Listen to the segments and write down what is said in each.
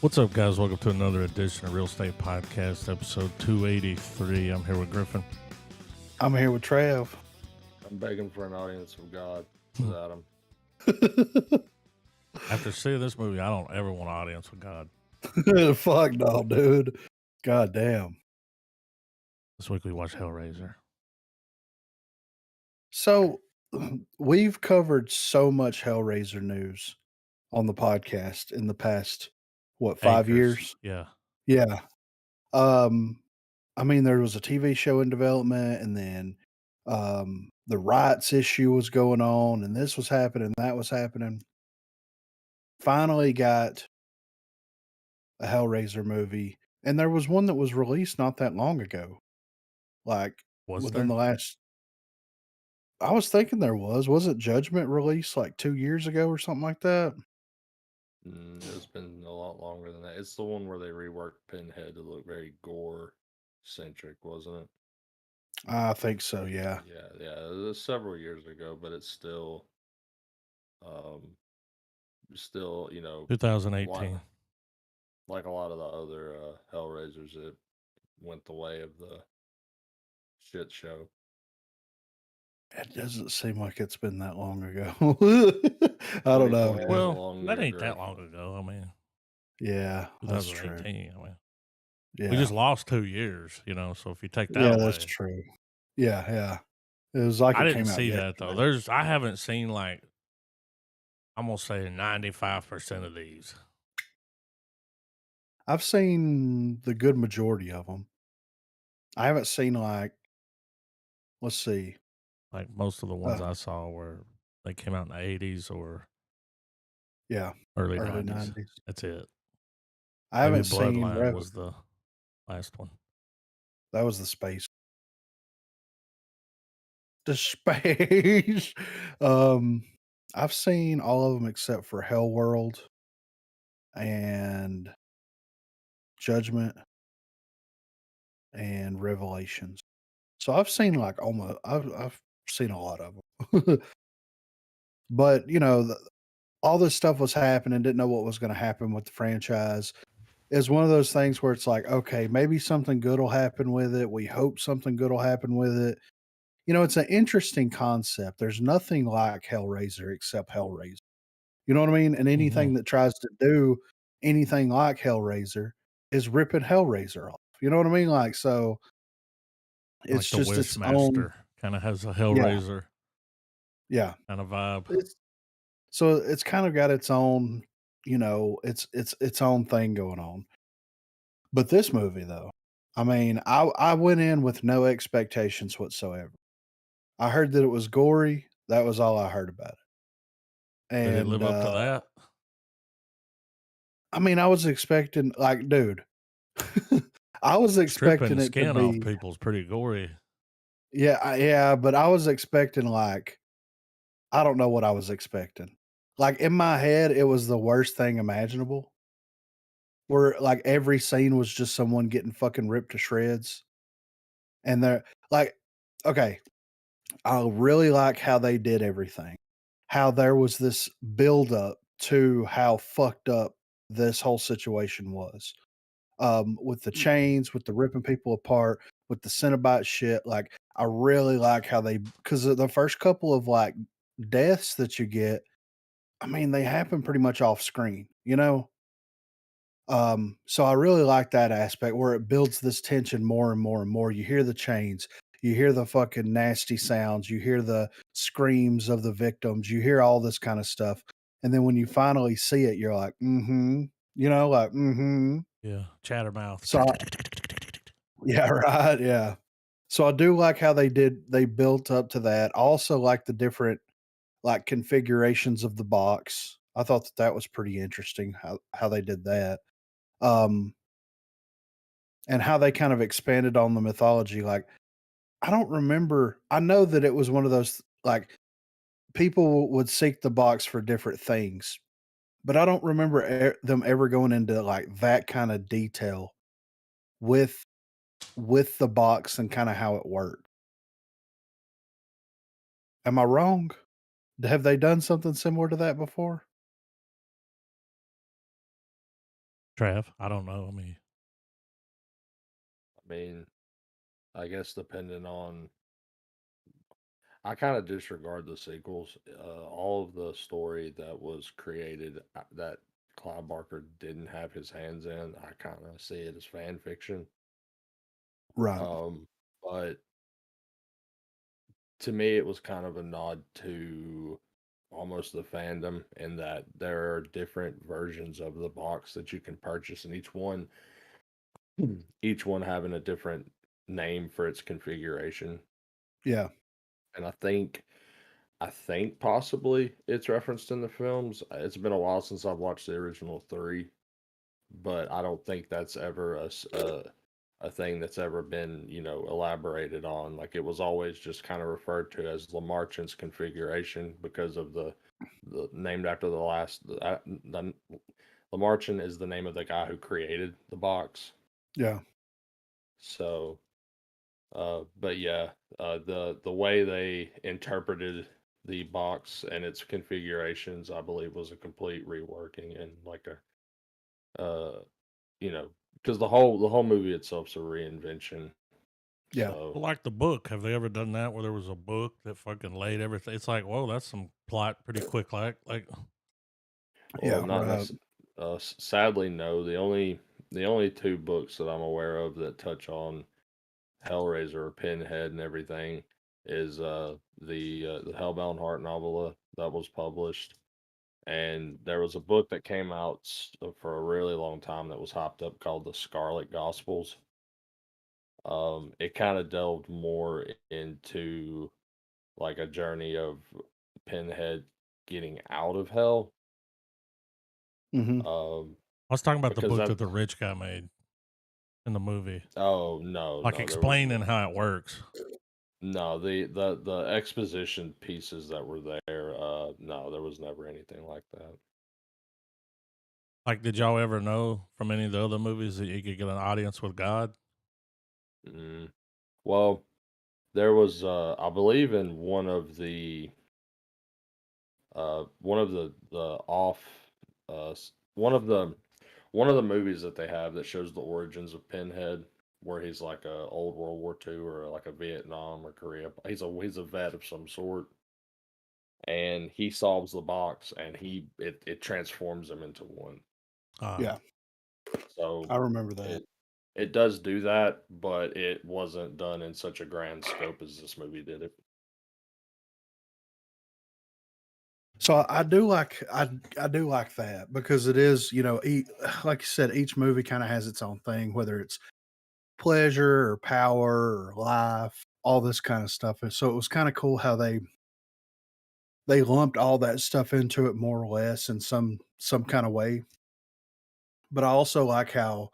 What's up, guys? Welcome to another edition of Real Estate Podcast, episode 283. I'm here with Griffin. I'm here with Trav. I'm begging for an audience of God with Adam. After seeing this movie, I don't ever want an audience with God. Fuck no, dude. God damn. This week we watched Hellraiser. So we've covered so much Hellraiser news on the podcast in the past, 5 years? Yeah. Yeah. I mean, there was a TV show in development, and then the rights issue was going on, and this was happening, that was happening. Finally got a Hellraiser movie, and there was one that was released not that long ago. Like within the last I was thinking there was. Wasn't Judgment released like 2 years ago or something like that? It's been a lot longer than that. It's the one where they reworked Pinhead to look very gore-centric, wasn't it? I think so, yeah. Yeah. It was several years ago, but it's still, you know, 2018. like a lot of the other Hellraisers, it went the way of the shit show. It doesn't seem like it's been that long ago. I don't know. 2020 was a Well, long that year, ain't that Griff. long ago. I mean, Yeah, that's true. 2018. I mean, Yeah. we just lost 2 years, so if you take that Yeah, away. that's true. Yeah. It was like I it didn't came out see that, though. yesterday. I haven't seen, like, I'm going to say 95% of these. I've seen the good majority of them. I haven't seen, like, let's see. Like, most of the ones I saw were, they came out in the 80s or Yeah, early early 90s. 90s. That's it. I haven't Maybe seen Bloodline was the last one. That was the space. The space. I've seen all of them except for Hellworld and Judgment and Revelations. So I've seen like almost I've seen a lot of them. But, all this stuff was happening, didn't know what was gonna happen with the franchise. It's one of those things where it's like, okay, maybe something good will happen with it. We hope something good will happen with it. It's an interesting concept. There's nothing like Hellraiser except Hellraiser. You know what I mean? And anything that tries to do anything like Hellraiser is ripping Hellraiser off. You know what I mean? Like, so Like it's the just its own. Wishmaster kind of has a Yeah. Hellraiser Yeah. kind of vibe. So it's kind of got its own, its own thing going on. But this movie, though, I mean, I went in with no expectations whatsoever. I heard that it was gory. That was all I heard about it. Did it live And up to that? I mean, I was expecting, like, dude, I was expecting Stripping it to skin off be, people's pretty gory. yeah, but I was expecting, like, I don't know what I was expecting. Like, in my head, it was the worst thing imaginable. Where, like, every scene was just someone getting fucking ripped to shreds. And they're like, okay, I really like how they did everything. How there was this buildup to how fucked up this whole situation was. With the chains, with the ripping people apart, with the Cenobite shit. Like, I really like how because the first couple of like deaths that you get, I mean, they happen pretty much off screen, So I really like that aspect where it builds this tension more and more and more. You hear the chains, you hear the fucking nasty sounds, you hear the screams of the victims, you hear all this kind of stuff. And then when you finally see it, you're like, like, Yeah, Chattermouth. So, yeah, right, yeah. So I do like how they built up to that. I also like the different like configurations of the box. I thought that was pretty interesting how they did that. Um and how they kind of expanded on the mythology. Like, I don't remember. I know that it was one of those like people would seek the box for different things, but I don't remember them ever going into like that kind of detail with the box and kind of how it worked. Am I wrong? Have they done something similar to that before? Trav, I don't know. I mean, I guess depending on, I kind of disregard the sequels. All of the story that was created that Clive Barker didn't have his hands in, I kind of see it as fan fiction. Right. But to me, it was kind of a nod to almost the fandom in that there are different versions of the box that you can purchase, and each one having a different name for its configuration. Yeah. And I think possibly it's referenced in the films. It's been a while since I've watched the original three, but I don't think that's ever a thing that's ever been, elaborated on. Like it was always just kind of referred to as Lamarchan's configuration because of the named after the Lamarchan is the name of the guy who created the box. Yeah. So, but yeah, the way they interpreted the box and its configurations, I believe, was a complete reworking and like uh, because the whole movie itself's a reinvention. Yeah. So, like the book. Have they ever done that where there was a book that fucking laid everything? It's like, whoa, that's some plot pretty quick. Like well, Yeah. not Right. necessarily. Sadly, no. The only two books that I'm aware of that touch on Hellraiser or Pinhead and everything is the Hellbound Heart novella that was published, and there was a book that came out for a really long time that was hopped up called the Scarlet Gospels. It kind of delved more into like a journey of Pinhead getting out of hell. Hmm. I was talking about the Because book that that the rich guy made in the movie, oh no like no there was explaining how it works. no the exposition pieces that were there, no, there was never anything like that. Like, did y'all ever know from any of the other movies that you could get an audience with God? Mm. Well, there was I believe in one of the off one of the movies that they have that shows the origins of Pinhead, where he's like a old World War II or like a Vietnam or Korea. He's a vet of some sort, and he solves the box, and it transforms him into one. Yeah. So I remember that. it does do that, but it wasn't done in such a grand scope as this movie did it. So I do like that because it is, like you said, each movie kind of has its own thing, whether it's pleasure or power or life, all this kind of stuff. And so it was kind of cool how they lumped all that stuff into it more or less in some kind of way. But I also like how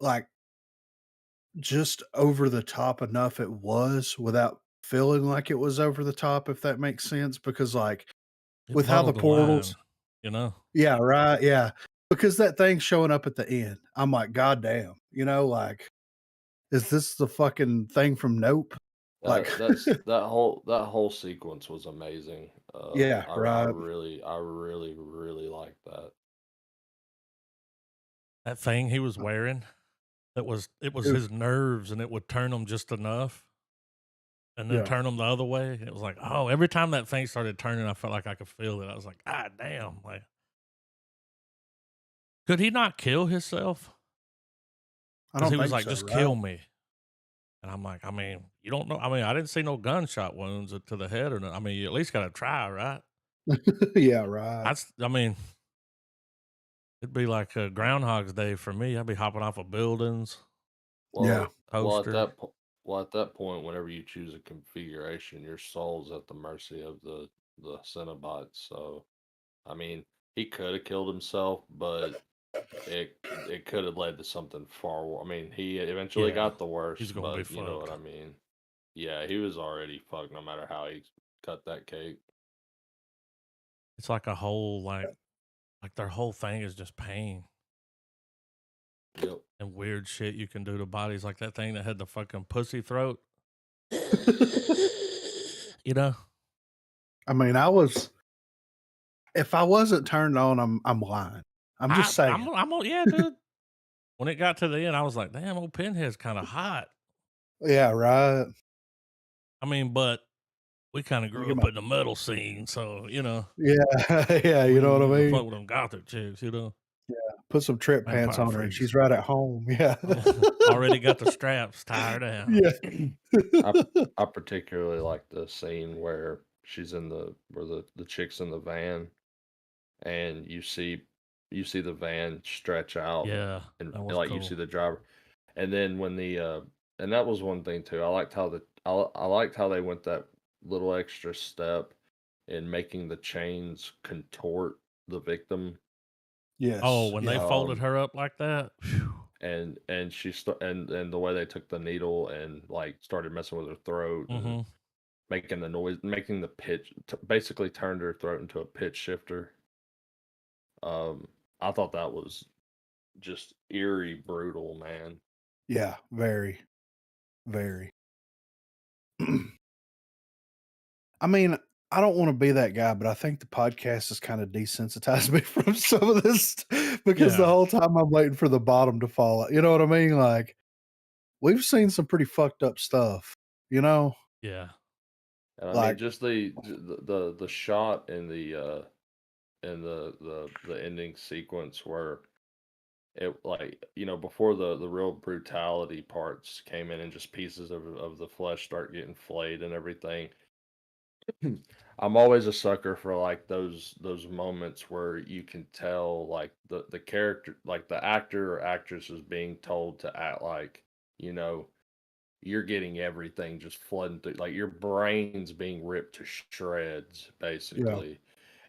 like just over the top enough it was without feeling like it was over the top, if that makes sense. Because like It with how the muddled the portals, line, you know? yeah, right, yeah. Because that thing showing up at the end, I'm like, God damn, like, is this the fucking thing from Nope? Like, That whole sequence was amazing. yeah, I right. really like that. That thing he was wearing, it was It- his nerves, and it would turn them just enough, and then yeah. turn them the other way. It was like, oh, every time that thing started turning, I felt like I could feel it. I was like, ah, damn, like, could he not kill himself? I Because don't he was think like, so, just right? kill me. And I'm like, you don't know. I didn't see no gunshot wounds to the head or no. You at least got to try, right? Yeah, right. It'd be like a Groundhog's Day for me. I'd be hopping off of buildings, Yeah. Well, at posters. that point, whenever you choose a configuration, your soul's at the mercy of the Cenobites. So, I mean, he could have killed himself, but it could have led to something far worse. I mean, he eventually Yeah, got the he's worst, gonna be but you know what fucked. I mean. Yeah, he was already fucked no matter how he cut that cake. It's like a whole like their whole thing is just pain Yep. and weird shit you can do to bodies, like that thing that had the fucking pussy throat. You know? I mean, if I wasn't turned on, I'm lying. I'm just saying. Yeah, dude. When it got to the end, I was like, damn, old Pinhead's kind of hot. Yeah, right. I mean, but we kind of Let me grew get up my in the metal scene, so yeah, yeah, we you know didn't what I give a mean? fuck with them gothic chicks. Yeah, put some trip pants Vampire on her and freaks. she's right at home. Yeah. Already got the straps, tie her down. Yeah. I I particularly like the scene where she's in where the chick's in the van and you see the van stretch out Yeah, that and was like you see cool. the driver and then when and that was one thing too. I liked how they went that little extra step in making the chains contort the victim. Oh, Yes. when they Yeah. folded Um her up like that, phew. and the way they took the needle and like started messing with her throat and Mhm. making the noise, making the pitch, basically turned her throat into a pitch shifter. Um, I thought that was just eerie, brutal, man. Yeah. Very, very. I mean, I don't want to be that guy, but I think the podcast has kind of desensitized me from some of this because the Yeah, whole time I'm waiting for the bottom to fall out. You know what I mean? Like, we've seen some pretty fucked up stuff, you know? yeah, And I mean, Like, just the shot in the ending sequence where it like before the real brutality parts came in and just pieces of the flesh start getting flayed and everything. I'm always a sucker for like those moments where you can tell like the character, like the actor or actress is being told to act like, you know, you're getting everything just flooding through, like your brain's being ripped to shreds, yeah, basically.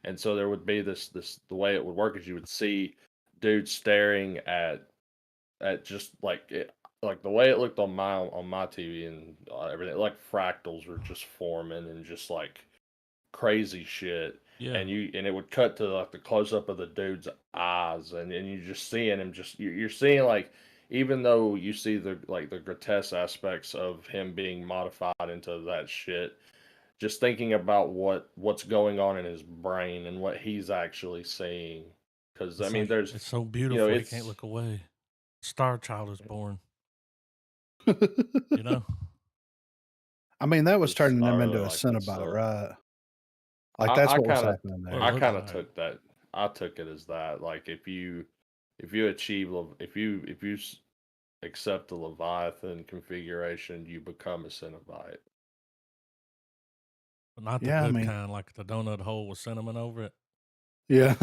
And so there would be this the way it would work is you would see dudes staring at just like the way it looked on my TV and everything, like fractals were just forming and just like crazy shit. yeah, And it would cut to like the close up of the dude's eyes and you're just seeing him just you're seeing like even though you see the grotesque aspects of him being modified into that shit, just thinking about what's going on in his brain and what he's actually seeing. Because I it's mean like there's it's so beautiful, you can't it's look away. Star Child is born, you know? I mean, that was just turning I them really into a like that Cenobite, stuff. right? Like, that's I what was kind of happening What it I there. looks kind of like. took that. I took it as that. Like if you achieve if you accept the Leviathan configuration, you become a Cenobite. But not the Yeah, I good mean, kind, like the donut hole with cinnamon over it. yeah.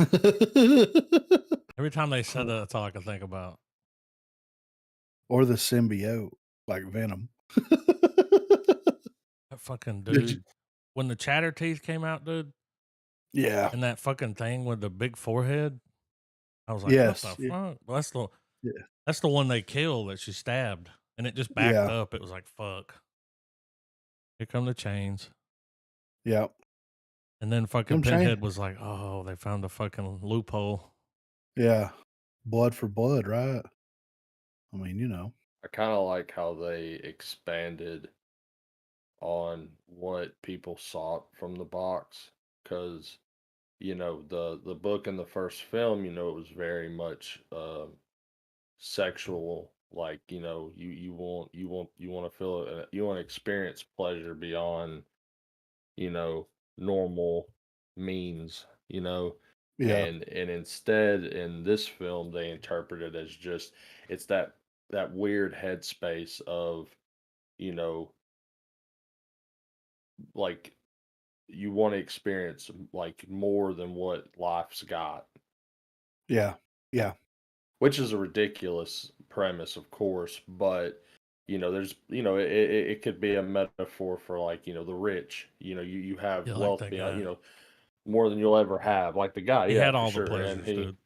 Every time they said that, that's all I could think about. Or the symbiote, like Venom. That fucking Did you dude. When the chatter teeth came out, dude, Yeah. and that fucking thing with the big forehead, I was like, "What the Yes. fuck?" Well, Yeah. that's the one they killed that she stabbed, and it just backed Yeah. up. It was like, "Fuck, here come the chains." Yeah. And then fucking Them chain Pinhead was like, "Oh, they found a fucking loophole." Yeah. Blood for blood, right? I mean, you know. I kind of like how they expanded on what people sought from the box because the book in the first film, it was very much sexual, like you want to feel you want to experience pleasure beyond you know normal means, Yeah. and instead in this film they interpret it as just it's that weird headspace of you know like you want to experience like more than what life's got, Yeah. Yeah. which is a ridiculous premise, of course, but there's it could be a metaphor for like the rich. You have Yeah, like wealth that beyond guy. more than you'll ever have, like the guy, He yeah, had for all the sure, pleasures, dude.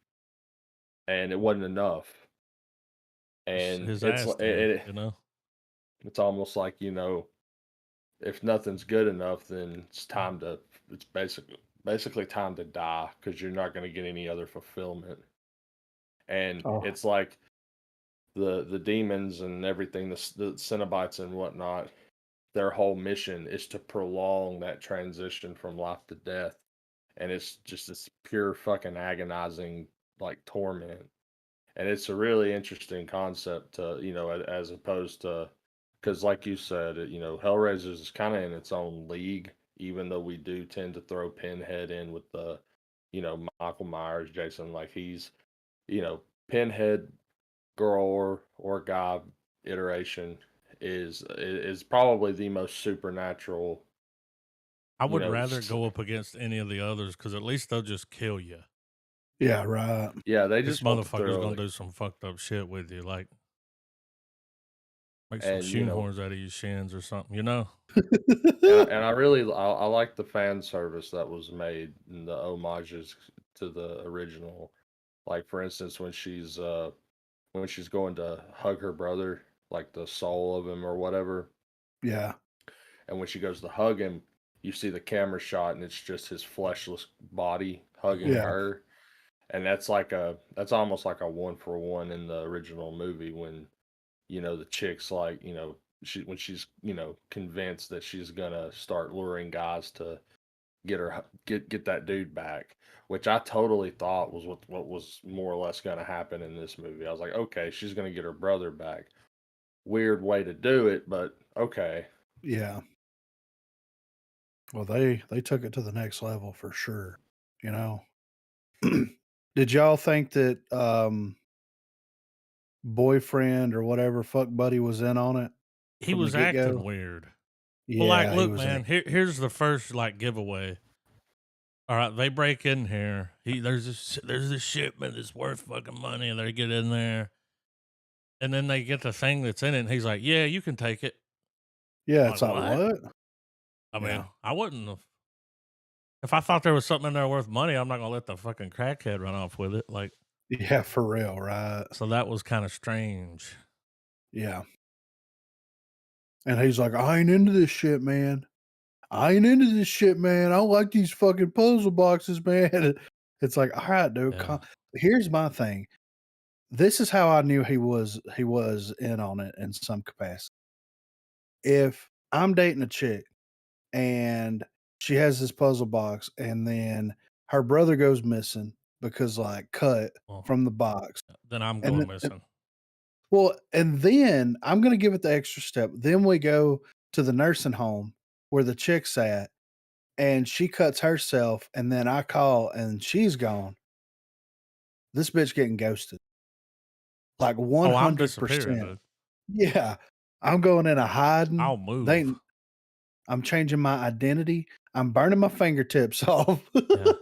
and it wasn't enough, Just and his ass did, you know? it's almost like if nothing's good enough, then it's basically time to die because you're not going to get any other fulfillment, and Oh, it's like the demons and everything, the Cenobites and whatnot, their whole mission is to prolong that transition from life to death. And it's just this pure fucking agonizing like torment. And it's a really interesting concept to, as opposed to, because like you said, Hellraiser is kind of in its own league, even though we do tend to throw Pinhead in with the, Michael Myers, Jason, like he's, Pinhead girl or guy iteration is probably the most supernatural, I you would know, rather go up against any of the others because at least they'll just kill you. Yeah, right. yeah, they This just want to motherfucker's throw gonna like, do some fucked up shit with you, like make some and shoehorns out of your shins or something, you know? and I really I like the fan service that was made and the homages to the original. Like for instance, when she's going to hug her brother, like the soul of him or whatever, Yeah. and when she goes to hug him, you see the camera shot and it's just his fleshless body hugging Mhm. Yeah. her. And that's almost like a one for one in the original movie when, the chick's like, when she's, convinced that she's gonna start luring guys to get that dude back, which I totally thought was what was more or less gonna happen in this movie. I was like, okay, she's gonna get her brother back. Weird way to do it, but okay. Yeah. Well, they took it to the next level for sure, you know? Did y'all think that, boyfriend or whatever fuck buddy was in on it He from the was acting get-go? weird. Well, like, Yeah, he look, was man, here's the first like giveaway. All right, they break in here. There's this shipment that's worth fucking money, and they get in there, and then they get the thing that's in it. And he's like, "Yeah, you can take it." Yeah, I'm it's like, like, "What?" "What?" I Yeah. mean, I wouldn't have. If I thought there was something in there worth money, I'm not gonna let the fucking crackhead run off with it. Like, Yeah, for real, right? so that was kind of strange. Yeah. And he's like, "I ain't into this shit, man. I ain't into this shit, man. I don't like these fucking puzzle boxes, man." It's like, "All right, dude, Yeah. here's my thing. This is how I knew he was in on it in some capacity. If I'm dating a chick and she has this puzzle box and then her brother goes missing because like cut Well, from the box then I'm and going then missing. well, and then I'm gonna give it the extra step. Then we go to the nursing home where the chick's at, and she cuts herself, and then I call and she's gone. This bitch getting ghosted. Like Oh, I'm disappearing, 100%. dude. Yeah. I'm going in a hiding. I'll move. I'm changing my identity. I'm burning my fingertips off. Yeah.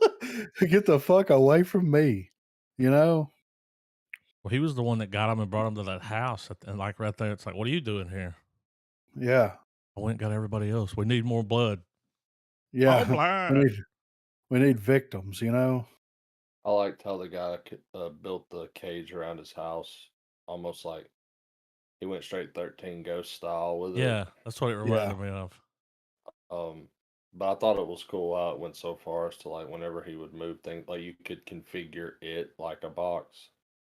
Get the fuck away from me. You know? Well, he was the one that got him and brought him to that house, and like right there, it's like, "What are you doing here?" Yeah. I went and got everybody else. We need more blood. Oh, Yeah. We blood. need we need victims, you know? I liked how the guy built the cage around his house, almost like he went straight 13 Ghost style with it. Yeah, that's what it Yeah. reminded me of. Um, but I thought it was cool how it went so far as to like whenever he would move things, like you could configure it like a box.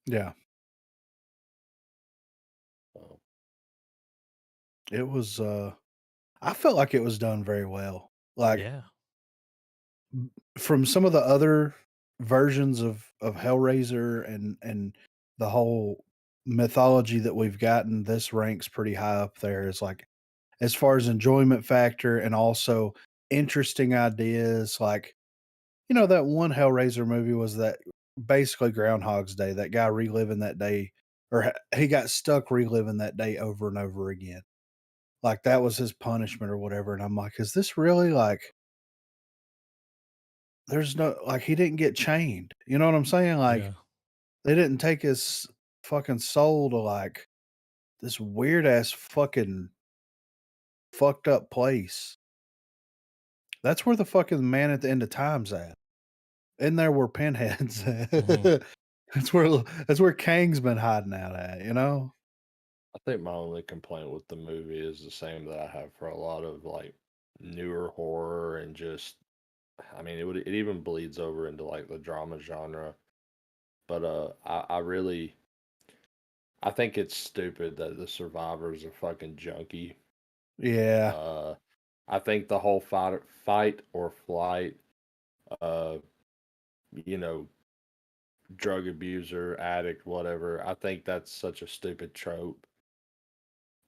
Yeah. So, It was I felt like it was done very well. Like Yeah. from some of the other versions of Hellraiser and the whole mythology that we've gotten, this ranks pretty high up there. It's like as far as enjoyment factor and also interesting ideas. Like, that one Hellraiser movie was that basically Groundhog's Day, that guy reliving that day, or he got stuck reliving that day over and over again. Like that was his punishment or whatever. And I'm like, is this really like there's no like he didn't get chained. You know what I'm saying? Like Yeah. they didn't take his fucking soul to like this weird ass fucking fucked up place. That's where the fucking man at the end of time's at. In there where Pinhead's at. Hmm. That's where Kang's been hiding out at, you know? I think my only complaint with the movie is the same that I have for a lot of like newer horror and just, I mean, it even bleeds over into like the drama genre. But I think it's stupid that the survivors are fucking junky. Yeah. Uh, I think the whole fight or flight, uh, you know, drug abuser, addict, whatever. I think that's such a stupid trope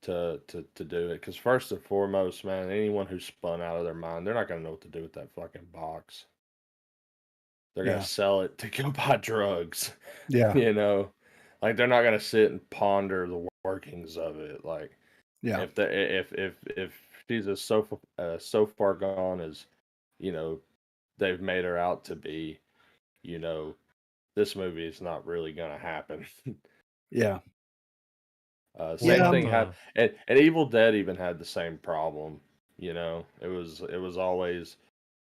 to do it. Because first and foremost, man, anyone who's spun out of their mind, they're not gonna know what to do with that fucking box. They're gonna Yeah. sell it to go buy drugs. Yeah. You know, like they're not gonna sit and ponder the workings of it. Like Yeah. if she's so far gone as you know they've made her out to be, you know, this movie is not really gonna happen. Yeah. What Same Yeah. about thing the and Evil Dead even had the same problem. You know, it was always,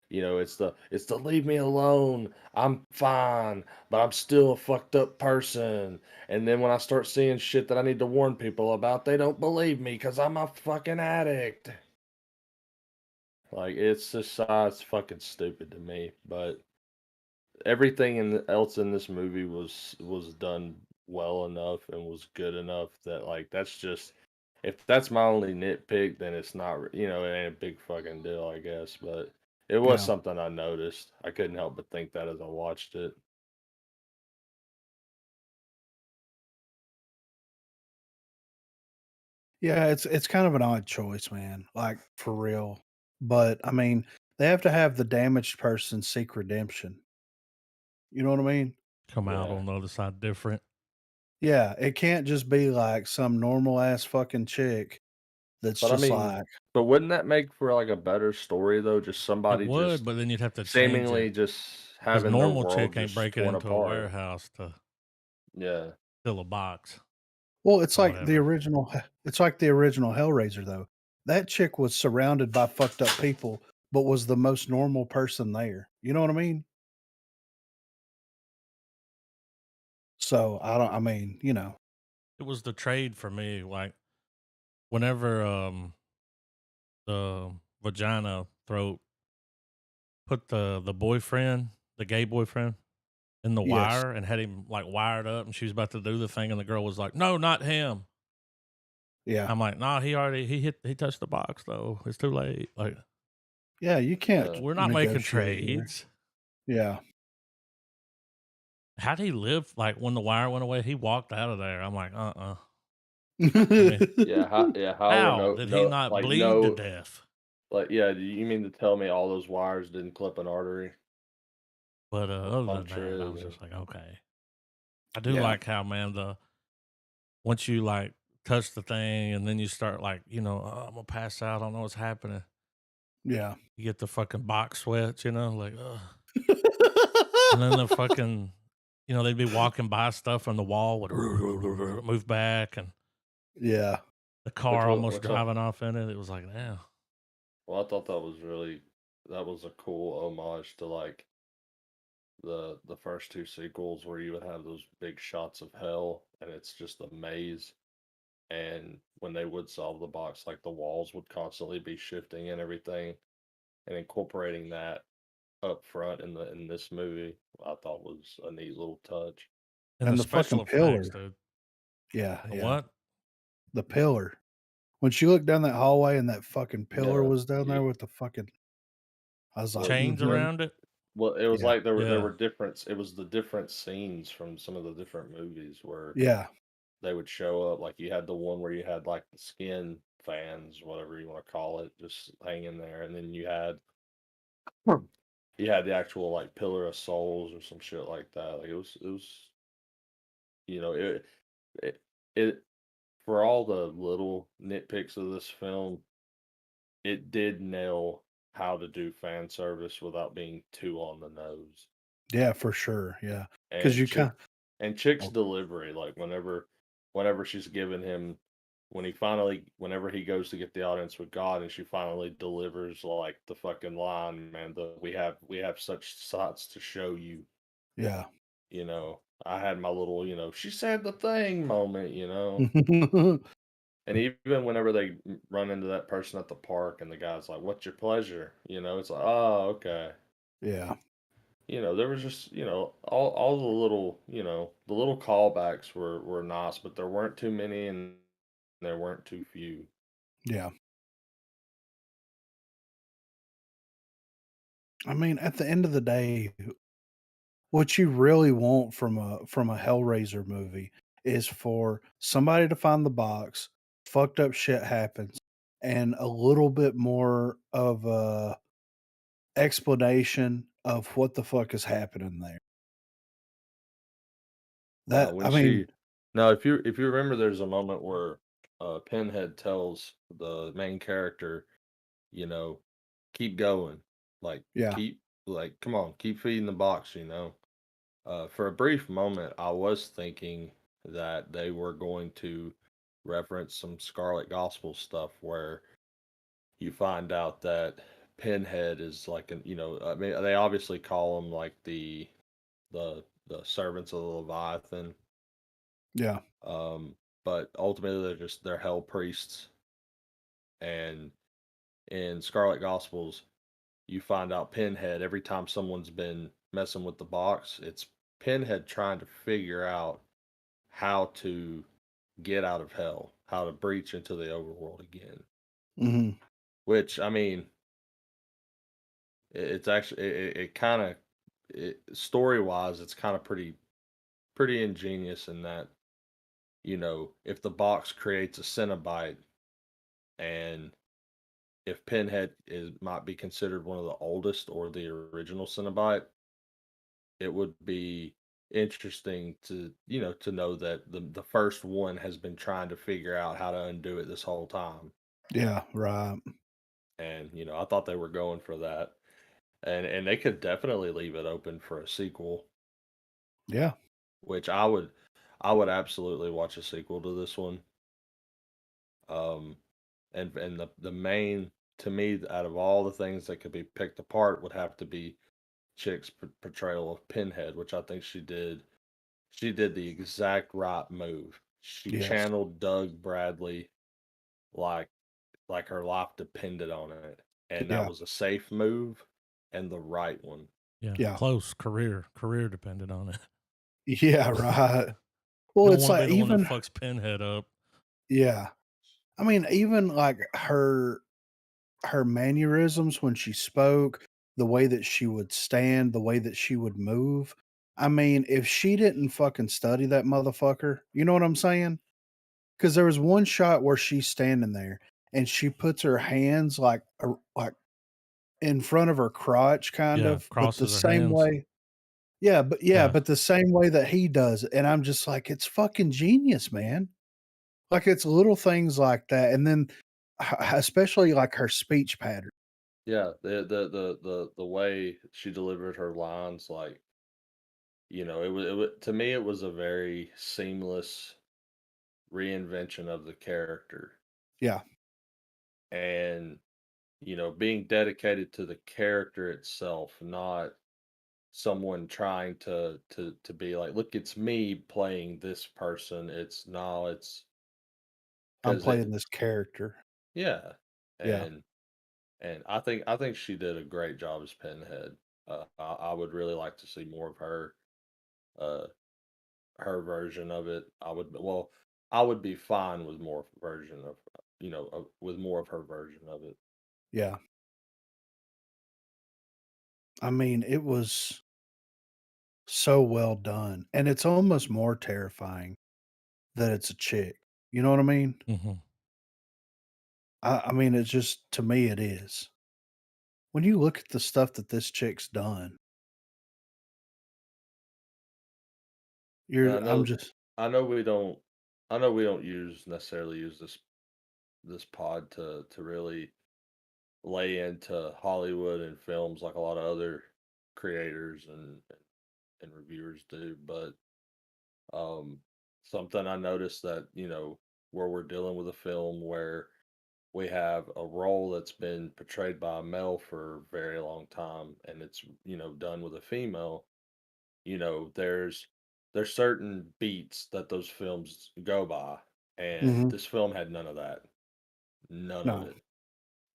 it's the leave me alone. I'm fine, but I'm still a fucked up person. And then when I start seeing shit that I need to warn people about, they don't believe me because I'm a fucking addict. Like it's just it's fucking stupid to me. But everything else in this movie was done well enough and was good enough that like that's just if that's my only nitpick, then it's not it ain't a big fucking deal, I guess. But it was Yeah. something I noticed. I couldn't help but think that as I watched it. Yeah, it's kind of an odd choice, man. Like for real. But I mean, they have to have the damaged person seek redemption. You know what I mean? come out Yeah, on the other side different? Yeah, it can't just be like some normal ass fucking chick that's but I just mean, like, but wouldn't that make for like a better story though? Just It somebody would, just but then you'd have to change seemingly it just because having their normal world chick ain't just breaking torn into a apart. warehouse to Yeah, fill a box well, it's or like the whatever. original it's like the original Hellraiser though. That chick was surrounded by fucked up people, but was the most normal person there. You know what I mean? So I mean, It was the trade for me. Like whenever the vagina throat put the boyfriend, the gay boyfriend, in the yes. wire and had him like wired up, and she was about to do the thing, and the girl was like, "No, not him." Yeah. I'm like, "Nah, he touched the box though. It's too late. Like Yeah, you can't uh, we're not making negotiate there. trades." Yeah. How'd he live? Like when the wire went away, he walked out of there. I'm like, I mean, yeah, yeah. However, how no, did he no, not like bleed to no, death? like yeah. Do you mean to tell me all those wires didn't clip an artery But or other than puncture that, I it? was just like, okay. I do Yeah. like how, man, once you like touch the thing and then you start like, oh, I'm gonna pass out. I don't know what's happening. Yeah. You get the fucking box sweats, like, ugh. And then the fucking, they'd be walking by stuff on the wall would move back, and Yeah. the Which car was almost which I, driving off in it. It was like, yeah, well, I thought that was a cool homage to like the first two sequels where you would have those big shots of hell and it's just a maze. And when they would solve the box, like the walls would constantly be shifting and everything, and incorporating that up front in this movie, I thought was a neat little touch. and the And the special fucking effects, pillar. dude. Yeah, The yeah. what? The pillar. When she looked down that hallway and that fucking pillar Yeah, was down there you, with the fucking I was The well, like, chains "Mhm." around it. well, it was Yeah. like there Yeah, were different. It was the different scenes from some of the different movies where Yeah. they would show up. Like you had the one where you had like the skin fans, whatever you want to call it, just hanging there, and then you had the actual like pillar of souls or some shit like that. Like it was you know it it for all the little nitpicks of this film, it did nail how to do fan service without being too on the nose. Yeah, for sure. Yeah. Because And you kind Chick's oh, delivery, like whenever she's giving him whenever he goes to get the audience with God and she finally delivers like the fucking line, man, we have such sights to show you, yeah. I had my little, she said the thing moment. And even whenever they run into that person at the park and the guy's like, "What's your pleasure?" It's like, "Oh, okay." Yeah. There was just, all the little, the little callbacks were nice, but there weren't too many and there weren't too few. Yeah. I mean, at the end of the day, what you really want from a Hellraiser movie is for somebody to find the box, fucked up shit happens, and a little bit more of a explanation of what the fuck is happening there. Now, That when I mean, she now, if you remember, there's a moment where Pinhead tells the main character, you know, keep going, like yeah, keep like come on, keep feeding the box, you know. For a brief moment, I was thinking that they were going to reference some Scarlet Gospel stuff where you find out that Pinhead is like an, you know, I mean, they obviously call him like the servants of the Leviathan, yeah, um, but ultimately they're hell priests. And in Scarlet Gospels, you find out Pinhead every time someone's been messing with the box, it's Pinhead trying to figure out how to get out of hell, how to breach into the overworld again. mhm, Which I mean, it's actually it kind of story wise, it's kind of pretty ingenious in that you know if the box creates a Cenobite and if Pinhead is might be considered one of the oldest or the original Cenobite, it would be interesting to you know to know that the first one has been trying to figure out how to undo it this whole time. yeah, right, And you know I thought they were going for that, and they could definitely leave it open for a sequel, yeah, which I would absolutely watch a sequel to this one. um and the main to me out of all the things that could be picked apart would have to be Chick's portrayal of Pinhead, which I think she did the exact right move. She yes, channeled Doug Bradley like her life depended on it, and that yeah, was a safe move and the right one. Yeah, yeah, close career depended on it. yeah, right. You Well, don't it's want to be like the one that even fucks Pinhead up. yeah. I mean, even like her mannerisms when she spoke, the way that she would stand, the way that she would move. I mean, if she didn't fucking study that motherfucker, you know what I'm saying? Because there was one shot where she's standing there and she puts her hands like in front of her crotch, kind Yeah, of, but the crosses her same hands. way. Yeah, But the same way that he does, and I'm just like, it's fucking genius, man. Like it's little things like that, and then especially like her speech pattern. Yeah, the way she delivered her lines, like you know, it was to me it was a very seamless reinvention of the character, Yeah, and you know, being dedicated to the character itself, not someone trying to be like, look, it's me playing this person. It's no, it's I'm because playing it, this character. yeah, Yeah, and I think she did a great job as Pinhead. I would really like to see more of her, uh, her version of it. I would be fine with more version of, you know, with more of her version of it. yeah. I mean, it was so well done, and it's almost more terrifying that it's a chick. You know what I mean? mhm. I mean, it's just to me, it is. When you look at the stuff that this chick's done, Now, I'm just I know we don't, I know we don't use necessarily use this pod to really lay into Hollywood and films like a lot of other creators and reviewers do, but um, something I noticed that you know where we're dealing with a film where we have a role that's been portrayed by a male for a very long time, and it's you know done with a female. You know, there's certain beats that those films go by, and mhm, this film had none of that, none of no, it.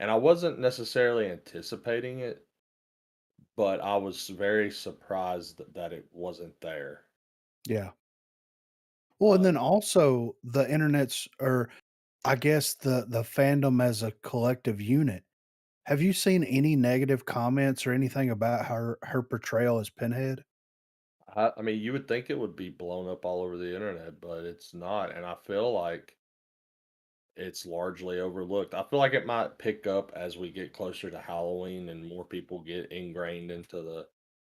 And I wasn't necessarily anticipating it, but I was very surprised that it wasn't there. yeah. Well, and then Um, also the internet's or I guess the fandom as a collective unit. Have you seen any negative comments or anything about her portrayal as Pinhead? I mean, you would think it would be blown up all over the internet, but it's not, and I feel like it's largely overlooked. I feel like it might pick up as we get closer to Halloween and more people get ingrained into the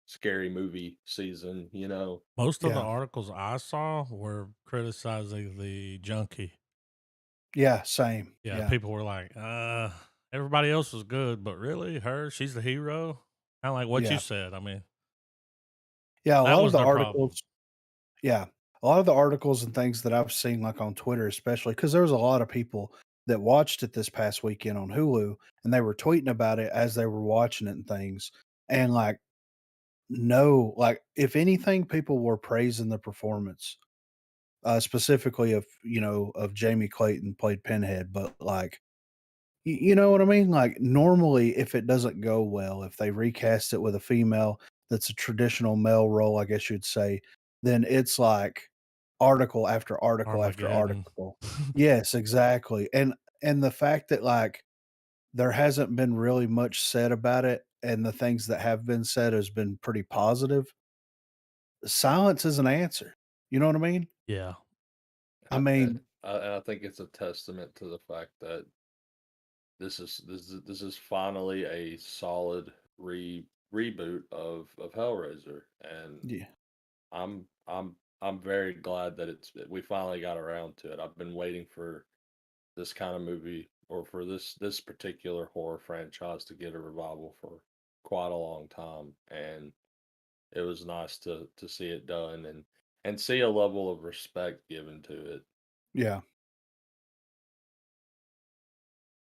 scary movie season, you know? Most of the Yeah. articles I saw were criticizing the junkie. Yeah, same. Yeah, Yeah. people were like, everybody else was good, but really, her, she's the hero. Kind of like what you Yeah. said. I mean, Yeah, a that lot of was the their problem. articles yeah, a lot of the articles and things that I've seen, like, on Twitter especially, because there was a lot of people that watched it this past weekend on Hulu, and they were tweeting about it as they were watching it and things, and, like, no like, if anything, people were praising the performance, specifically of, of Jamie Clayton played Pinhead, but, like, you know what I mean? Like, normally, if it doesn't go well, if they recast it with a female that's a traditional male role, I guess you'd say, then it's like article after article after Armageddon. article. Yes, exactly. And the fact that, like, there hasn't been really much said about it, and the things that have been said has been pretty positive. Silence is an answer. You know what I mean? Yeah. I mean, And I think it's a testament to the fact that this is finally a solid reboot of Hellraiser, and yeah, I'm very glad that we finally got around to it. I've been waiting for this kind of movie or for this particular horror franchise to get a revival for quite a long time, and it was nice to see it done and see a level of respect given to it. yeah,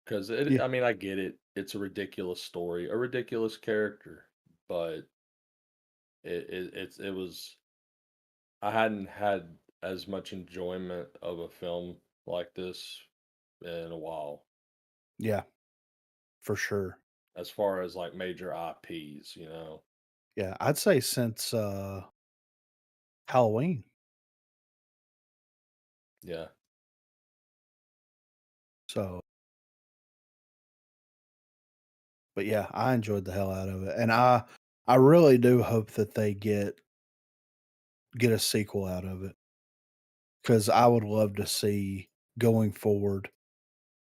Because yeah, I mean, I get it. It's a ridiculous story, a ridiculous character, but it was. I hadn't had as much enjoyment of a film like this in a while, yeah, for sure. as far as like major IPs, you know. Yeah, I'd say since, Halloween. Yeah, So, but yeah, I enjoyed the hell out of it, and I really do hope that they get a sequel out of it because I would love to see going forward,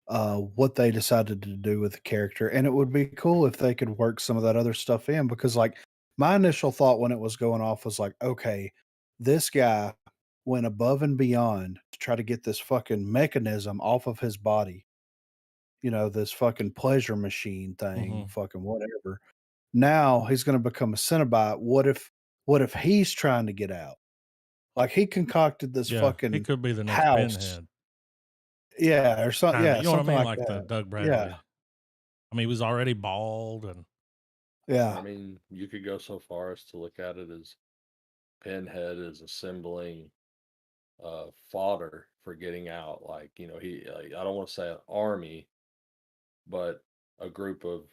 what they decided to do with the character, and it would be cool if they could work some of that other stuff in because, like, my initial thought when it was going off was like, okay, this guy went above and beyond to try to get this fucking mechanism off of his body, this fucking pleasure machine thing, Hmm. fucking whatever. Now he's gonna become a Cenobite. What if he's trying to get out? Like, he concocted this Yeah. He fucking could be the next house. Pinhead. Yeah, or something. Kind of. Yeah, You know what I something mean? like Like the that. Doug Yeah, Bradley. I mean, he was already bald and I yeah, mean, you could go so far as to look at it as Pinhead is assembling fodder for getting out. Like, you know, I don't want to say an army, but a group of,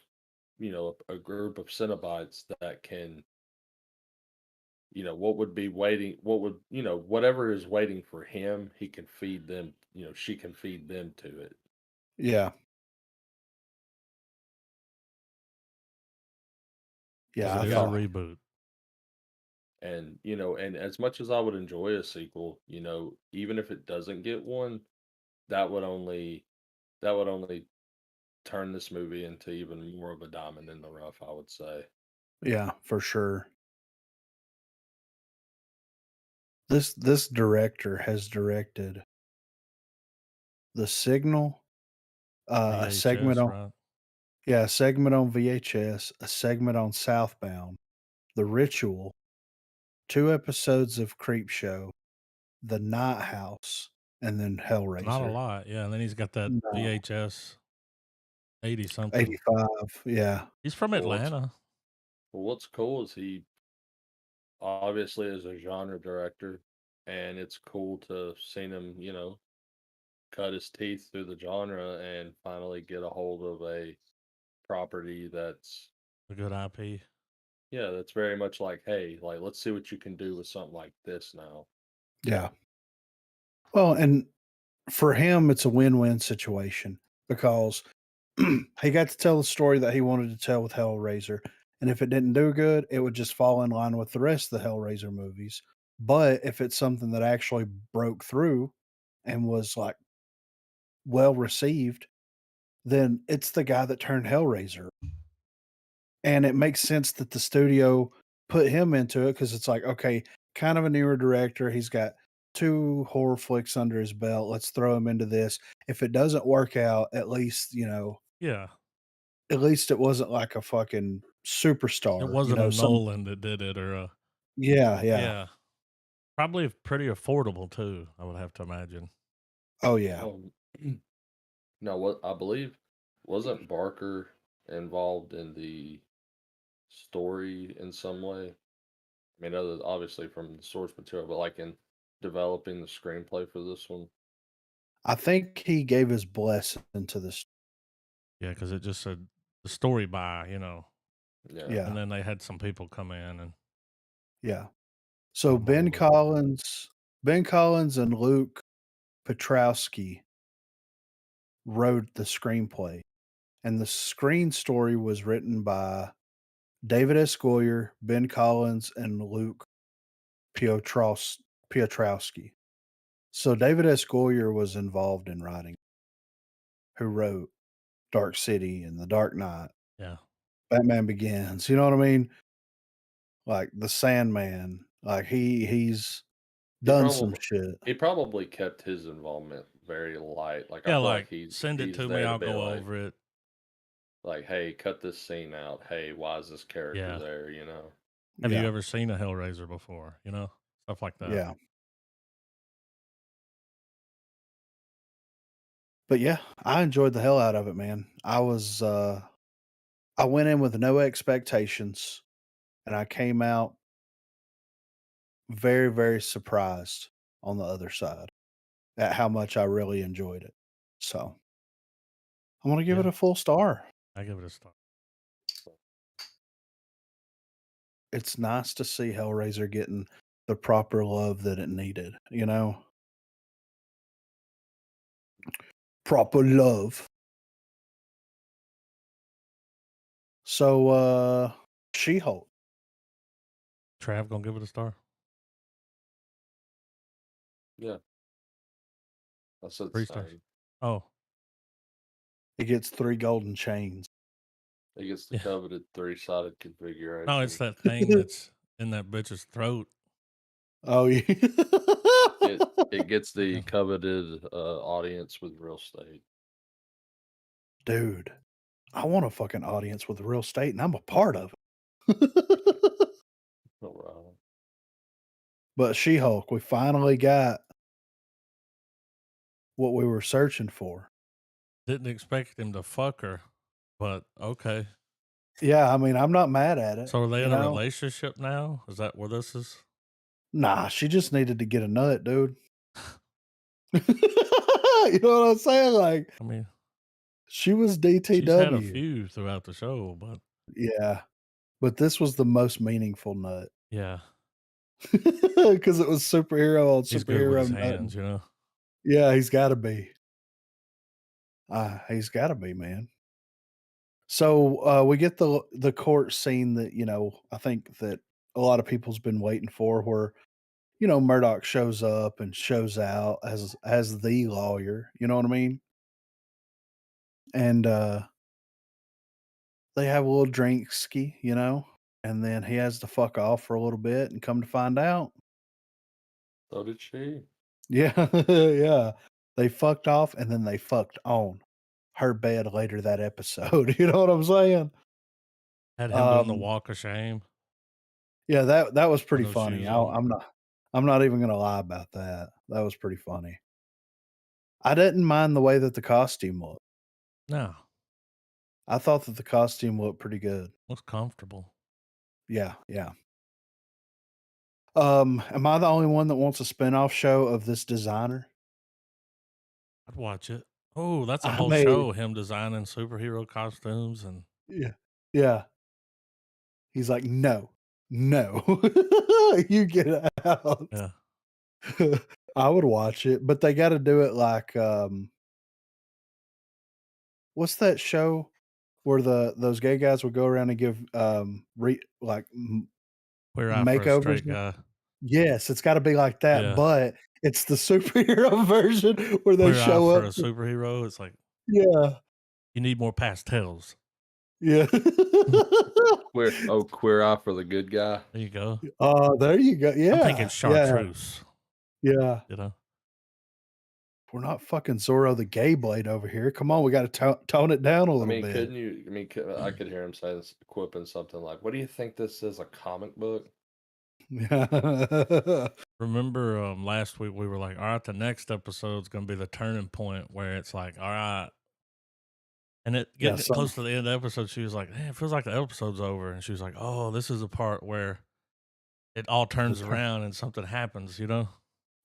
a group of Cenobites that can, what would be waiting, whatever is waiting for him, he can feed them, she can feed them to it. yeah, Because yeah, because I it got a thought reboot. and as much as I would enjoy a sequel, even if it doesn't get one, that would only that would only turn this movie into even more of a diamond in the rough, I would say. yeah, for sure. This director has directed The Signal, a segment VHS, on right? yeah, a segment on VHS, a segment on Southbound, The Ritual, 2 episodes of Creepshow, The Night House, and then Not a Hellraiser. lot. Yeah. And then he's got that No, VHS 80 something. 85, yeah, He's from Well, what's Atlanta. well, what's cool is he obviously is a genre director, and it's cool to seen him, cut his teeth through the genre and finally get a hold of a property that's A good IP. yeah, that's very much like, hey, like let's see what you can do with something like this now. yeah. Well, and for him, it's a win-win situation because he got to tell the story that he wanted to tell with Hellraiser, And if it didn't do good, it would just fall in line with the rest of the Hellraiser movies. But if it's something that actually broke through and was like well received, then it's the guy that turned Hellraiser. And it makes sense that the studio put him into it because it's like, okay, kind of a newer director. He's got 2 horror flicks under his belt. Let's throw him into this. If it doesn't work out, at least, Yeah. at least it wasn't like a fucking It superstar, wasn't a some Nolan that did it or a Yeah, yeah. yeah. Probably pretty affordable too, I would have to imagine. Oh, yeah. Um, no, what I believe wasn't Barker involved in the story in some way? I mean, other obviously from the source material, but like in developing the screenplay for this one. I think he gave his blessing to this. Yeah, because it just said the story by, Yeah, Yeah, and then they had some people come in and yeah. put So them all over. Ben Collins and Luke Petrowski wrote the screenplay, and the screen story was written by David S. Goyer, Ben Collins, and Luke Piotrowski. So David S. Goyer was involved in writing, who wrote Dark City and The Dark Knight, Yeah. Batman Begins. You know what I mean? Like The Sandman. Like he's he done some probably shit. he probably kept his involvement very light. Like I Yeah, feel like like, he's "Send it he's to me, there to I'll be go over it." like, hey, cut this scene out. Hey, why is this character Yeah. there? You know. Have you Yeah, ever seen a Hellraiser before, Stuff like that. yeah. But yeah, I enjoyed the hell out of it, man. I went in with no expectations and I came out very, very surprised on the other side at how much I really enjoyed it. So I'm gonna give it Yeah, a full star. I give it a star. It's nice to see Hellraiser getting the proper love that it needed, Proper love. So She-Hulk. Trav gonna give it a star? Yeah, I said the 3 stars. same. Oh, It gets 3 golden chains. It gets the yeah. coveted three-sided No, it's configuration. that thing that's in that bitch's throat. Oh yeah. It gets Yeah. the coveted audience with real estate. Dude, I want a fucking audience with real estate and I'm a part of it. All right. But She-Hulk, we finally got what we were searching for. Didn't expect him to fuck her, but okay. Yeah, I mean, I'm not mad at it, So are they in a relationship now? Is that where this is? Nah, she just needed to get a nut, dude. You know what I'm saying? Like, I mean, she was she's had a DTW. few throughout the show, but Yeah, but this was the most meaningful nut yeah, because it was superhero on he's good with his superhero nutting. hands. Yeah, he's gotta be. He's gotta be, man. So, we get the court scene that, I think that a lot of people's been waiting for where, Murdoch shows up and shows out as the lawyer, you know what I mean? And, they have a little drinkski, and then he has to fuck off for a little bit and come to find out. So did she. Yeah, yeah. They fucked off and then they fucked on her bed later that episode, you know what I'm saying? Had him doing the Um, walk of shame yeah, that was with pretty no funny. shoes on. I'm not even gonna lie about that. That was pretty funny. I didn't mind the way that the costume looked. No, I thought that the costume looked pretty good. looks comfortable. Yeah, yeah. Am I the only one that wants a spin-off show of this designer? I'd watch it. Oh, that's a I whole mean, show, him designing superhero costumes and yeah, yeah. He's like, "No, no, you get out." yeah. I would watch it, but they gotta do it like, what's that show? where those gay guys would go around and give Queer eye for a makeovers. straight guy. Yes, it's got to be like that, Yeah. but it's the superhero version where they Queer eye show for up. a superhero. It's like Yeah, you need more pastels. yeah. Queer eye for the good guy. There you go. There you go. I'm thinking Yeah, chartreuse. yeah. You know. We're not fucking Zorro the Gay Blade over here. Come on, we got to tone it down a I little mean, bit. couldn't you? I mean, I could hear him saying, quipping something like, "What do you think this is? A comic book?" Yeah. Remember last week we were like, all right, the next episode's gonna be the turning point where it's like, all right. And it Yeah, getting close to the end of the episode, she was like, "Man, it feels like the episode's over." And she was like, "Oh, this is the part where it all turns around and something happens." You know?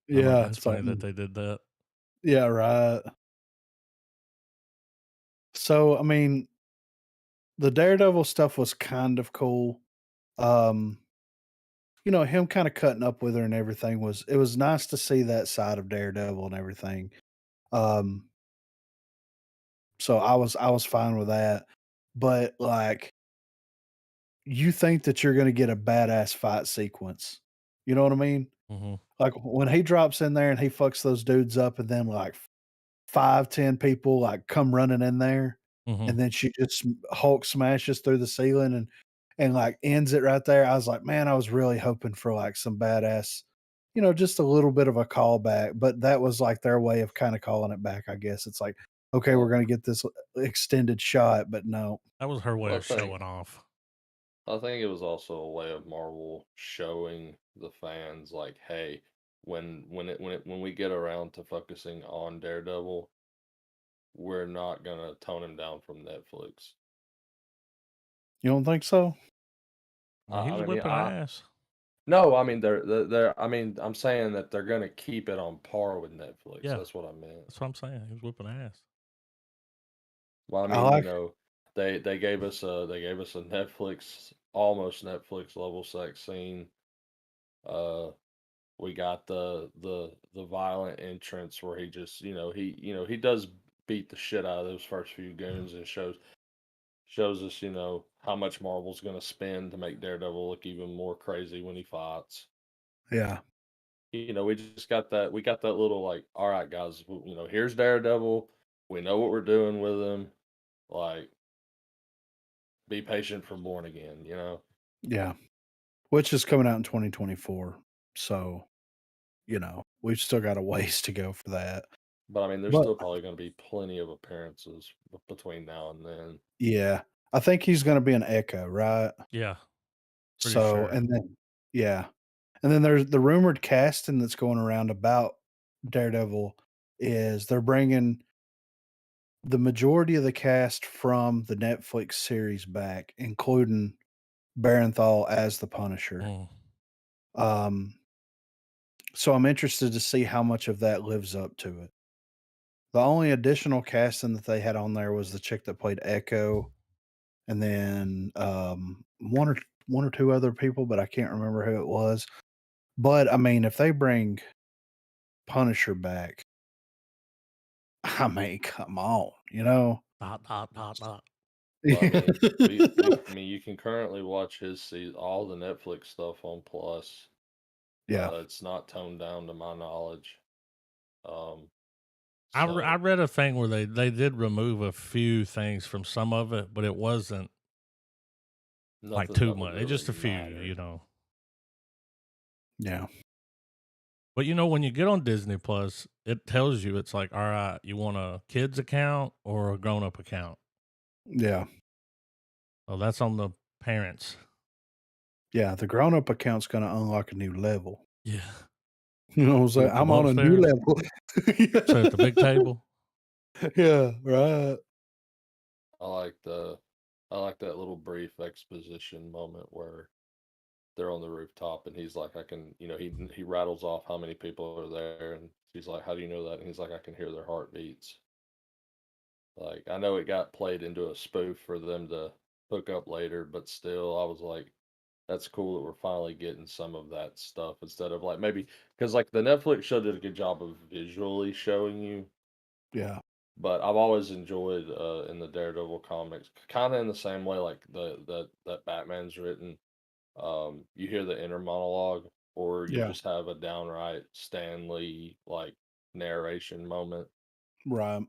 I'm like, yeah, that's funny that they did that. yeah, right. So, I mean, the Daredevil stuff was kind of cool. Him kind of cutting up with her and everything was nice to see that side of Daredevil and everything. Um, so I was fine with that. But like you think that you're gonna get a badass fight sequence. You know what I mean? Mm-hmm. Like when he drops in there and he fucks those dudes up and then like 5, 10 people like come running in there Mm-hmm. and then she just Hulk smashes through the ceiling and like ends it right there. I was like, man, I was really hoping for like some badass, just a little bit of a callback, but that was like their way of kind of calling it back, I guess. It's like, okay, we're Well, gonna get this extended shot, but no. That was her way well, of showing off. I think it was also a way of Marvel showing the fans, like, hey, when we get around to focusing on Daredevil, we're not gonna tone him down from Netflix. You don't think so? I mean, he was whipping ass. No, I mean they're. I mean, I'm saying that they're gonna keep it on par with Netflix. Yeah. That's what I meant. That's what I'm saying. He was whipping ass. Well, I I mean, like they gave us a Netflix, almost Netflix level sex scene. Uh, we got the violent entrance where he just he does beat the shit out of those first few goons and shows us how much Marvel's gonna spend to make Daredevil look even more crazy when he fights. yeah. We just got that. We got that little like, all right, guys. Here's Daredevil. We know what we're doing with him. Like, be patient for Born Again. Yeah. Which is coming out in 2024. So, we've still got a ways to go for that. But I mean, there's But still probably going to be plenty of appearances between now and then. yeah, I think he's gonna be an Echo, right? Yeah. Pretty So, sure. and then yeah. And then there's the rumored casting that's going around about Daredevil is they're bringing the majority of the cast from the Netflix series back, including Barenthal as the Punisher. Mm. Um, so I'm interested to see how much of that lives up to it. The only additional casting that they had on there was the chick that played Echo, and then one or two other people, but I can't remember who it was. But I mean, if they bring Punisher back, I mean, come on, Dot, dot, dot, dot. Well, I mean, I mean, you can currently watch his all the Netflix stuff on Plus. Yeah, It's not toned down to my knowledge. Um, I so read a thing where they did remove a few things from some of it, but it wasn't like nothing too that would much. It's really just a few, matter. yeah, But when you get on Disney Plus, it tells you it's like, all right, you want a kids account or a grown up account? yeah, Well, that's on the parents. yeah. The grown up account's going to unlock a new level. Yeah. You know what I'm saying? I'm Go on a new upstairs. level. So at the big table. Yeah, right. I like that little brief exposition moment where they're on the rooftop and he's like, I can, he rattles off how many people are there, and she's like, how do you know that? And he's like, I can hear their heartbeats. Like, I know it got played into a spoof for them to hook up later, but still, I was like, that's cool that we're finally getting some of that stuff instead of like maybe because like the Netflix show did a good job of visually showing you Yeah, But I've always enjoyed in the Daredevil comics, kind of in the same way like that Batman's written. You hear the inner monologue, or you Yeah. just have a downright Stanley like narration moment. Right.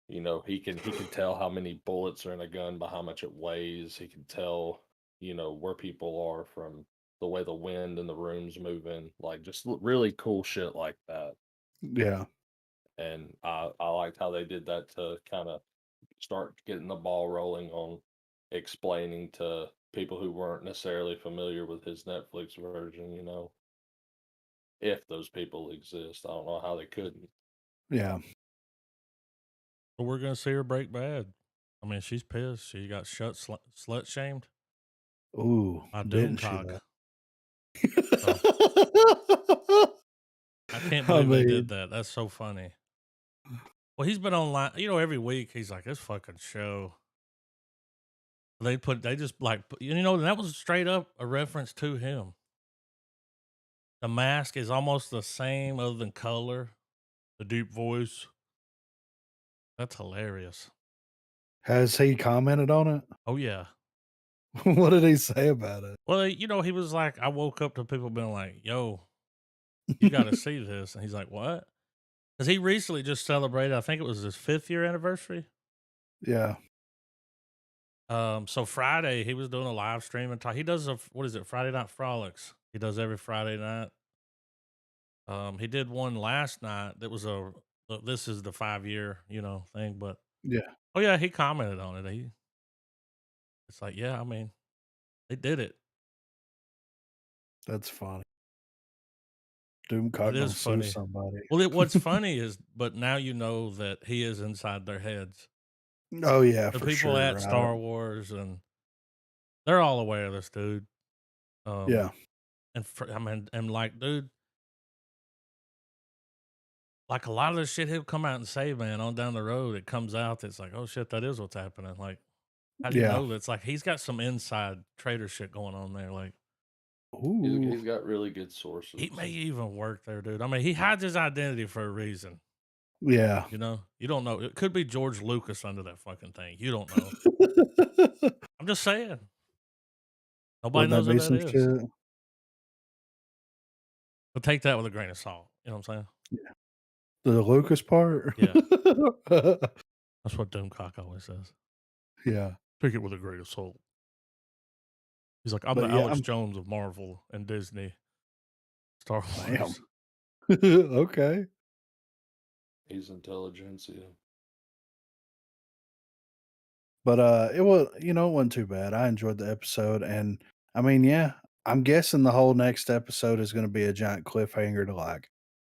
You know, he can tell how many bullets are in a gun by how much it weighs. He can tell, where people are from the way the wind in the room's moving, like just really cool shit like that. Yeah. And I liked how they did that to kind of start getting the ball rolling on explaining to people who weren't necessarily familiar with his Netflix version, if those people exist. I don't know how they couldn't. Yeah. So we're gonna see her break bad. I mean, she's pissed. She got slut shamed Ooh, by didn't she Doomcock. though? So I can't I believe they did mean, that. That's so funny. Well, he's been online, every week he's like, this fucking show. They just like, that was straight up a reference to him. The mask is almost the same other than color, the deep voice. That's hilarious. has he commented on it? Oh, yeah. What did he say about it? Well, he was like, I woke up to people being like, yo, you got to see this. And he's like, what? Because he recently just celebrated, I think it was his 5th year anniversary. Yeah. So Friday he was doing a live stream and talk. He does what is it, Friday Night Frolics. He does every Friday night. He did one last night that was this is the 5-year, thing. But Yeah. oh yeah, he commented on it. It's like, yeah, I mean, they did it. That's funny. It Doomcock is gonna sue funny. somebody. Well, what's funny is, but now you know that he is inside their heads. Oh yeah, The for people sure. at Right. Star Wars, and they're all aware of this dude. Yeah. I mean, and like, dude, like a lot of the shit he'll come out and say, man, on down the road, it comes out that's like, oh shit, that is what's happening. Like, how do you Yeah. know that? It's like he's got some inside trader shit going on there. Like, Ooh. He's got really good he may sources. even work there, dude. I mean, he hides his identity for a reason. Yeah. You don't know. It could be George Lucas under that fucking thing. You don't know. I'm just saying. Nobody Wouldn't that knows who be that some is. shit? But take that with a grain of salt. You know what I'm saying? Yeah. The Lucas part? Yeah. That's what Doomcock always says. Yeah. Take it with a grain of salt. He's like, I'm But the yeah, Alex Jones of Marvel and Disney, Star damn. Wars. Okay. He's intelligentsia. But it was, it wasn't too bad. I enjoyed the episode, and I mean, yeah, I'm guessing the whole next episode is going to be a giant cliffhanger to like,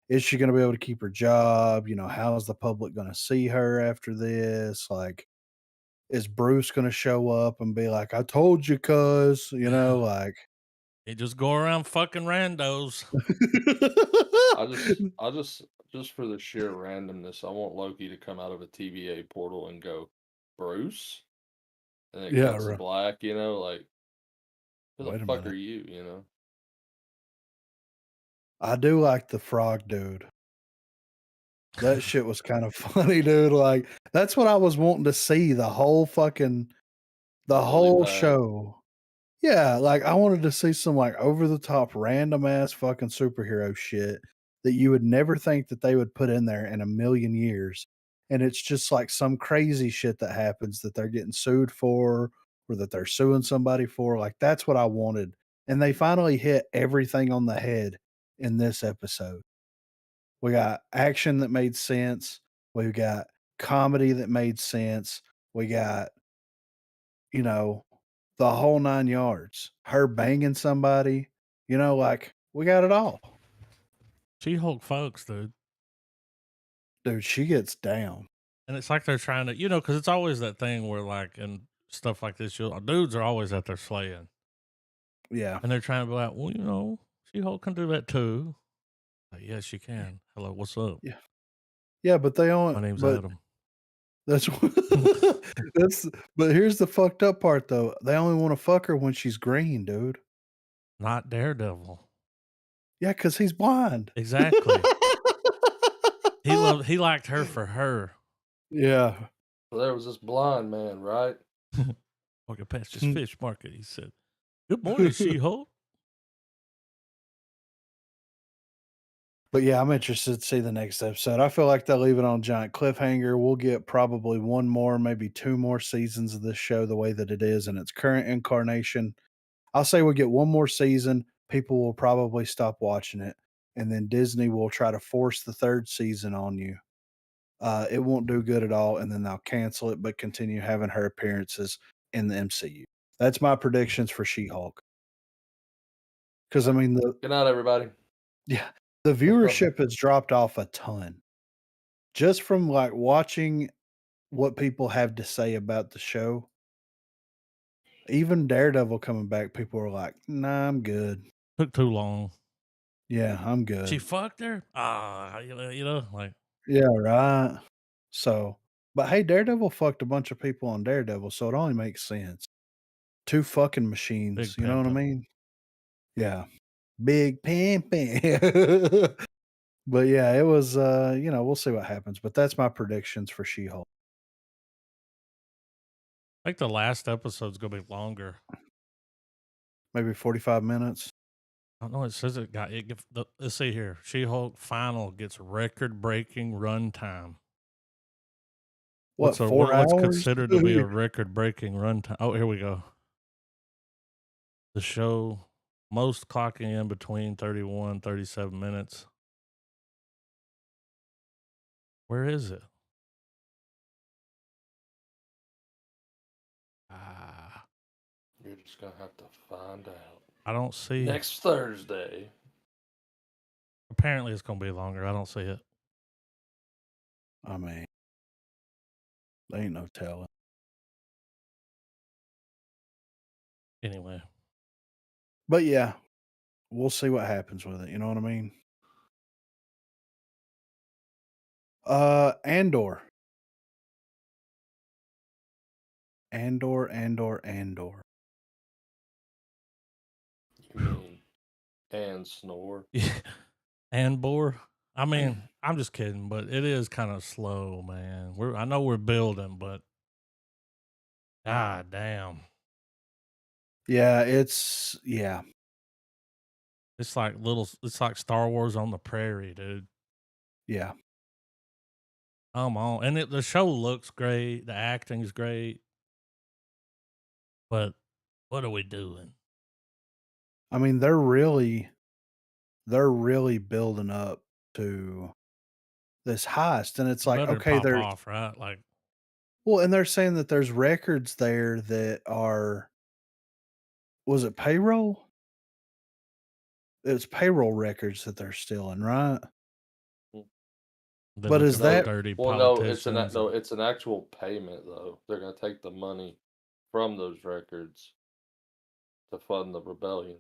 is she going to be able to keep her job? How's the public going to see her after this? Like, is Bruce going to show up and be like, "I told you, cuz," like. He just go around fucking randos. I just for the sheer randomness, I want Loki to come out of a TVA portal and go, Bruce, and it Yeah, cuts to right. black. Like, who the Wait a fuck are minute. you? I do like the frog dude. That shit was kind of funny, dude. Like, that's what I was wanting to see the Lily whole pad. show. Yeah, like I wanted to see some like over the top random ass fucking superhero shit that you would never think that they would put in there in a million years. And it's just like some crazy shit that happens that they're getting sued for or that they're suing somebody for. Like that's what I wanted. And they finally hit everything on the head in this episode. We got action that made sense. We got comedy that made sense. We got, you know, the whole 9 yards. Her banging somebody, like, we got it all. She-Hulk folks, dude. Dude, she gets down. And it's like they're trying to, because it's always that thing where like in stuff like this, dudes are always out there slaying. Yeah. And they're trying to be like, well, She-Hulk can do that too. Like, yes, she can. Hello, what's up? Yeah. Yeah, but they My only name's but Adam. that's that's but here's the fucked up part though. They only wanna fuck her when she's green, dude. Not Daredevil. Yeah, because he's blind. Exactly. He liked her for her. Yeah. Well, there was this blind man, right? Walking past this fish market, he said, "Good morning, She-Hulk." But yeah, I'm interested to see the next episode. I feel like they'll leave it on a giant cliffhanger. We'll get probably one more, maybe two more seasons of this show the way that it is in its current incarnation. I'll say we get one more season. People will probably stop watching it. And then Disney will try to force the third season on you. It won't do good at all. And then they'll cancel it, but continue having her appearances in the MCU. That's my predictions for She Hulk. Because, I mean, Good night, everybody. yeah, the viewership has dropped off a ton just from like watching what people have to say about the show. Even Daredevil coming back, people are like, "Nah, I'm good. Took too long. Yeah, I'm She good." fucked her. Like Yeah, right. So, but hey, Daredevil fucked a bunch of people on Daredevil, so it only makes sense. Two fucking machines, Big you know what I pimpin'. mean? Yeah. Big pimpin'. But yeah, it was we'll see what happens. But that's my predictions for She-Hulk. I think the last episode's gonna be longer. Maybe 45 minutes. I don't know. It says it got it. Let's see here. She-Hulk final gets record-breaking runtime. What, 4 What's hours? considered to be a record-breaking runtime? Oh, here we go. The show most clocking in between 31, 37 minutes. Where is it? Ah, You're just gonna have to find out I don't see. next Thursday. Apparently, it's gonna be longer. I don't see it. I mean, there ain't no telling. Anyway, But yeah, we'll see what happens with it. You know what I mean? Andor. Andor. You mean and snore? yeah, and bore. I mean, I'm just kidding, but it is kind of slow, man. I know we're building, but god damn, Yeah, it's like it's like Star Wars on the prairie, dude. yeah. Come on, and the show looks great, the acting's great, but what are we doing? I mean, they're really building up to this heist, and it's It like, better okay, pop there's off, right? Like, well, and they're saying that there's records there that are was it payroll? It's payroll records that they're stealing, right? they But looking is for No, that dirty well, no, it's politicians. it's an actual payment though. They're gonna take the money from those records to fund the rebellion.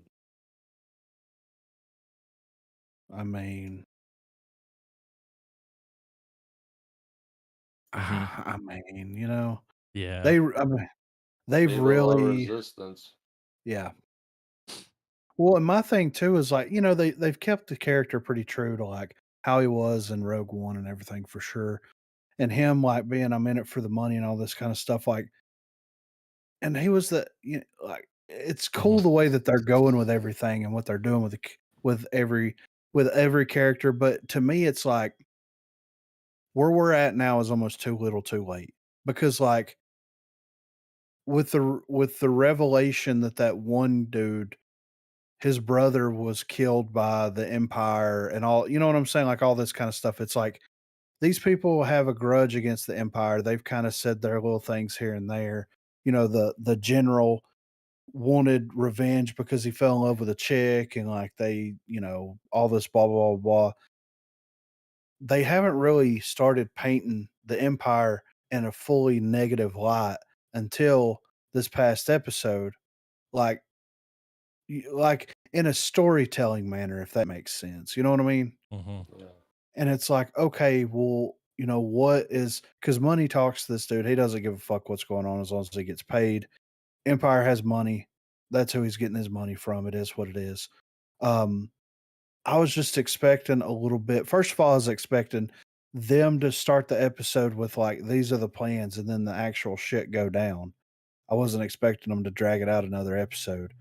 I mean, Mm-hmm. I mean, Yeah, I mean, they've Viva la really resistance. yeah. Well, and my thing too is like, they've kept the character pretty true to like how he was in Rogue One and everything for sure. And him like being I'm in it for the money and all this kind of stuff. Like, and he was like it's mm-hmm. cool the way that they're going with everything and what they're doing with with every character. But to me, it's like where we're at now is almost too little, too late because like with the revelation that that one dude his brother was killed by the Empire and all you know what I'm saying? Like, all this kinda stuff. It's like, these people have a grudge against the Empire. They've kinda said their little things here and there. The general wanted revenge because he fell in love with a chick and, like, all this blah, blah, blah, blah. They haven't really started painting the Empire in a fully negative light until this past episode. Like like, in a storytelling manner, if that makes sense, you know what I mean? Mm-hmm. Yeah. And it's like, okay, well, what is because money talks to this dude, he doesn't give a fuck what's going on as long as he gets paid. Empire has money, that's who he's getting his money from, it is what it is. Um, I was just expecting a little bit first of all, I was expecting them to start the episode with like these are the plans and then the actual shit go down. I wasn't expecting them to drag it out another episode.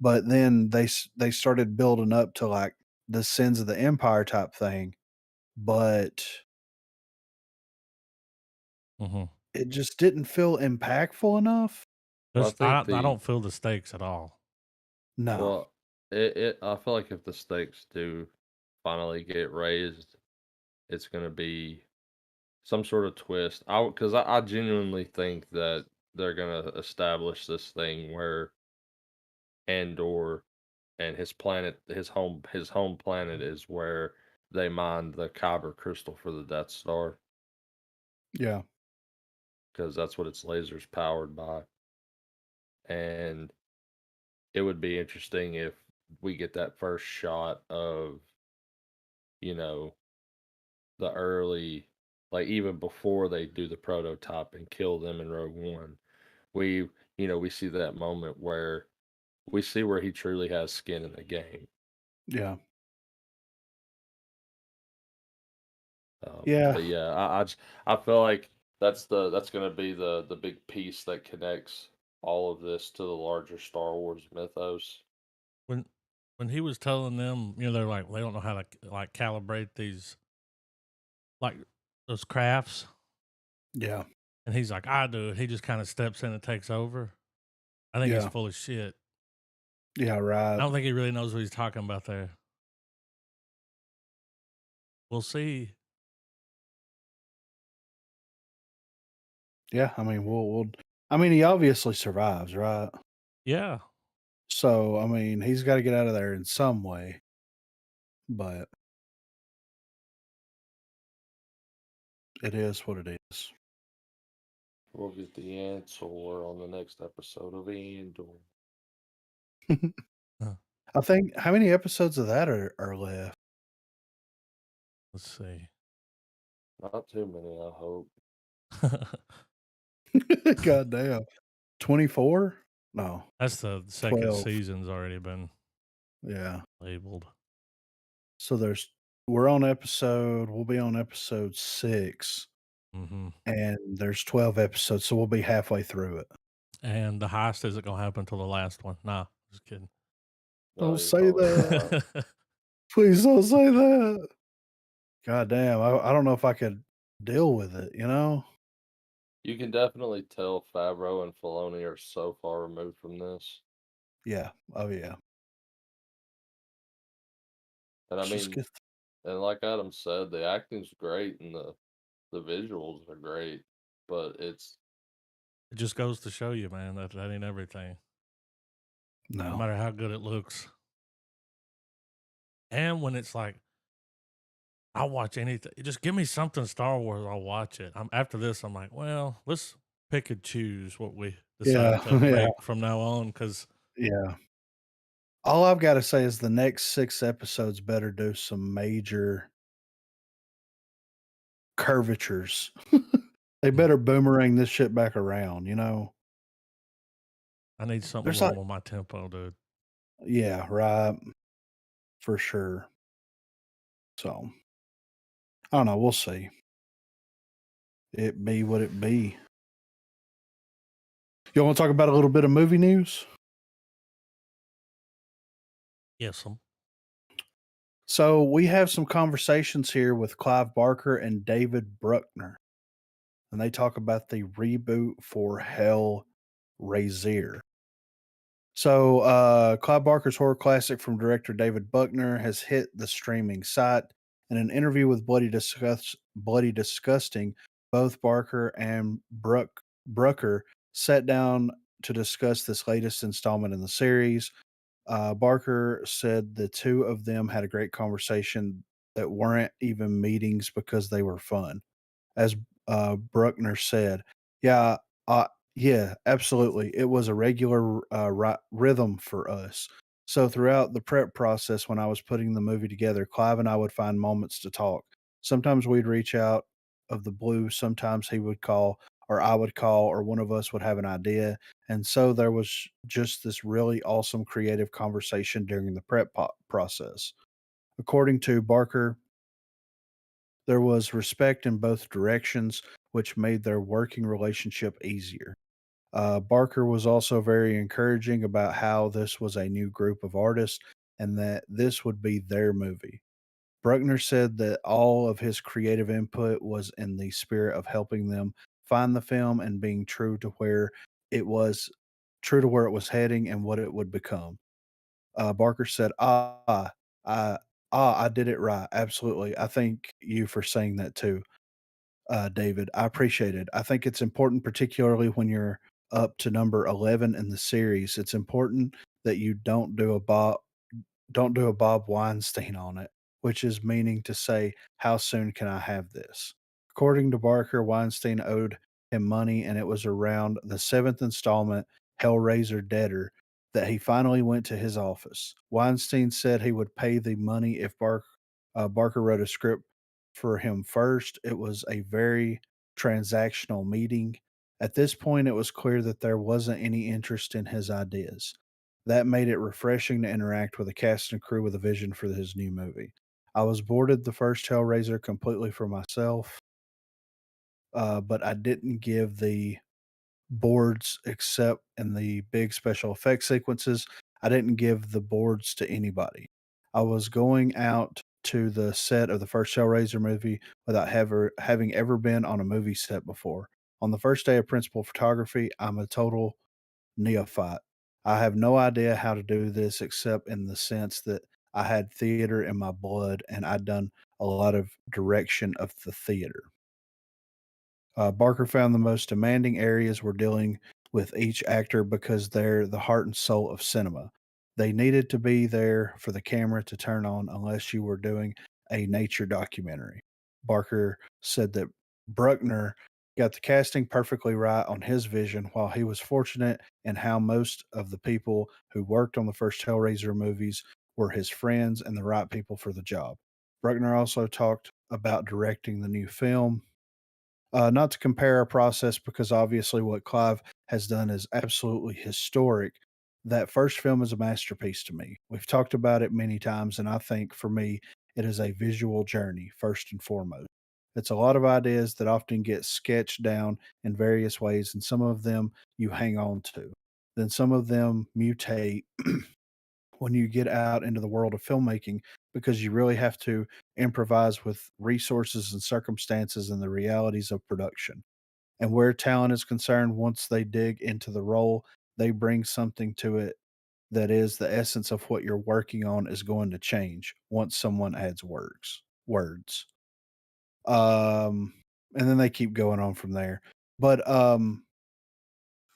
But then they started building up to like the sins of the empire type thing, but Hmm. it just didn't feel impactful enough. Well, I think I the don't feel the stakes at all. No. well, it I feel like if the stakes do finally get raised, it's gonna be some sort of twist. Because I genuinely think that they're gonna establish this thing where Andor and his home planet is where they mined the kyber crystal for the Death Star Yeah. because that's what its laser's powered by. And it would be interesting if we get that first shot of, you know, the early, like even before they do the prototype and kill them in Rogue One, we, we see that moment where we see where he truly has skin in the game. Yeah. But Yeah. yeah, I feel like that's gonna be the big piece that connects all of this to the larger Star Wars mythos. When when he was telling them, they're like they don't know how to like calibrate these like those crafts, Yeah. and he's like, I do it. He just kind of steps in and takes over. I think he's Yeah. full of shit. Yeah, I right. don't think he really knows what he's talking about there. We'll see. Yeah, I mean, we'll I mean, he obviously survives, right? Yeah. So, I mean, he's gotta get out of there in some way, but it is what it is. We'll get the answer on the next episode of Andor. Huh. I think how many episodes of that are left? Let's see. Not too many, I hope. God damn. 24? No, That's the second 12. season's already been Yeah. labeled. So we'll be on episode 6, Hmm. and there's 12 episodes, so we'll be halfway through it. And the heist isn't gonna happen until the last one. Nah, just kidding. No, Don't you're say totally that. right. Please don't say that. God damn, I don't know if I could deal with it, you know? You can definitely tell Favreau and Filoni are so far removed from this. Yeah. Oh, yeah. And I Let's just mean, get and like Adam said, the acting's great and the visuals are great, but it's It just goes to show you, man, that ain't everything. No no. matter how good it looks. And when it's like, I'll watch anything. Just give me something Star Wars, I'll watch it. After this, I'm like, well, let's pick and choose what we Yeah, decide to yeah, make from now on. Because yeah. All I've gotta say is the next 6 episodes better do some major curvatures. They better boomerang this shit back around, you know? I need something There's like along with my tempo, dude. yeah, right, for sure. So, I don't know, we'll see. It be what it be. You wanna talk about a little bit of movie news? Yes, So, we have some conversations here with Clive Barker and David Bruckner, and they talk about the reboot for Hellraiser. So, Clive Barker's horror classic from director David Buckner has hit the streaming site. In an interview with Bloody Disgusting, both Barker and Brucker sat down to discuss this latest installment in the series. Barker said the two of them had a great conversation that weren't even meetings because they were fun. As Bruckner said, "Yeah, yeah, absolutely. It was a regular rhythm for us. So throughout the prep process, when I was putting the movie together, Clive and I would find moments to talk. Sometimes we'd reach out of the blue. Sometimes he would call, or I would call, or one of us would have an idea. And so there was just this really awesome creative conversation during the prep process." According to Barker, There was respect in both directions, which made their working relationship easier. Barker was also very encouraging about how this was a new group of artists and that this would be their movie. Bruckner said that all of his creative input was in the spirit of helping them find the film and being it was true to where it was heading and what it would become. Barker said, I, I did it right. Absolutely. I thank you for saying that too, David. I appreciate it. I think it's important, particularly when you're up to number 11 in the series. It's important that you don't do a Bob Weinstein on it, which is meaning to say, how soon can I have this? According to Barker, Weinstein owed him money, and it was around the seventh installment, Hellraiser Debtor, that he finally went to his office. Weinstein said he would pay the money if Barker wrote a script for him first. It was a very transactional meeting. At this point, it was clear that there wasn't any interest in his ideas. That made it refreshing to interact with a cast and crew with a vision for his new movie. I was boarded the first Hellraiser completely for myself, but I didn't give the boards except in the big special effects sequences. I didn't give the boards to anybody. I was going out to the set of the first Hellraiser movie without having ever been on a movie set before. On the first day of principal photography, I'm a total neophyte. I have no idea how to do this except in the sense that I had theater in my blood and I'd done a lot of direction of the theater. Barker found the most demanding areas were dealing with each actor because they're the heart and soul of cinema. They needed to be there for the camera to turn on unless you were doing a nature documentary. Barker said that Bruckner got the casting perfectly right on his vision, while he was fortunate in how most of the people who worked on the first Hellraiser movies were his friends and the right people for the job. Bruckner also talked about directing the new film, not to compare our process because obviously what Clive has done is absolutely historic. That first film is a masterpiece to me. We've talked about it many times, and I think for me, it is a visual journey, first and foremost. It's a lot of ideas that often get sketched down in various ways, and some of them you hang on to. Then some of them mutate when you get out into the world of filmmaking because you really have to improvise with resources and circumstances and the realities of production. And where talent is concerned, once they dig into the role, they bring something to it that is the essence of what you're working on is going to change once someone adds words. Um, and then they keep going on from there. But I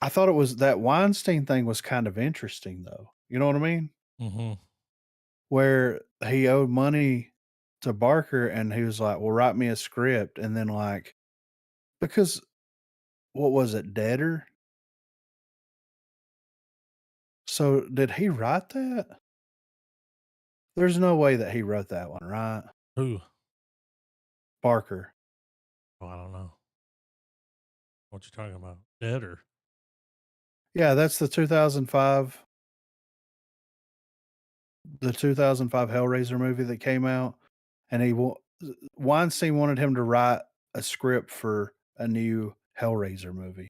thought it was that Weinstein thing was kind of interesting though. You know what I mean? Mm-hmm. Where he owed money to Barker and he was like, "Well, write me a script." And then like because what was it, Debtor? So did he write that? There's no way that he wrote that one, right? Who? Barker. Oh, I don't know. What you talking about? Dead or? Yeah, that's the 2005 Hellraiser movie that came out, and Weinstein wanted him to write a script for a new Hellraiser movie.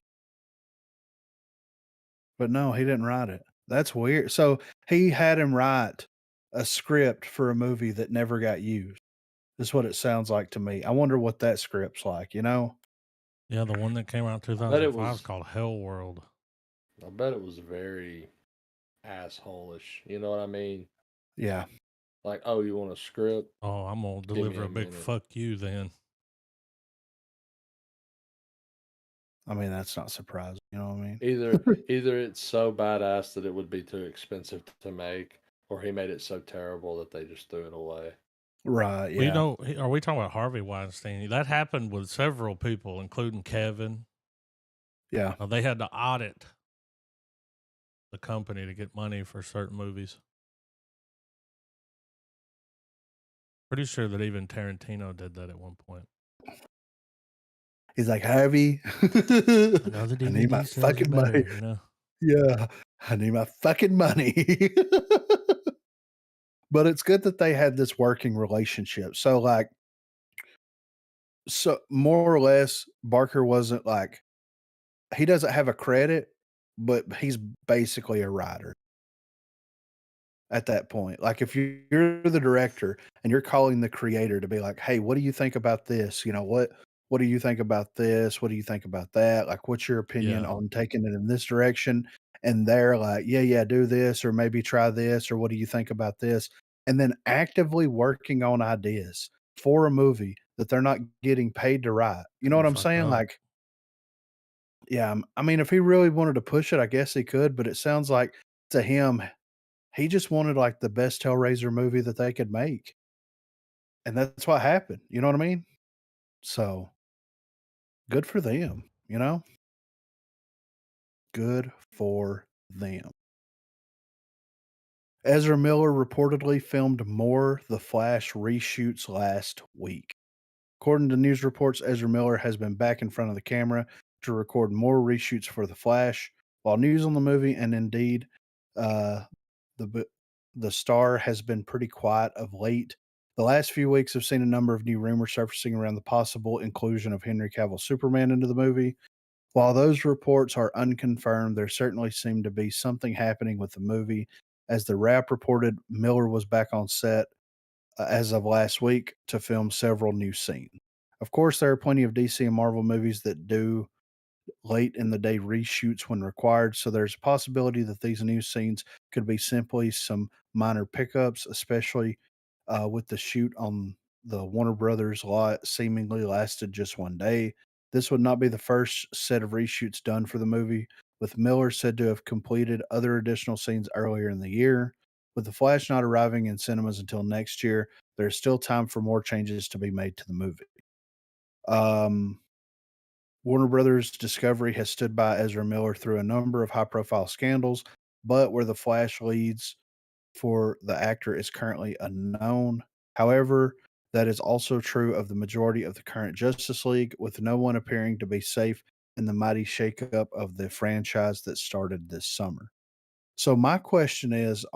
But no, he didn't write it. That's weird. So he had him write a script for a movie that never got used. Is what it sounds like to me. I wonder what that script's like, you know? Yeah, the one that came out in I bet it 2005 is was. called Hell World. I bet it was very assholish. You know what I mean? Yeah. Like, oh, you want a script? Oh, I'm gonna Give me deliver a a big minute. fuck you then. I mean, that's not surprising. You know what I mean? Either it's so badass that it would be too expensive to make, or he made it so terrible that they just threw it away. Right. Well, you Yeah. know, are we talking about Harvey Weinstein? That happened with several people, including Kevin. Yeah. They had to audit the company to get money for certain movies. Pretty sure that even Tarantino did that at one point. He's like, Harvey, I know the I need my DVD sales are fucking money. better, you know. Yeah. I need my fucking money. But it's good that they had this working relationship. So, like, So more or less, Barker wasn't like he doesn't have a credit, but he's basically a writer at that point. Like if you're the director and you're calling the creator to be like, "Hey, what do you think about this? You know, what do you think about this? What do you think about that? Like what's your opinion Yeah, on taking it in this direction?" And they're like, "Yeah, yeah, do this or maybe try this or what do you think about this?" And then actively working on ideas for a movie that they're not getting paid to write. You know kinda what I'm fucked saying? up. Like, yeah, I mean, if he really wanted to push it, I guess he could, but it sounds like to him, he just wanted, like, the best Hellraiser movie that they could make, and that's what happened, you know what I mean? So, good for them, you know? Good for them. Ezra Miller reportedly filmed more The Flash reshoots last week. According to news reports, Ezra Miller has been back in front of the camera to record more reshoots for The Flash. While news on the movie and indeed uh, the b- the star has been pretty quiet of late. The last few weeks have seen a number of new rumors surfacing around the possible inclusion of Henry Cavill Superman into the movie. While those reports are unconfirmed, there certainly seemed to be something happening with the movie. As the Wrap reported, Miller was back on set as of last week to film several new scenes. Of course, there are plenty of DC and Marvel movies that do late in the day reshoots when required, so there's a possibility that these new scenes could be simply some minor pickups, especially with the shoot on the Warner Brothers lot seemingly lasted just one day. This would not be the first set of reshoots done for the movie, with Miller said to have completed other additional scenes earlier in the year. With The Flash not arriving in cinemas until next year, there's still time for more changes to be made to the movie. Um, Warner Brothers Discovery has stood by Ezra Miller through a number of high profile scandals, but where the Flash leads for the actor is currently unknown. However, that is also true of the majority of the current Justice League, with no one appearing to be safe in the mighty shakeup of the franchise that started this summer. So my question is,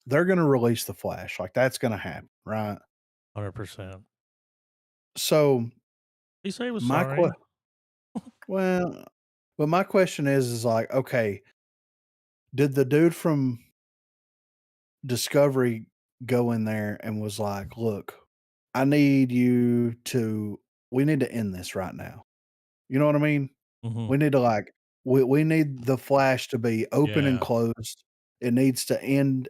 they're going to release the Flash, like that's going to happen, right? 100%. So He said he was my sorry. well, but my question is like, okay, did the dude from Discovery go in there and was like, "Look, I need you to we need to end this right now." You know what I mean? Mhm. We need to like we need the Flash to be open and Yeah, closed. It needs to end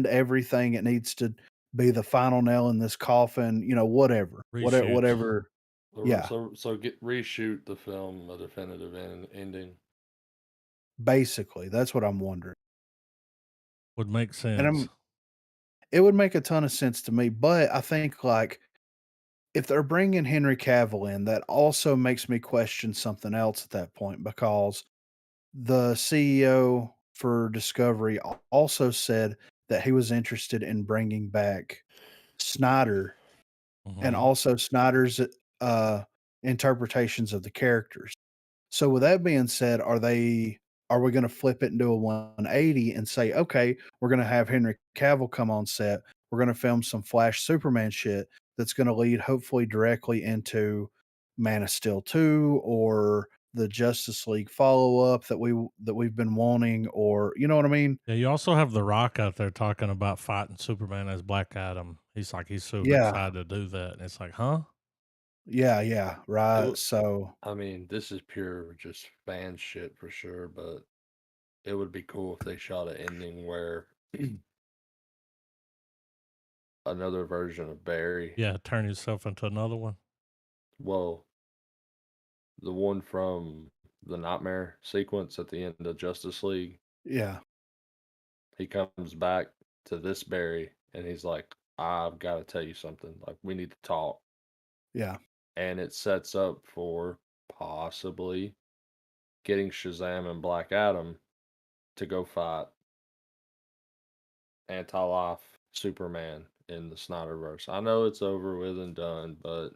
everything. It needs to be the final nail in this coffin, you know, whatever. reshoots Whatever. So Yeah, so get reshoot the film a definitive ending. basically. That's what I'm wondering. would make And sense. I'm it would make a ton of sense to me, but I think like if they're bringing Henry Cavill in, that also makes me question something else at that point because the CEO for Discovery also said that he was interested in bringing back Snyder and Mhm. also Snyder's uh, interpretations of the characters. So with that being said, are we gonna flip it into a 180 and say, "Okay, we're gonna have Henry Cavill come on set. We're gonna film some Flash Superman shit that's gonna lead hopefully directly into Man of Steel 2 or the Justice League follow-up that we've been wanting," or you know what I mean? Yeah, you also have The Rock out there talking about fighting Superman as Black Adam. He's like, he's super Yeah. excited to do that. And it's like, huh? Yeah, yeah, It right, would, so I mean, this is pure just fan shit for sure, but it would be cool if they shot an ending where another version of Barry, Yeah, turn yourself into another one. well, the one from the Nightmare sequence at the end of Justice League, yeah, he comes back to this Barry and he's like, I've got to tell you something. Like, we need to talk. yeah, And it sets up for possibly getting Shazam and Black Adam to go fight anti-life Superman in the Snyderverse. I know it's over with and done, but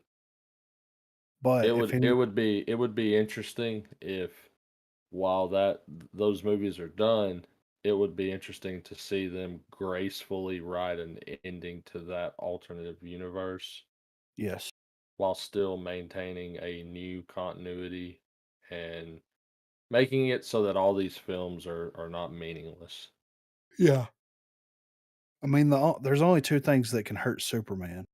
but if Henry it would be interesting if while those movies are done, it would be interesting to see them gracefully write an ending to that alternative universe Yes. while still maintaining a new continuity and making it so that all these films are not meaningless. Yeah. I mean, there's only two things that can hurt Superman,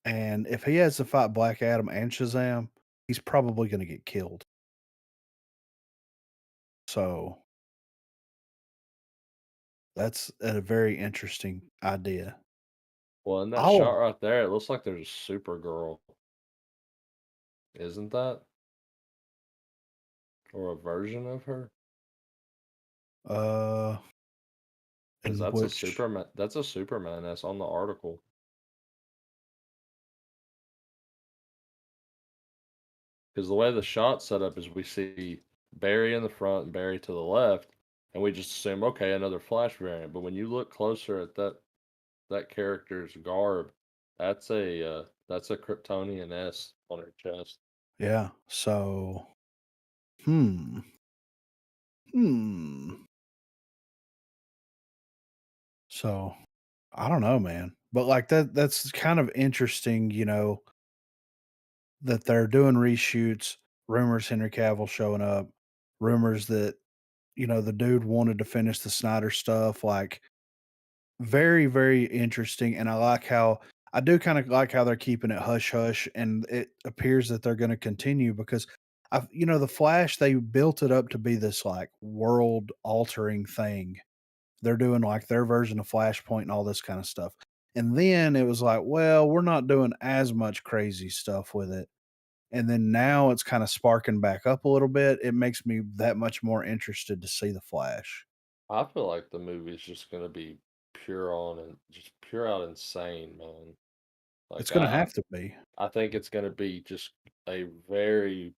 and if he has to fight Black Adam and Shazam, he's probably going to get killed. So that's a very interesting idea. Well, in that shot I'll right there, it looks like there's a Supergirl, isn't that? Or a version of her? uh, Because in that's a which, Superman. That's a Superman. That's on the article. Because the way the shot's set up is we see Barry in the front and Barry to the left, and we just assume, okay, another Flash variant. But when you look closer at that character's garb, that's a Kryptonian S on her chest. yeah. So, hmm, hmm. So I don't know, man. But like that's kind of interesting, that they're doing reshoots, rumors Henry Cavill showing up, rumors that, the dude wanted to finish the Snyder stuff, like very, very interesting. And I do kind of like how they're keeping it hush hush, and it appears that they're going to continue because the Flash, they built it up to be this like world altering thing. They're doing like their version of Flashpoint and all this kind of stuff. And then it was like, well, we're not doing as much crazy stuff with it. And then now it's kind of sparking back up a little bit. It makes me that much more interested to see the Flash. I feel like the movie's just gonna be pure on and just pure out insane, man. It's Like going to have to be. I think it's gonna be just a very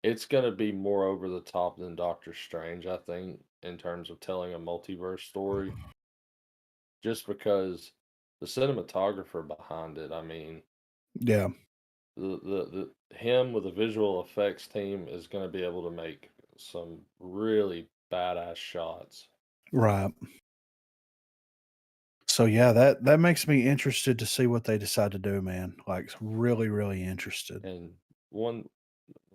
it's gonna be more over the top than Doctor Strange, I think, in terms of telling a multiverse story. Just because the cinematographer behind it, I mean, Yeah. the him with the visual effects team is gonna be able to make some really badass shots. Right. So yeah, that makes me interested to see what they decide to do, man. Like really, really interested. And one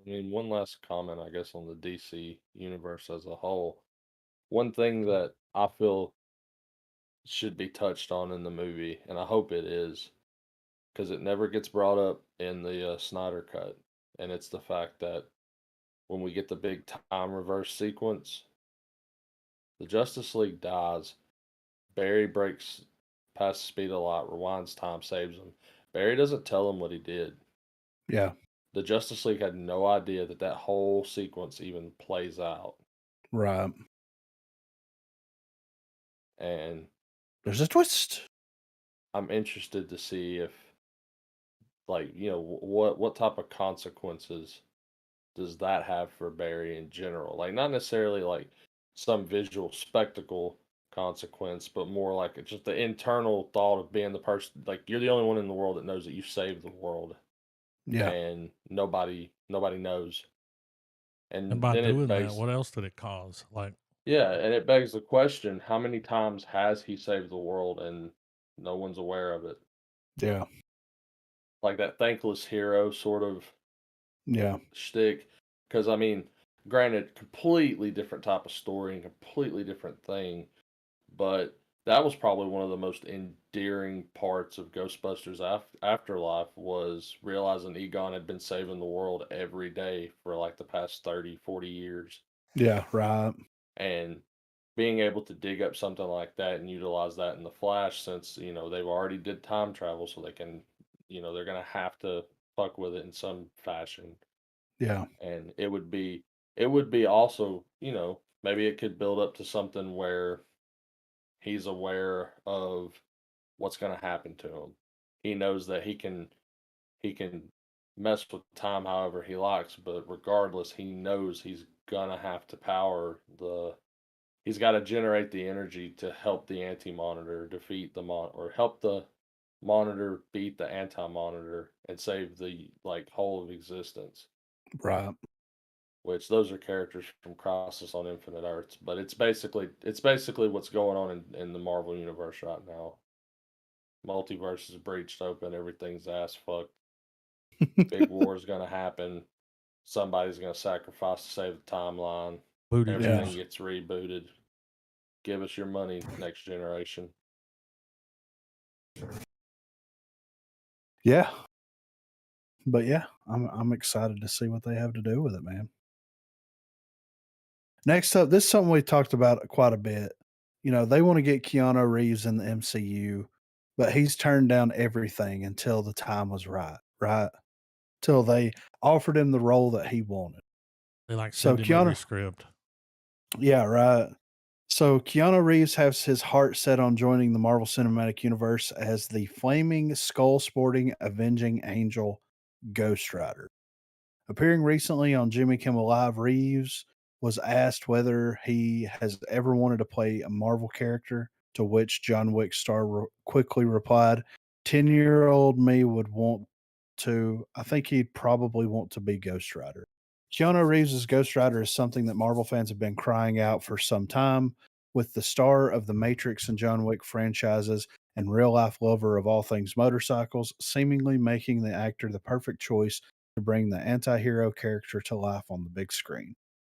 one last comment, I guess, on the DC universe as a whole. One thing that I feel should be touched on in the movie, and I hope it is, because it never gets brought up in the Snyder cut, and it's the fact that when we get the big time reverse sequence, the Justice League dies. Barry breaks past the speed of light, rewinds time, saves him. Barry doesn't tell him what he did. Yeah. The Justice League had no idea that that whole sequence even plays out. Right. And There's a twist. I'm interested to see if, like, what type of consequences does that have for Barry in general? Like, not necessarily like some visual spectacle consequence, but more like just the internal thought of being the person, like, you're the only one in the world that knows that you saved the world, Yeah. and nobody knows. And And by then it doing that, begs, what else did it cause? Like, yeah, and it begs the question: how many times has he saved the world and no one's aware of it? Yeah. Like that thankless hero sort of Yeah. shtick. Because I mean, granted, completely different type of story and completely different thing, but that was probably one of the most endearing parts of Ghostbusters Afterlife was realizing Egon had been saving the world every day for like the past 30, 40 years. Yeah. Right. And being able to dig up something like that and utilize that in the Flash, since they've already did time travel, so they can, they're gonna have to fuck with it in some fashion. Yeah. And it would be also, maybe it could build up to something where he's aware of what's going to happen to him. He knows that he can mess with time however he likes, but regardless, he knows he's gonna have to power the he's got to generate the energy to help the anti-monitor defeat the or help the monitor beat the anti-monitor and save the like whole of existence. Right. Which those are characters from Crisis on Infinite Earths, but it's basically what's going on in the Marvel universe right now. multiverse is breached open, everything's ass fucked. Big war is gonna happen. Somebody's gonna sacrifice to save the timeline. Booty Everything juice. gets rebooted. Give us your money, next generation. Yeah. But yeah, I'm excited to see what they have to do with it, man. Next up, this is something we talked about quite a bit. You know, they want to get Keanu Reeves in the MCU, but he's turned down everything until the time was right, right? Till they offered him the role that he wanted. They like So send him a Keanu, rescript. yeah, right. So Keanu Reeves has his heart set on joining the Marvel Cinematic Universe as the flaming skull sporting avenging angel Ghost Rider. Appearing recently on Jimmy Kimmel Live, Reeves was asked whether he has ever wanted to play a Marvel character, to which John Wick star quickly replied, 10-year-old me would want to. I think he'd probably want to be Ghost Rider. Keanu Reeves' Ghost Rider is something that Marvel fans have been crying out for some time, with the star of the Matrix and John Wick franchises and real life lover of all things motorcycles, seemingly making the actor the perfect choice to bring the anti hero character to life on the big screen.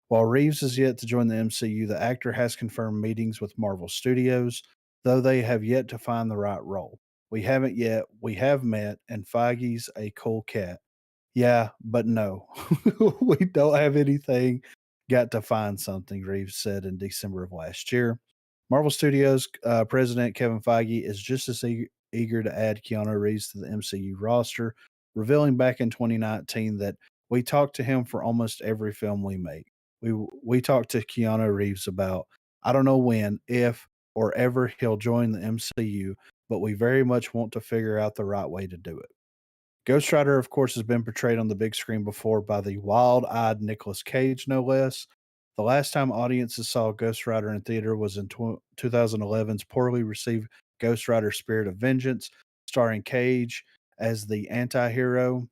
While Reeves is yet to join the MCU, the actor has confirmed meetings with Marvel Studios, though they have yet to find the right role. We haven't yet. We have met, and Feige's a cool cat. Yeah, but no, we don't have anything. Got to find something, Reeves said in December of last year. Marvel Studios president Kevin Feige is just as eager to add Keanu Reeves to the MCU roster, revealing back in 2019 that we talked to him for almost every film we make. We talked to Keanu Reeves about I don't know when, if, or ever he'll join the MCU, but we very much want to figure out the right way to do it. Ghost Rider, of course, has been portrayed on the big screen before by the wild-eyed Nicolas Cage, no less. The last time audiences saw Ghost Rider in theater was in 2011's poorly received Ghost Rider: Spirit of Vengeance, starring Cage as the anti-hero.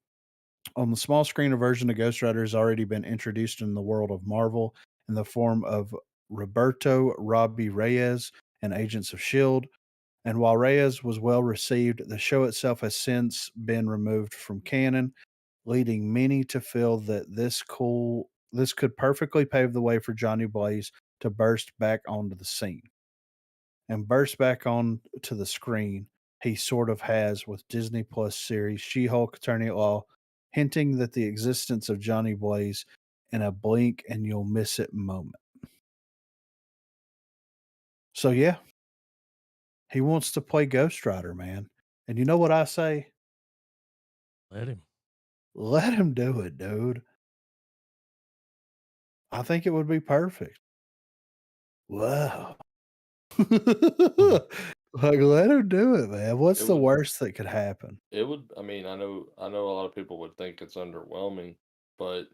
On the small screen, a version of Ghost Rider has already been introduced in the world of Marvel in the form of Roberto Robbie Reyes and Agents of S.H.I.E.L.D. And while Reyes was well received, the show itself has since been removed from canon, leading many to feel that this could perfectly pave the way for Johnny Blaze to burst back onto the scene. And burst back on to the screen, he sort of has with Disney Plus series She-Hulk Attorney at Law, hinting that the existence of Johnny Blaze in a blink and you'll miss it moment. So yeah, he wants to play Ghost Rider, man. And you know what I say? Let him. Let him do it, dude. I think it would be perfect. Wow. Like, let him do it, man. What's It the would worst that could happen? it would I mean, I know a lot of people would think it's underwhelming, but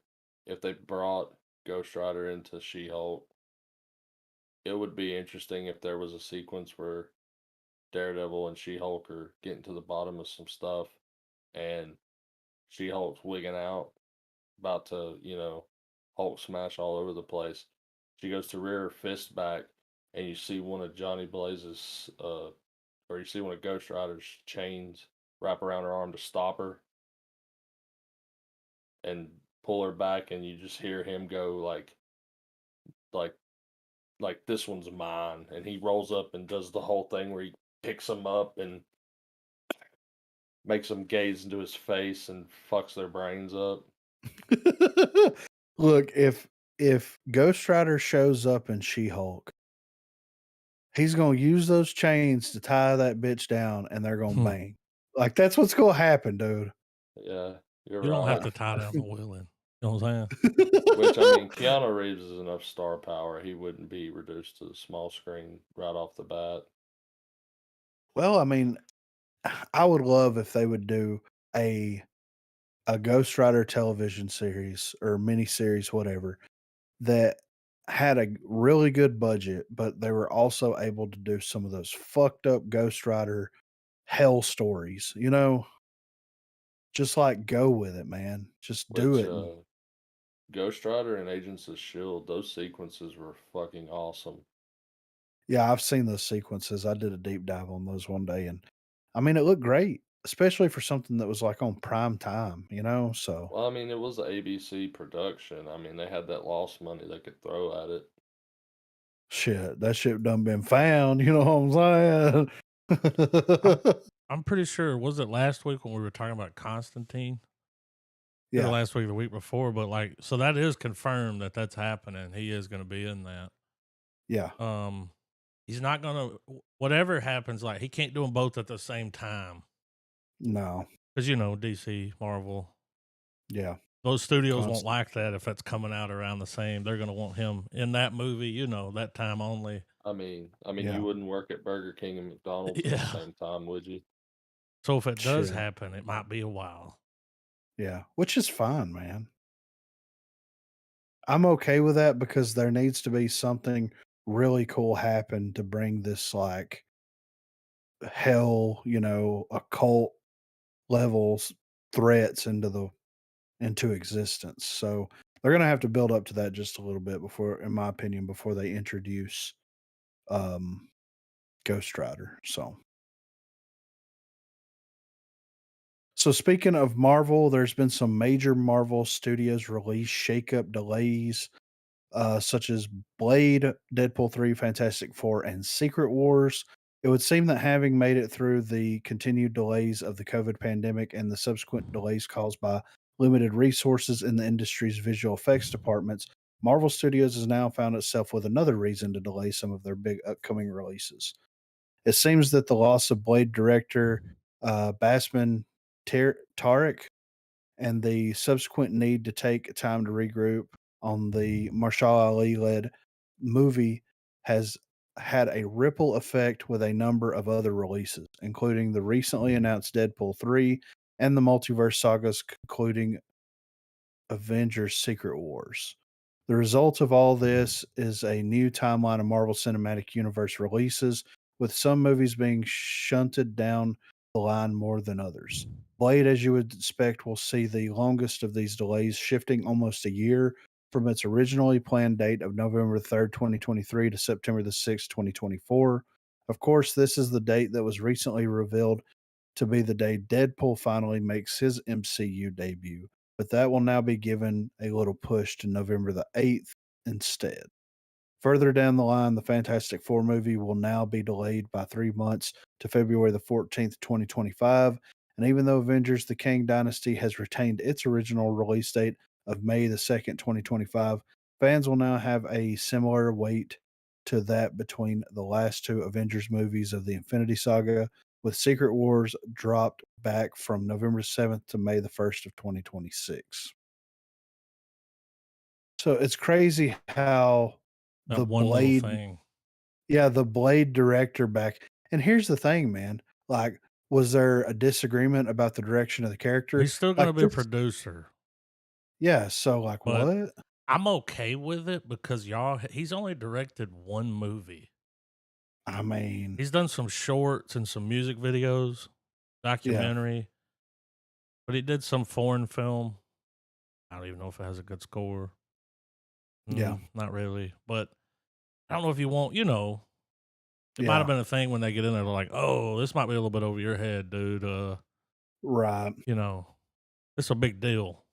if they brought Ghost Rider into She-Hulk, it would be interesting if there was a sequence where Daredevil and She-Hulk are getting to the bottom of some stuff and She-Hulk's wigging out, about to, Hulk smash all over the place. She goes to rear her fist back and you see one of Johnny Blaze's or you see one of Ghost Rider's chains wrap around her arm to stop her and pull her back, and you just hear him go like this one's mine, and he rolls up and does the whole thing where he picks them up and makes them gaze into his face and fucks their brains up. Look, if Ghost Rider shows up in She-Hulk, he's gonna use those chains to tie that bitch down and they're gonna Hmm. bang. Like that's what's gonna happen, dude. Yeah, you're You don't have right. to tie down the willing. You know what I'm saying? Which, I mean, Keanu Reeves is enough star power; he wouldn't be reduced to the small screen right off the bat. Well, I mean, I would love if they would do a a Ghost Rider television series or miniseries, whatever, that had a really good budget, but they were also able to do some of those fucked up Ghost Rider hell stories, you know? Just like go with it, man. Just do Which, it. And Ghost Rider and Agents of Shield, those sequences were fucking awesome. yeah, I've seen those sequences. I did a deep dive on those one day and I mean, it looked great, especially for something that was, like, on prime time, you know, so Well, I mean, it was a ABC production. I mean, they had that lost money they could throw at it. shit, that shit done been found, you know what I'm I'm saying? I'm pretty sure was it last week when we were talking about Constantine? Either Yeah, last week or the week before, but, like, so that is confirmed that that's happening. He is gonna be in that. yeah, Um, he's not gonna whatever happens, like, he can't do them both at the same time no, because you know, DC, Marvel, yeah, those studios won't constant, like that if it's coming out around the same. They're gonna want him in that movie, you know, that time only. I mean, you yeah, wouldn't work at Burger King and McDonald's at the Yeah. same time, would you? So if it does shit, happen, it might be a while. yeah, which is fine, man. I'm okay with that because there needs to be something really cool happen to bring this, like, hell, you know, occult levels threats into existence. So they're gonna have to build up to that just a little bit before, in my opinion, before they introduce um Ghost Rider. So speaking of Marvel, there's been some major Marvel Studios release shakeup delays, such as Blade, Deadpool 3, Fantastic Four, and Secret Wars. It would seem that having made it through the continued delays of the COVID pandemic and the subsequent delays caused by limited resources in the industry's visual effects departments, Marvel Studios has now found itself with another reason to delay some of their big upcoming releases. It seems that the loss of Blade director Basman Tarek and the subsequent need to take time to regroup on the Marshall Ali led movie has had a ripple effect with a number of other releases, including the recently announced Deadpool 3 and the multiverse sagas concluding Avengers Secret Wars. The result of all this is a new timeline of Marvel Cinematic Universe releases, with some movies being shunted down the line more than others. Blade, as you would expect, will see the longest of these delays, shifting almost a year from its originally planned date of November 3rd, 2023 to September 6th, 2024. Of course, this is the date that was recently revealed to be the day Deadpool finally makes his MCU debut, but that will now be given a little push to November 8th instead. Further down the line, the Fantastic Four movie will now be delayed by 3 months to February 14th, 2025. And even though Avengers The Kang Dynasty has retained its original release date of May 2025, fans will now have a similar wait to that between the last two Avengers movies of the Infinity Saga, with Secret Wars dropped back from November 7th to May 1st of 2026. So it's crazy how That the one little Blade thing. yeah, the Blade director back and here's the thing, man, like, was there a disagreement about the direction of the character? He's still gonna Like, be a this producer, yeah, so, like, but what? I'm okay with it because he's only directed one movie. I mean, He's done some shorts and some music videos, yeah, documentary, but he did some foreign film. I don't even know if it has a good score. yeah, Not really, but I don't know if you want, you know, it might have yeah, been a thing when they get in there, they're like, "Oh, this might be a little bit over your head, dude. right. You know, it's a big deal."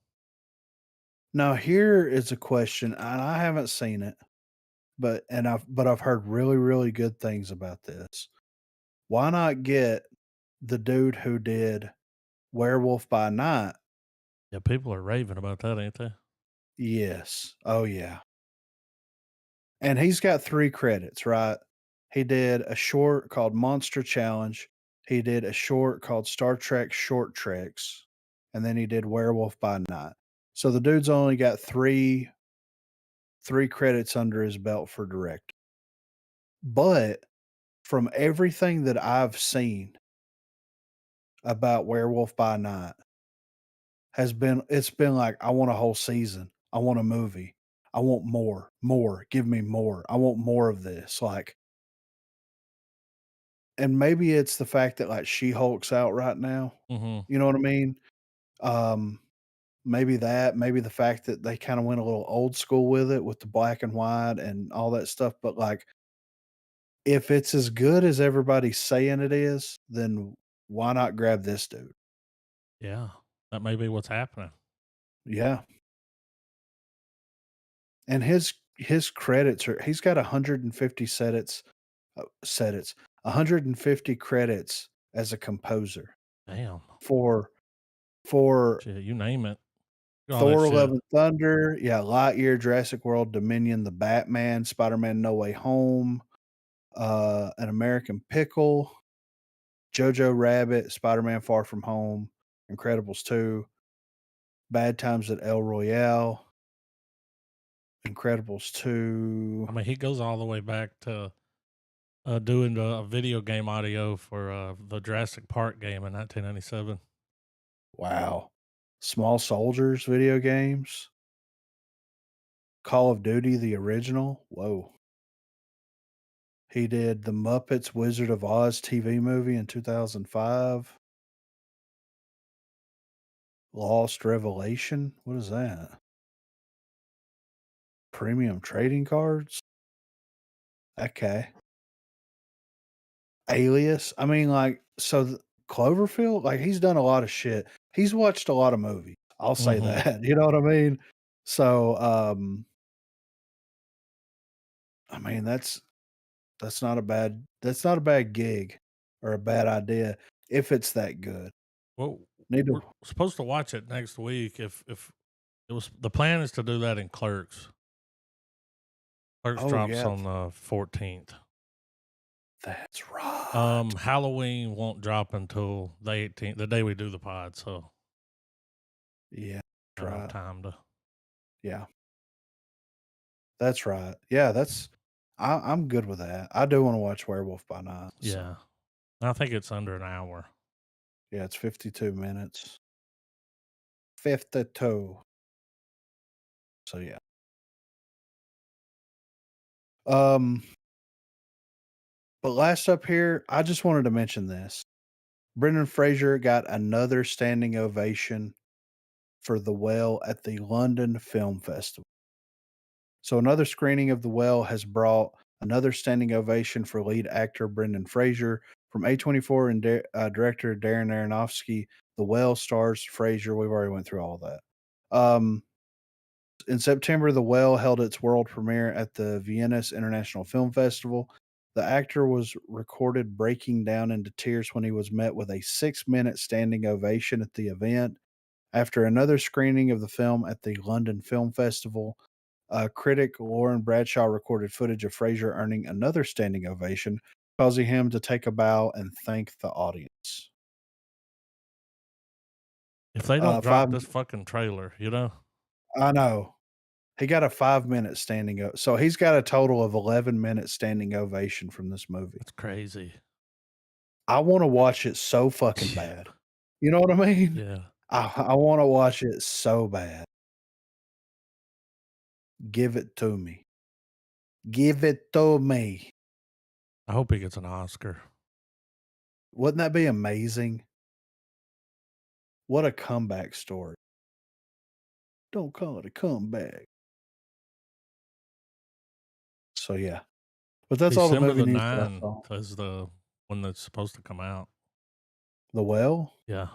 Now here is a question, and I haven't seen it, but I've heard really, really good things about this. Why not get the dude who did Werewolf by Night? Yeah, people are raving about that, ain't they? Yes. Oh, yeah. And he's got 3 credits, right? He did a short called Monster Challenge, he did a short called Star Trek Short Treks, and then he did Werewolf by Night. So the dude's only got 3 credits under his belt for direct. But from everything that I've seen about Werewolf by Night it's been like, "I want a whole season. I want a movie. I want more, more, give me more. I want more of this." Like, and maybe it's the fact that, like, She-Hulk's out right now. Mhm. You know what I mean? Um, maybe that, maybe the fact that they kinda went a little old school with it, with the black and white and all that stuff, but, like, if it's as good as everybody's saying it is, then Why not grab this dude? Yeah, that may be what's happening. Yeah. And his credits are he's got 150 credits, 150 credits as a composer Damn. for for Shit, you name it. All that Thor: Love shit. and Thunder, yeah, Lightyear, Jurassic World, Dominion, The Batman, Spider-Man: No Way Home, An American Pickle, Jojo Rabbit, Spider-Man: Far From Home, Incredibles 2, Bad Times at El Royale, Incredibles 2. I mean, he goes all the way back to doing the video game audio for the Jurassic Park game in 1997. Wow. Small Soldiers video games, Call of Duty, the original. Whoa. He did the Muppets Wizard of Oz TV movie in 2005. Lost Revelation. What is that? Premium trading cards? Okay. Alias. I mean, like, so Cloverfield, like, he's done a lot of shit. He's watched a lot of movies. I'll say Mm-hmm. that. You know what I mean? So, I mean, that's not a bad gig or a bad idea if it's that good. Well, Need to we're supposed to watch it next week. If it was the plan is to do that in Clerks. Clerks Oh, drops yeah. on the 14th. That's right. Halloween won't drop until the 18th, the day we do the pod. So Yeah, that's got enough right. time to. Yeah, that's right. Yeah, I'm good with that. I do wanna watch Werewolf by Night, so, Yeah, I think it's under an hour. yeah, it's 52 minutes. 52. So, yeah. Um, but last up here, I just wanted to mention this. Brendan Fraser got another standing ovation for The Well at the London Film Festival. So another screening of The Well has brought another standing ovation for lead actor Brendan Fraser from A24 and director Darren Aronofsky. The Well stars Fraser. We've already went through all that. In September, The Well held its world premiere at the Venice International Film Festival. The actor was recorded breaking down into tears when he was met with a 6-minute standing ovation at the event. After another screening of the film at the London Film Festival, critic Lauren Bradshaw recorded footage of Fraser earning another standing ovation, causing him to take a bow and thank the audience. If they don't drop 5 this fucking trailer, you know, I know. He got a 5-minute standing so he's got a total of 11 minutes standing ovation from this movie. that's crazy. I wanna watch it so fucking Yeah, bad. You know what I mean? yeah. I wanna watch it so bad. Give it to me. Give it to me. I hope he gets an Oscar. Wouldn't that be amazing? What a comeback story. Don't call it a comeback. So, yeah. But that's all the December movie the news that I 9th saw. is the one that's supposed to come out. The Well? Yeah.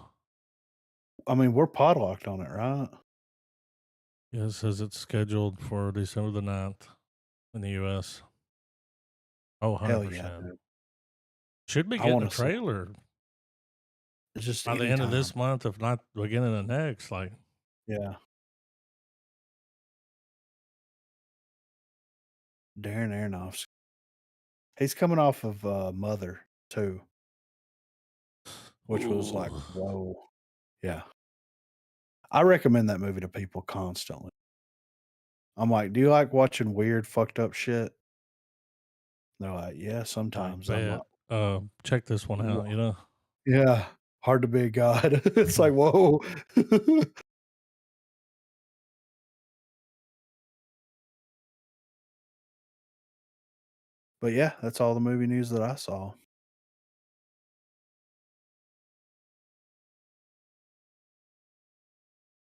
I mean, we're podlocked on it, right? Yeah, it says it's scheduled for December the 9th in the US. Oh, Hell yeah, 100%. dude. Should be I getting a wanna see trailer just by the end of anytime. this month, if not beginning of next. Like, Yeah. Darren Aronofsky. He's coming off of, Mother too, which was like, ooh, whoa. Yeah. I recommend that movie to people constantly. I'm like, "Do you like watching weird, fucked up shit?" They're like, "Yeah, I sometimes." I'm like, bet. Check this one "Wha" out, you know? Yeah. Hard to be a god. It's like, "Whoa." But yeah, that's all the movie news that I saw.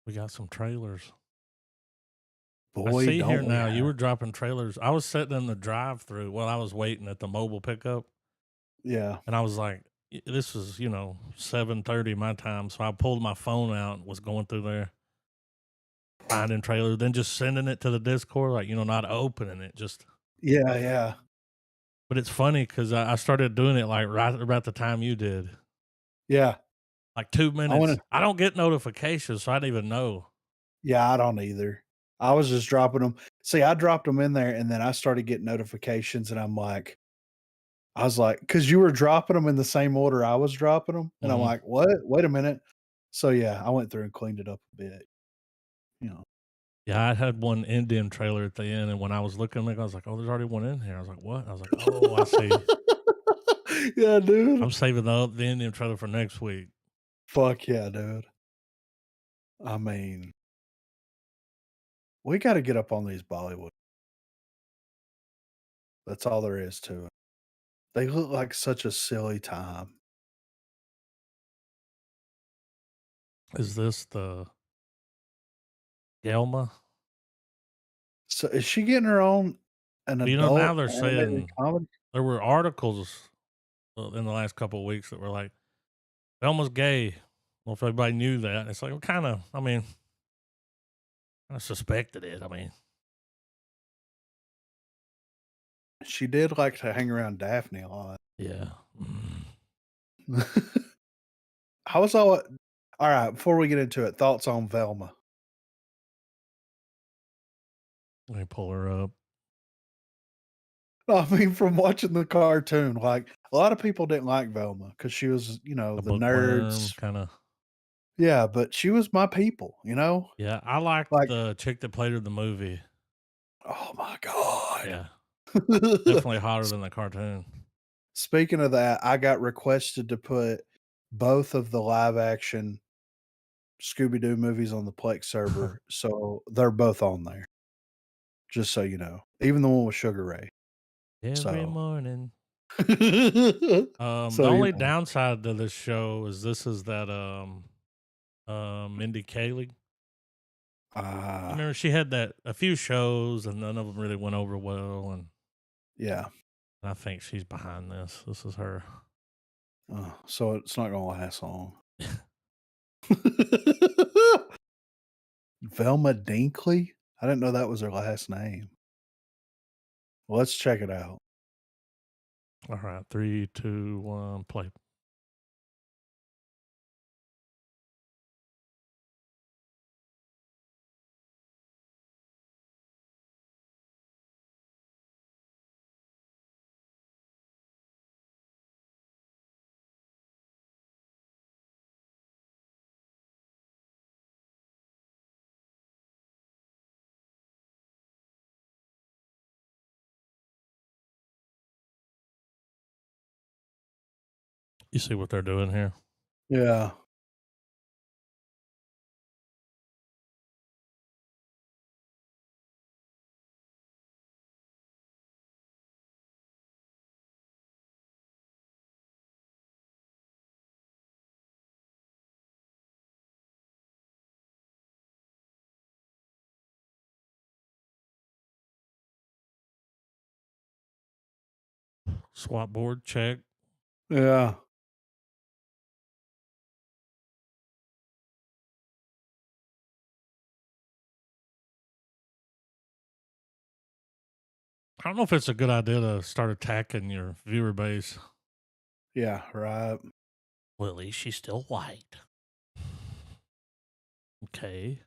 We got some trailers. I Boy, see here don't we now you have were dropping trailers. I was sitting in the drive through while I was waiting at the mobile pickup, Yeah. and I was like, this was, 7:30 my time, so I pulled my phone out and was going through there, finding trailers, then just sending it to the Discord, like, not opening it, just Yeah, yeah, but it's funny 'cause I started doing it, like, right about the time you did, yeah. like 2 I wanna minutes. I don't get notifications, so I didn't even know. Yeah, I don't either. I was just dropping them. See, I dropped them in there, and then I started getting notifications, and I was like, because you were dropping them in the same order I was dropping them, and I'm Mhm. like, "What? Wait a minute." So, yeah, I went through and cleaned it up a bit, you know? Yeah, I had one Indian trailer at the end, and when I was looking, like, I was like, "Oh, there's already one in here." I was like, "What?" I was like, "Oh, I see." Yeah, dude. I'm saving the Indian trailer for next week. Fuck yeah, dude. I mean, we gotta get up on these Bollywood. That's all there is to it. They look like such a silly time. Is this the Gelma? So, is she getting her own an Well, now adult they're animated saying comedy? there were articles, in the last couple of weeks that were like, "Velma's gay." Well, if everybody knew that, it's like, well, kinda I mean, I suspected it, I mean She did like to hang around Daphne a lot. yeah. Mm. How was all Alright, before we get into it, thoughts on Velma? Let me pull her up. I mean, from watching the cartoon, like, a lot of people didn't like Velma because she was, A the bookworm, nerds. kinda Yeah, but she was my people, you know? yeah, I liked Like, the chick that played her in the movie. oh my god. Yeah, definitely hotter than the cartoon. Speaking of that, I got requested to put both of the live action Scooby-Doo movies on the Plex server, so they're both on there, just so you know. Even the one with Sugar Ray. Every So morning. The so, only downside to this show is that, Mindy Kaling. You ah, remember she had that a few shows and none of them really went over well, and yeah. I think she's behind this. This is her. So it's not gonna last long. Velma Dinkley? I didn't know that was her last name. Well, let's check it out. All right, 3, 2, 1, play. You see what they're doing here? Yeah. Swap board, check. Yeah. I don't know if it's a good idea to start attacking your viewer base. Yeah, right. Well, at least she's still white. Okay,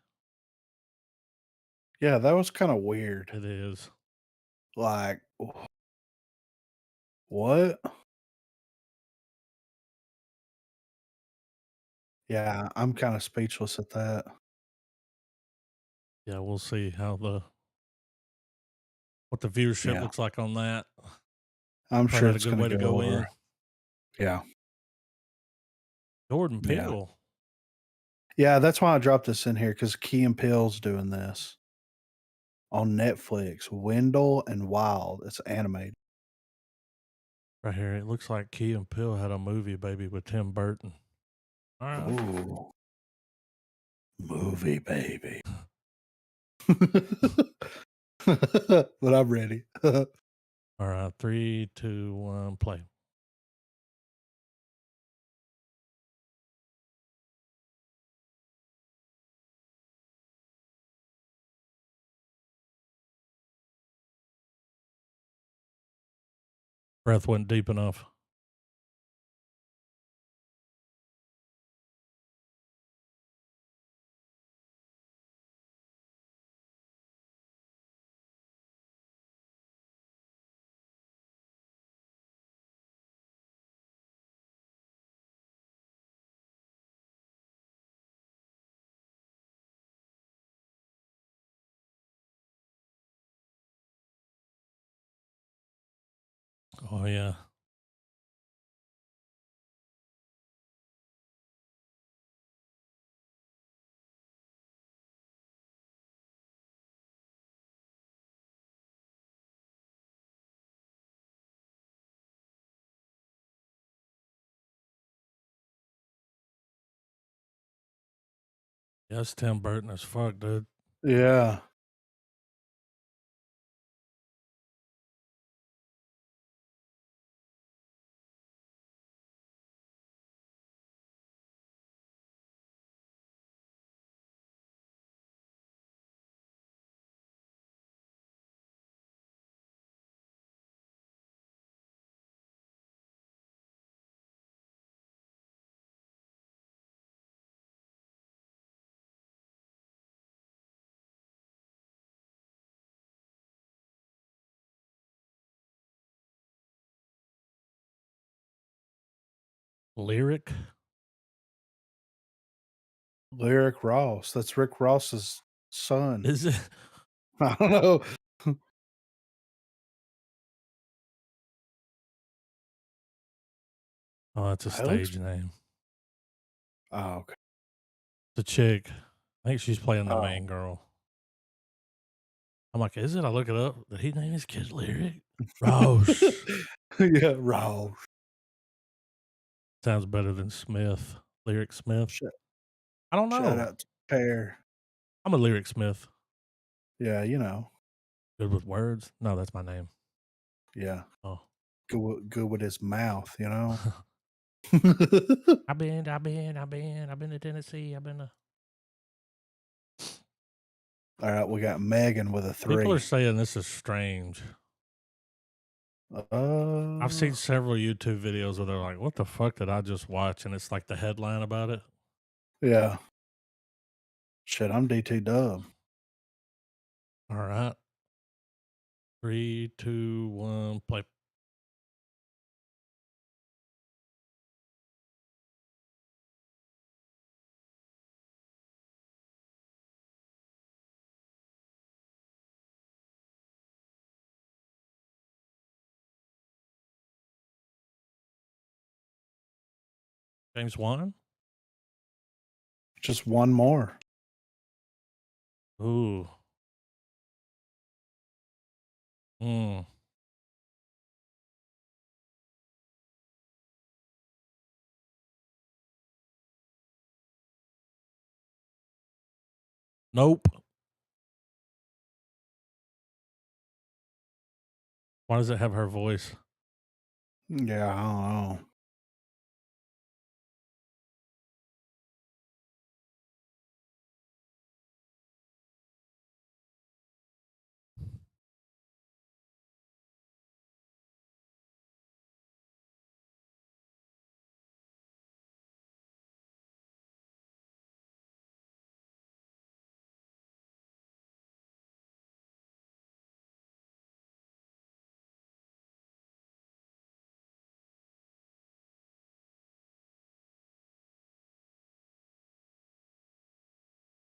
Yeah, that was kinda weird. it is. Like, what? Yeah, I'm kinda speechless at that. Yeah, we'll see what the viewership Yeah. looks like on that. I'm Probably sure not a it's good gonna way to go go over. in. Yeah. Jordan Yeah. Peele. Yeah, that's why I dropped this in here because Key and Peele's doing this on Netflix. Wendell and Wild. It's animated. Right here. It looks like Key and Peele had a movie, baby, with Tim Burton. All right. Ooh, movie baby. But I'm ready. All right. 3, 2, 1, play. Breath wasn't deep enough. Oh yeah. Yeah, it's Tim Burton as fuck, dude. Yeah. Lyric? Lyric Ross. That's Rick Ross's son. Is it? I don't know. Oh, that's a It looks. stage name. Oh, okay. The chick. I think she's playing the Oh. main girl. I'm like, is it? I look it up. Did he name his kid Lyric? Rose. Yeah, Ross. Sounds better than Smith. Lyric Smith. Sh- I don't Shout know. out to Pear. I'm a Lyric Smith. Yeah, you know. Good with words? No, that's my name. Yeah. Oh. Good with his mouth, you know. I've been to Tennessee. I've been to. All right, we got Megan with a People are 3. saying this is strange. I've seen several YouTube videos where they're like, what the fuck did I just watch? And it's like the headline about it. Yeah. Shit, I'm DT Dub. All right. 3, 2, 1, play. James Wan? Just one more. Ooh. Hmm. Nope. Why does it have her voice? Yeah, I don't know.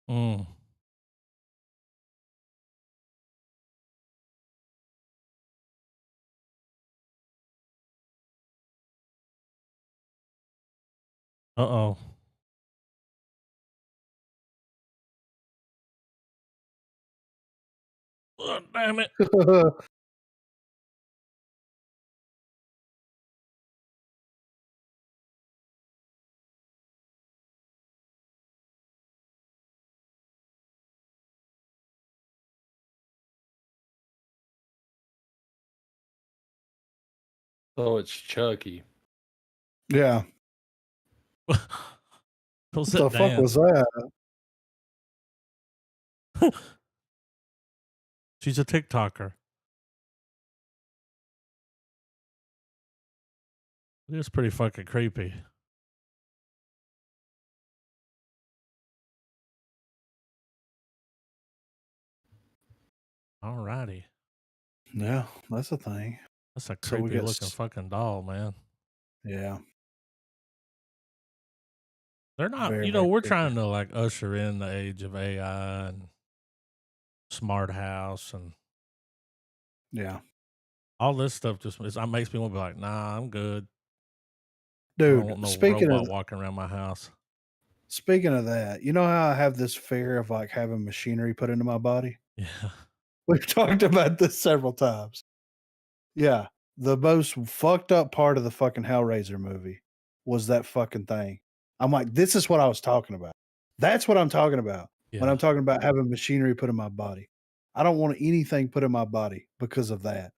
Mm. Uh-oh. Oh, damn it. So it's Chucky. Yeah. What's What the that fuck was dance? that? She's a TikToker. It's pretty fucking creepy. Alrighty. Yeah, that's the thing. That's a So we creepy got looking fucking doll, man. yeah, They're not, very, very we're creepy. trying to like usher in the age of AI and smart house and Yeah. all this stuff. Just makes me want to be like, nah, I'm good. I don't Dude, want no speaking robot of walking around my house. that, you know how I have this fear of like having machinery put into my body? Yeah. We've talked about this several times. Yeah. The most fucked up part of the fucking Hellraiser movie was that fucking thing. I'm like, this is what I was talking about. That's what I'm talking about when Yeah. I'm talking about having machinery put in my body. I don't want anything put in my body because of that.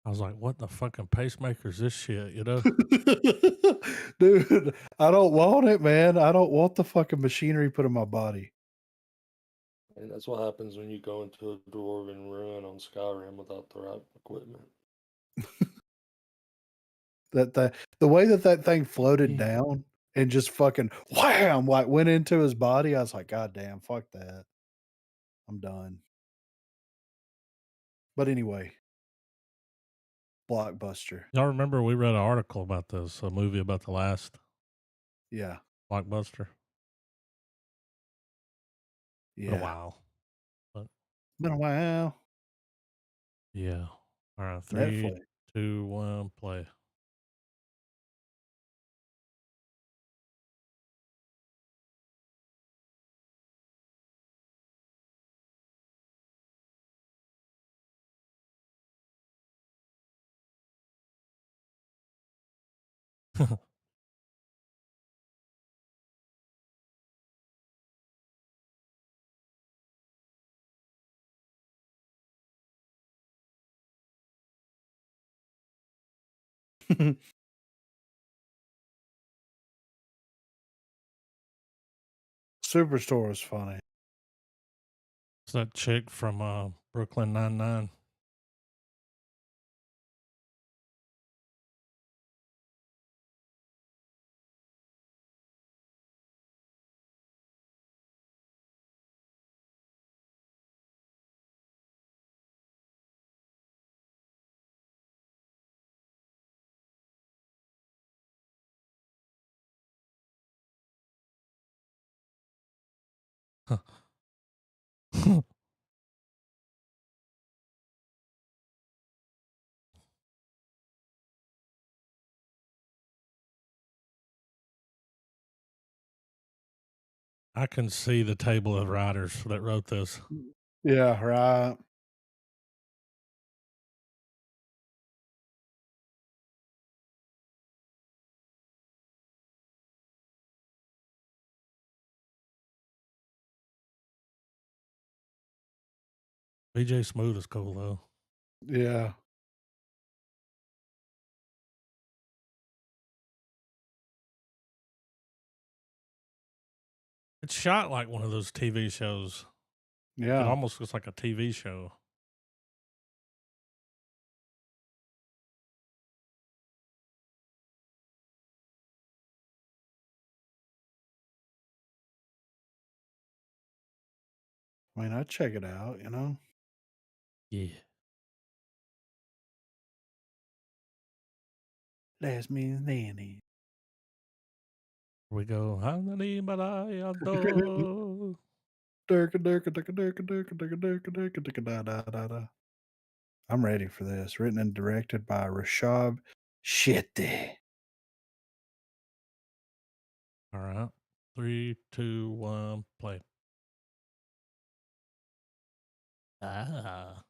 I was like, what the fucking pacemaker's this shit, Dude, I don't want it, man. I don't want the fucking machinery put in my body. And that's what happens when you go into a dwarven ruin on Skyrim without the right equipment. The way that thing floated Yeah. down and just fucking wham, like went into his body, I was like, God damn, fuck that. I'm done. But anyway, Blockbuster. Y'all remember we read an article about this, a movie about the last Yeah. Blockbuster? Been a Yeah. while. But Been a while. yeah. All right. 3, Netflix. 2, 1, play. Superstore is funny. It's that chick from Brooklyn Nine-Nine. I can see the table of writers that wrote this. Yeah, right. BJ Smoot is cool though. Yeah. It's shot like one of those TV shows. It Yeah. almost looks like a TV show. I mean, I'd check it out, you know? Yeah. Last means Nanny. Here we go. Hanani-balai-ado. I'm ready for this. Written and directed by Rashab Shetty. All right. 3, 2, 1, play. Ah.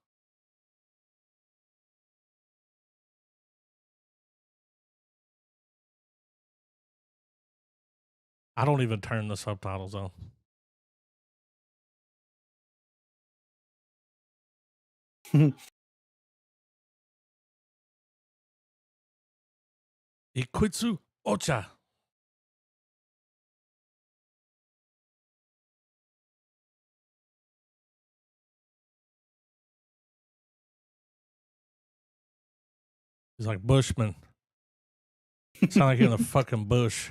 I don't even turn the subtitles on. Ikwitsu Ocha. He's like Bushman. Sound like you're in the fucking bush.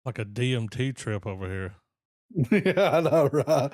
Like a DMT trip over here. Yeah, I know, right?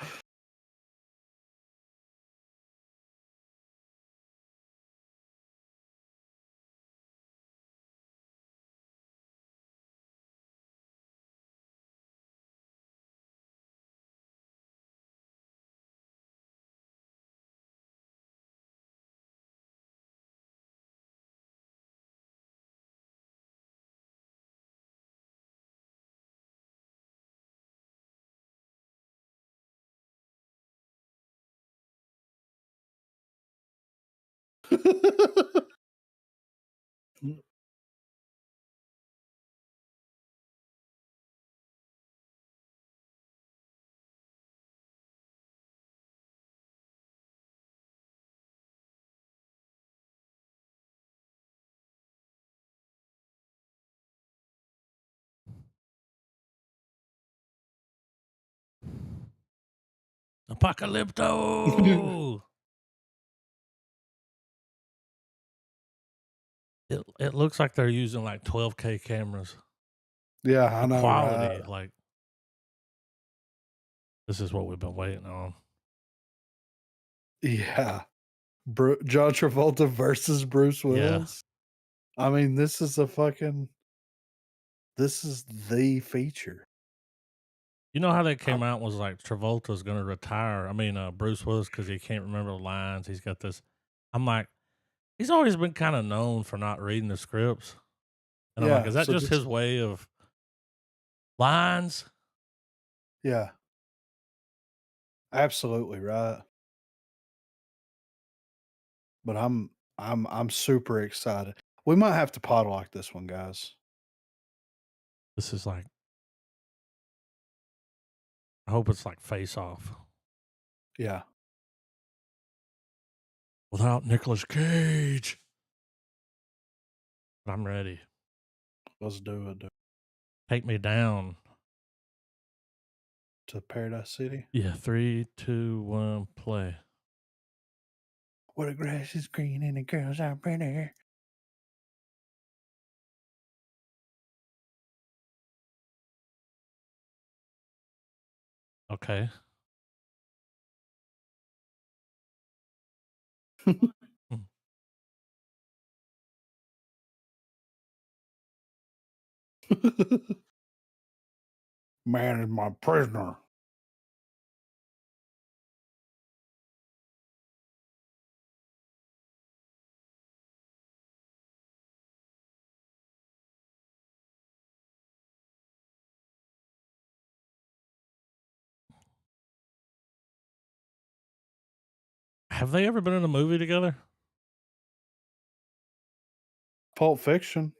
Apocalypto! It looks like they're using like 12K cameras. Yeah, I The know, quality, right? like, this is what we've been waiting on. Yeah. John Travolta versus Bruce Yeah. Willis. I mean, this is the feature. You know how they came out was like Travolta's going to retire. I mean, Bruce Willis, because he can't remember the lines. He's got this. I'm like, he's always been kind of known for not reading the scripts. And I'm like, Yeah, is that so just his way of lines? Yeah. Absolutely right. But I'm super excited. We might have to podlock this one, guys. This is like, I hope it's like Face Off Yeah. without Nicolas Cage. But I'm ready. Let's do it. Take me down. To Paradise City. Yeah, 3, 2, 1, play. Where the grass is green and the girls are pretty. Okay. Man is my prisoner. Have they ever been in a movie together? Pulp Fiction.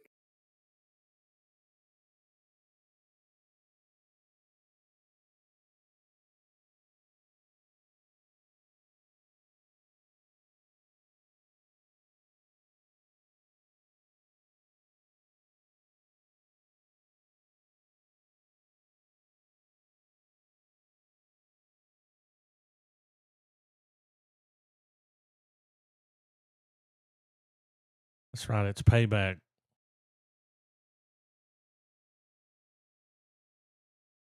That's right. It's Payback.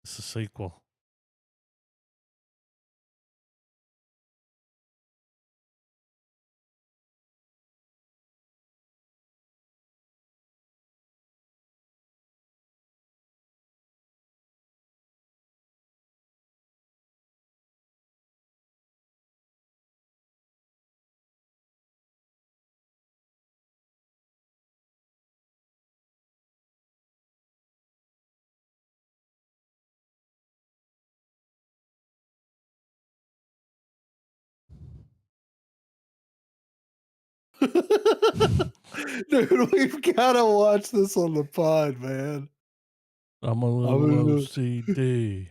It's a sequel. Dude, we've got to watch this on the pod, man. I'm a I little mean, OCD.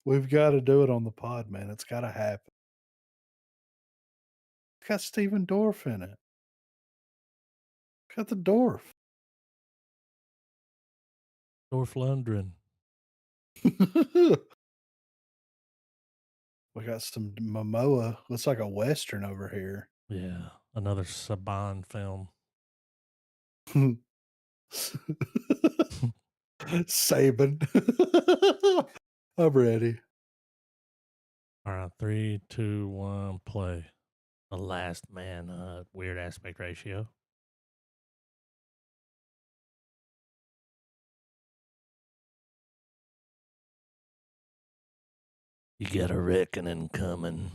we've got to do it on the pod, man. It's got to happen. It's got Steven Dorff in it. Got the Dorff. North London. We got some Momoa. Looks like a Western over here. Yeah. Another Saban film. Saban. I'm ready. All right. 3, 2, 1, play. The Last Man. Weird aspect ratio. You got a reckoning coming.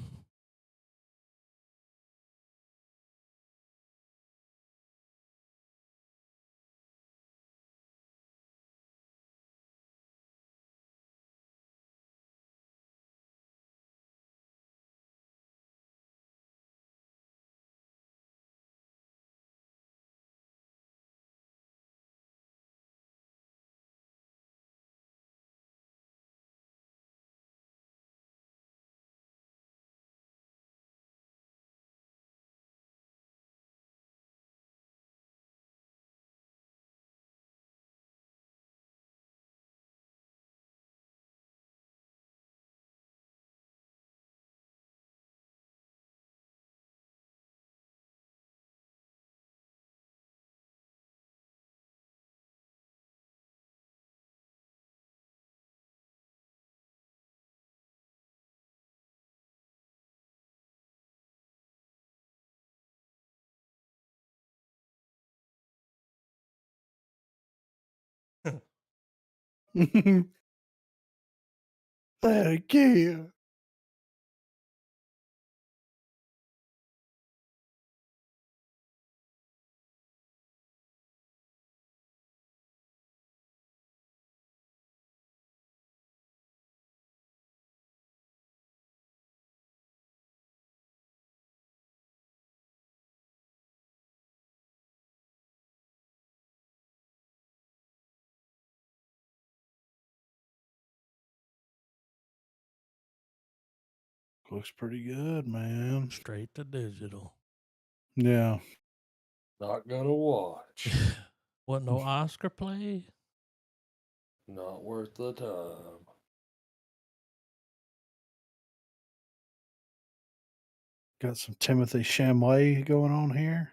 That again. Looks pretty good, man. Straight to digital. Yeah. Not gonna watch. What, no Oscar play? Not worth the time. Got some Timothy Chalamet going on here.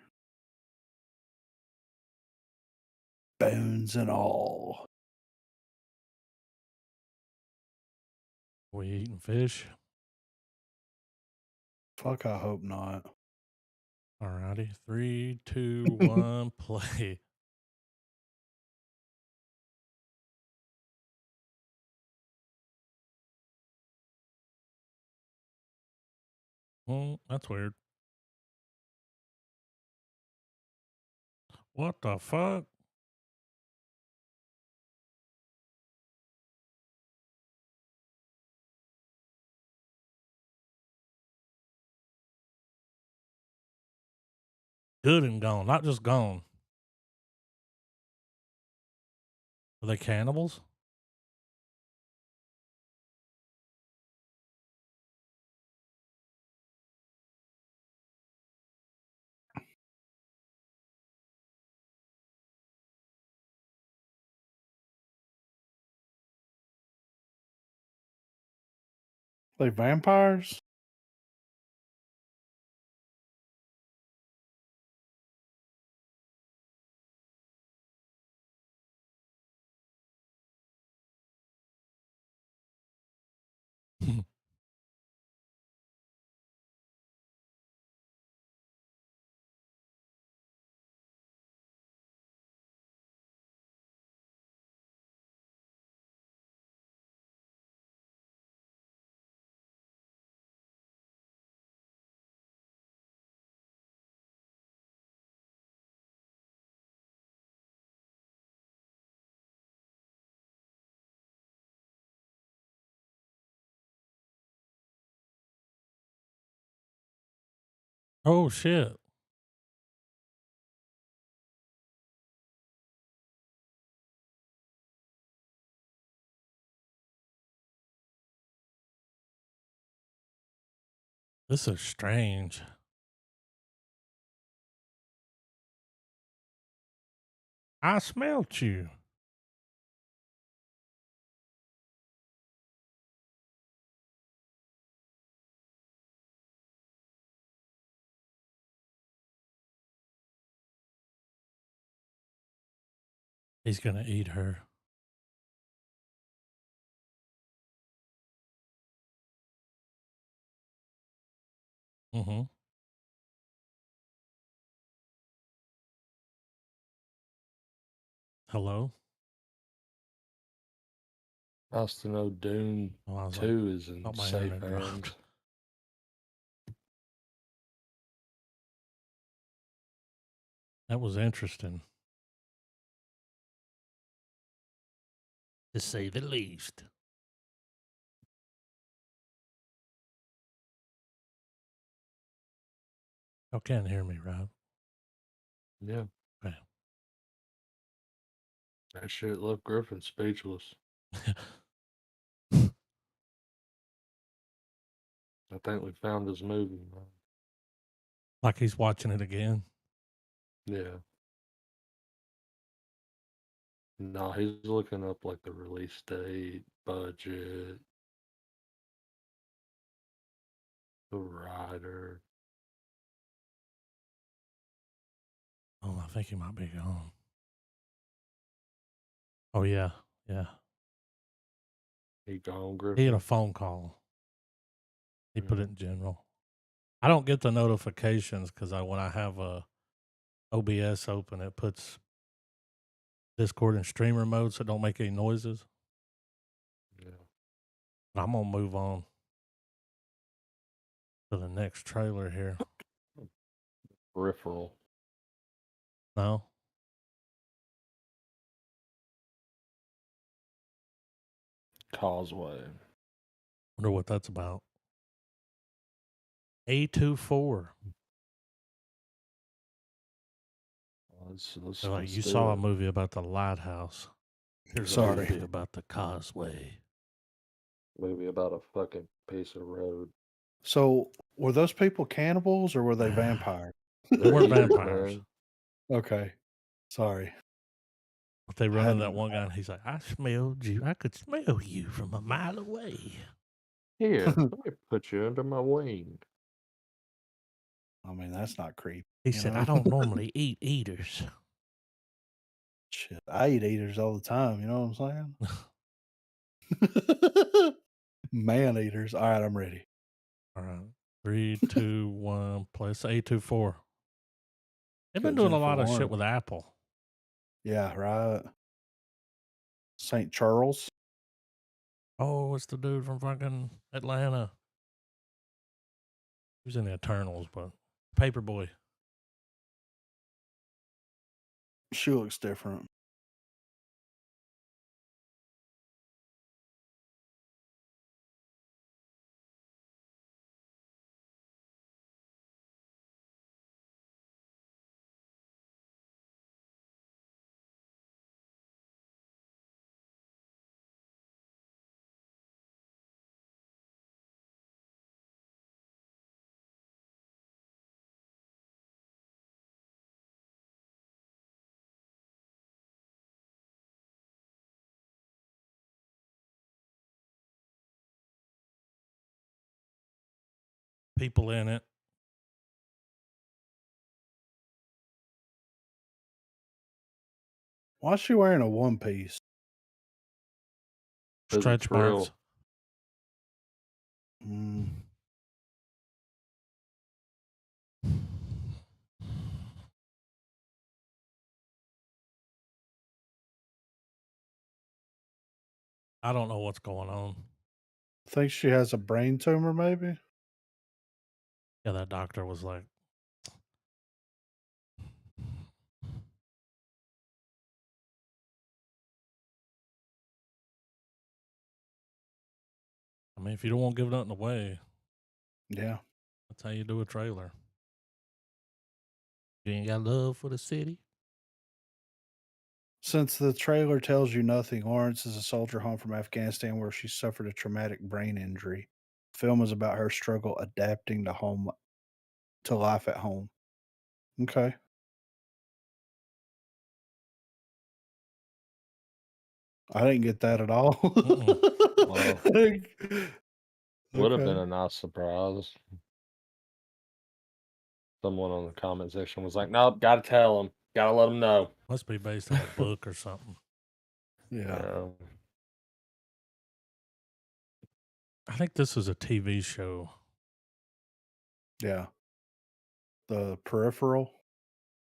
Bones and all. We eating fish? Fuck, I hope not. Alrighty. 3, 2, 1, play. That's weird. What the fuck? Good and gone, not just gone. Are they cannibals? They vampires? Oh shit. This is strange. I smelt you. He's gonna eat her. Mm-hmm. Hello? Nice to know Dune Oh, I was like, 2 is in thought my safe internet dropped. hands. That was interesting, to say the least. Y'all can't hear me, right? Yeah. Okay. That shit left Griffin speechless. I think we found his movie, man. Like he's watching it again. Yeah. No, he's looking up like the release date, budget, the writer. Oh, I think he might be gone. Oh yeah, yeah. He gone, He had a Griffin. phone call. He put it Mm. in general. I don't get the notifications because when I have a OBS open, it puts Discord in streamer mode so it don't make any noises. Yeah. But I'm gonna move on to the next trailer here. Peripheral. No, Causeway. wonder what that's about. A24. They're like, Let's you do saw a it. movie about the lighthouse. Here's a Sorry. movie about the causeway. Movie about a fucking piece of road. So were those people cannibals or were they vampires? They weren't Eaters, vampires. man. Okay. Sorry. But they I run into that hadn't. one guy and he's like, I smelled you. I could smell you from a mile away. Here, let me put you under my wing. I mean, that's not creepy. He you said, know? I don't normally eat eaters. Shit, I eat eaters all the time. You know what I'm saying? Man eaters. All right, I'm ready. All right. 3, 2, 1, play. It's A24. They've been Got doing a Jennifer lot of shit Lawrence. with Apple. Yeah, right. St. Charles. Oh, it's the dude from fucking Atlanta. He was in the Eternals, but Paperboy. She looks different. People in it. Why is she wearing a one piece? Stretch marks. Mm, I don't know what's going on. think she has a brain tumor, maybe? Yeah, that doctor was like, I mean, if you don't want to give nothing away, Yeah. that's how you do a trailer. You ain't got love for the city. Since the trailer tells you nothing, Lawrence is a soldier home from Afghanistan where she suffered a traumatic brain injury. The film is about her struggle adapting to life at home. Okay. I didn't get that at all. Well, would have been a nice surprise. Someone on the comment section was like, "Nope, gotta tell them, gotta let them know." Must be based on a book or something. Yeah. I think this is a TV show. Yeah. The Peripheral.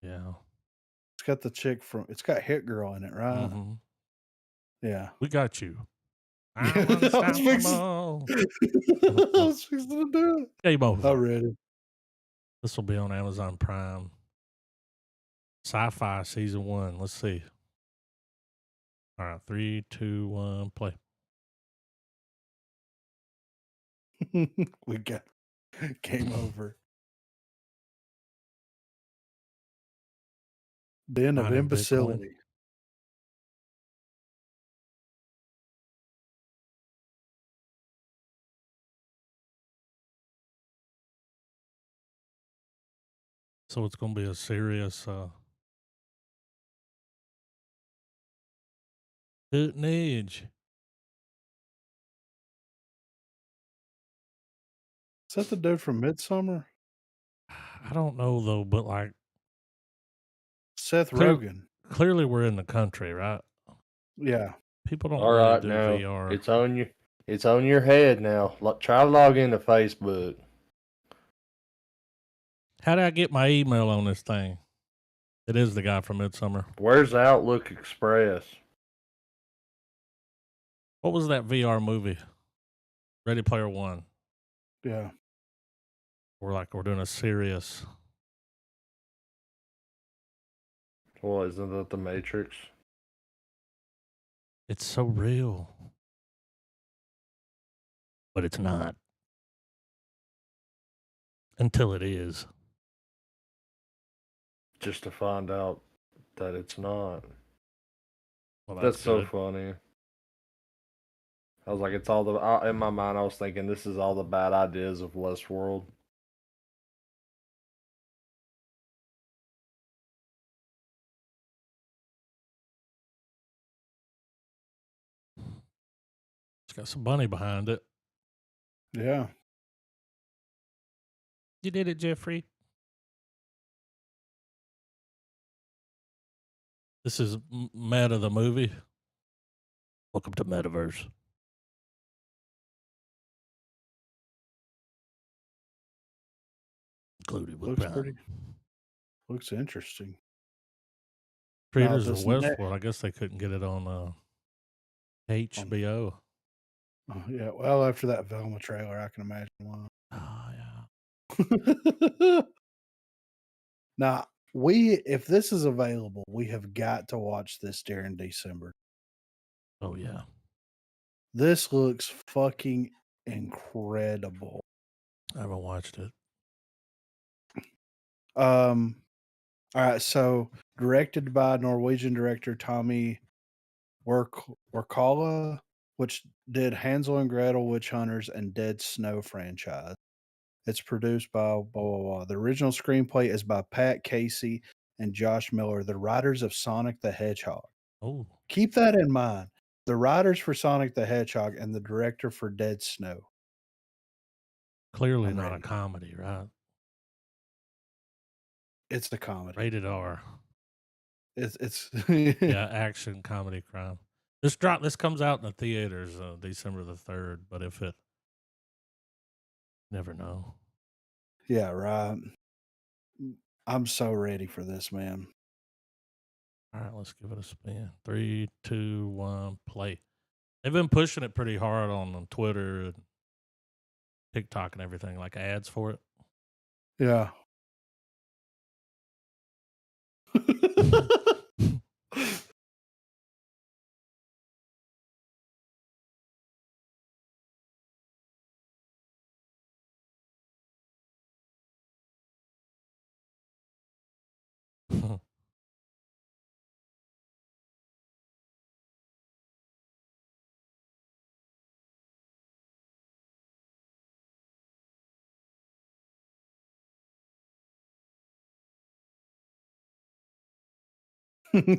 Yeah. It's got the chick it's got Hit Girl in it, right? Mm-hmm. Yeah. We got you. Yeah, I'm I was unstoppable. I was fixing to do it. Game over. I'm ready. This will be on Amazon Prime. Sci-Fi season 1. Let's see. All right, 3, 2, 1, play. We got game over. Den of Mining Bitcoin. imbecility. So it's going to be a serious cutting edge. Is that the dude from Midsummer? I don't know though, but like Seth Rogen. Clearly we're in the country, right? Yeah. People don't All really right, do now VR. it's on you. It's on your head now. Try to log into Facebook. How did I get my email on this thing? It is the guy from Midsummer. Where's Outlook Express? What was that VR movie? Ready Player One. Yeah. We're doing a serious. Well, isn't that the Matrix? It's so real. But it's not. Until it is. Just to find out that it's not. Well, That's so good. funny. I was like, it's all the. In my mind, I was thinking this is all the bad ideas of Westworld. It's got some money behind it. Yeah. You did it, Jeffrey. This is Meta the movie. Welcome to Metaverse. Included with Prime. Looks interesting. Creators of Westworld. I guess they couldn't get it on HBO. Yeah. Well, after that Velma trailer, I can imagine why. Oh, yeah. Now, if this is available, we have got to watch this during December. Oh, yeah. This looks fucking incredible. I haven't watched it. All right, so directed by Norwegian director Tommy Wirkola, which did Hansel and Gretel, Witch Hunters, and Dead Snow franchise. It's produced by blah, blah, blah. The original screenplay is by Pat Casey and Josh Miller, the writers of Sonic the Hedgehog. Oh. Keep that in mind. The writers for Sonic the Hedgehog and the director for Dead Snow. Clearly not a comedy, right? It's a comedy. Rated R. It's yeah, action, comedy, crime. This comes out in the theaters December the 3rd, but if it never know. Yeah, right. I'm so ready for this, man. All right, let's give it a spin. 3, 2, 1, play. They've been pushing it pretty hard on Twitter and TikTok and everything, like ads for it. Yeah.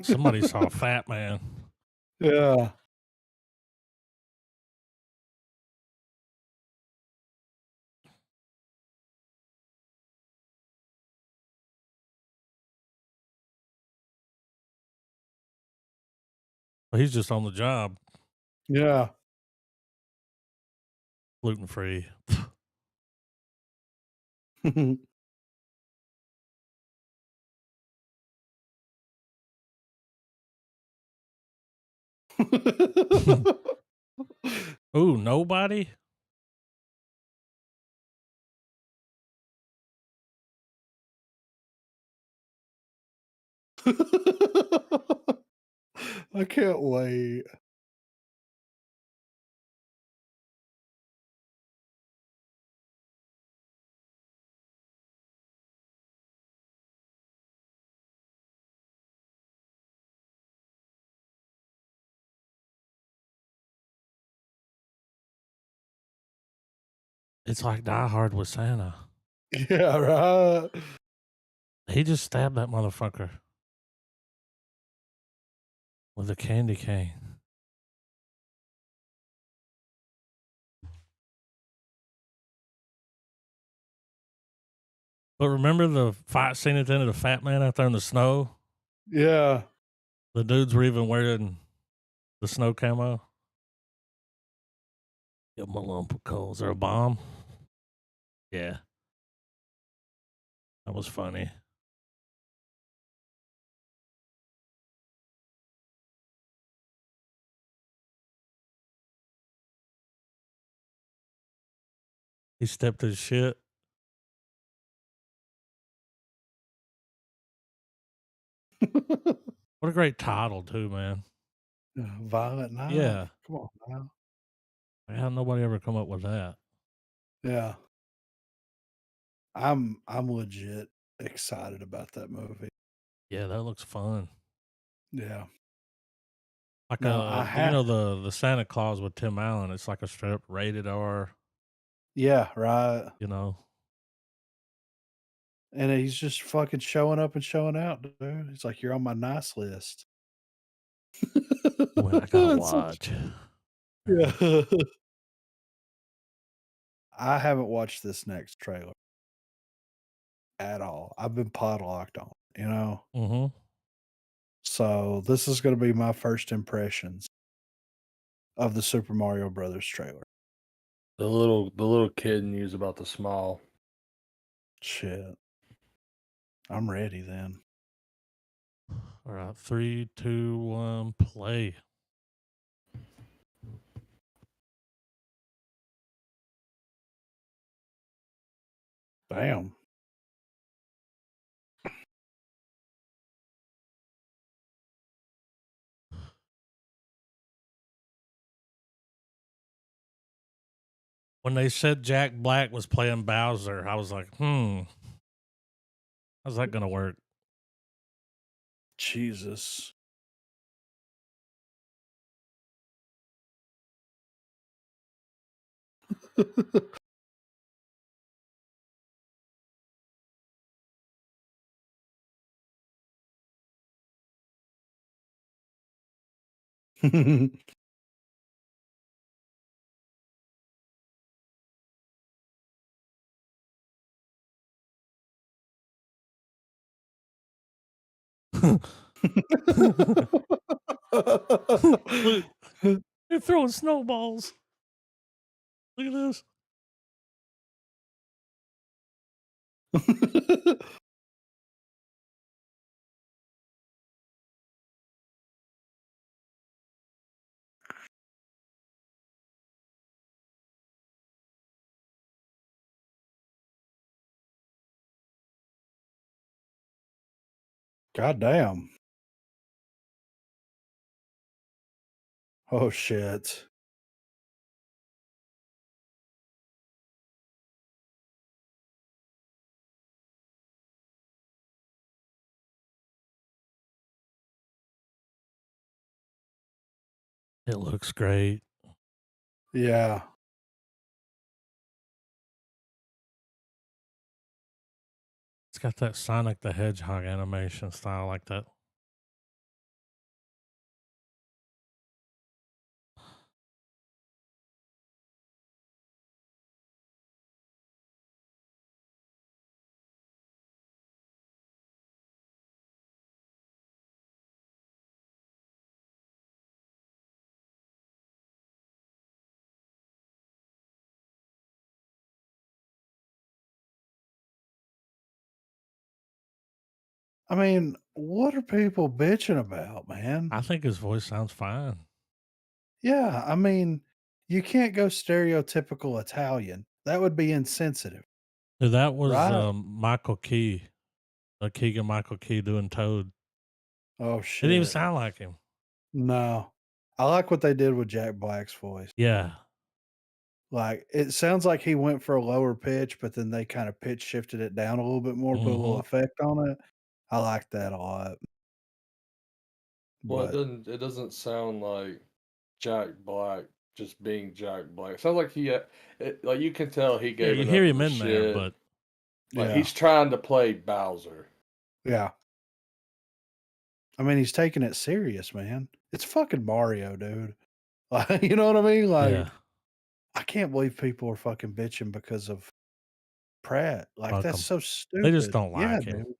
Somebody saw a fat man. Yeah. Well, he's just on the job, Yeah. gluten free. Ooh, nobody? I can't wait. It's like Die Hard with Santa. Yeah, right. He just stabbed that motherfucker with a candy cane. But remember the fight scene at the end of the Fat Man out there in the snow? Yeah. The dudes were even wearing the snow camo. Give him a lump of coal. Is there a bomb? Yeah. That was funny. He stepped his shit. What a great title, too, man. Violent Night. Yeah. Come on now. How nobody ever come up with that? Yeah. I'm legit excited about that movie. Yeah, that looks fun. Yeah. Like Now I you have know the Santa Claus with Tim Allen. It's like a straight up rated R. Yeah, right. You know. And he's just fucking showing up and showing out, dude. He's like, "You're on my nice list." When I gotta It's so watch. yeah. I haven't watched this next trailer at all. I've been podlocked on it, you know? Mm-hmm. So this is gonna be my first impressions of the Super Mario Brothers trailer. The little kid in you's about to smile. Shit. I'm ready then. All right, 3, 2, 1, play. Damn. When they said Jack Black was playing Bowser, I was like, how's that gonna work? Jesus. Look, they're throwing snowballs. Look at this. God damn. Oh shit. It looks great. Yeah. It's got that Sonic the Hedgehog animation style like that. I mean, what are people bitching about, man? I think his voice sounds fine. Yeah, I mean, you can't go stereotypical Italian. That would be insensitive, That was right? Michael Key, Keegan Michael Key doing Toad. Oh It didn't even shit. sound like him. No. I like what they did with Jack Black's voice. Yeah, Like, it sounds like he went for a lower pitch, but then they kind of pitch shifted it down a little bit more, put a little hmm effect on it. I like that a lot. Well, But it doesn't sound like Jack Black just being Jack Black. It sounds like like you can tell he yeah. gave You enough hear of him a in there, shit. but Like yeah, he's trying to play Bowser. yeah. I mean, he's taking it serious, man. It's fucking Mario, dude. Like, you know what I mean? yeah, Like, I can't believe people are fucking bitching because of Pratt. Like, fuck that's him. so They just stupid. don't Yeah, like him. dude.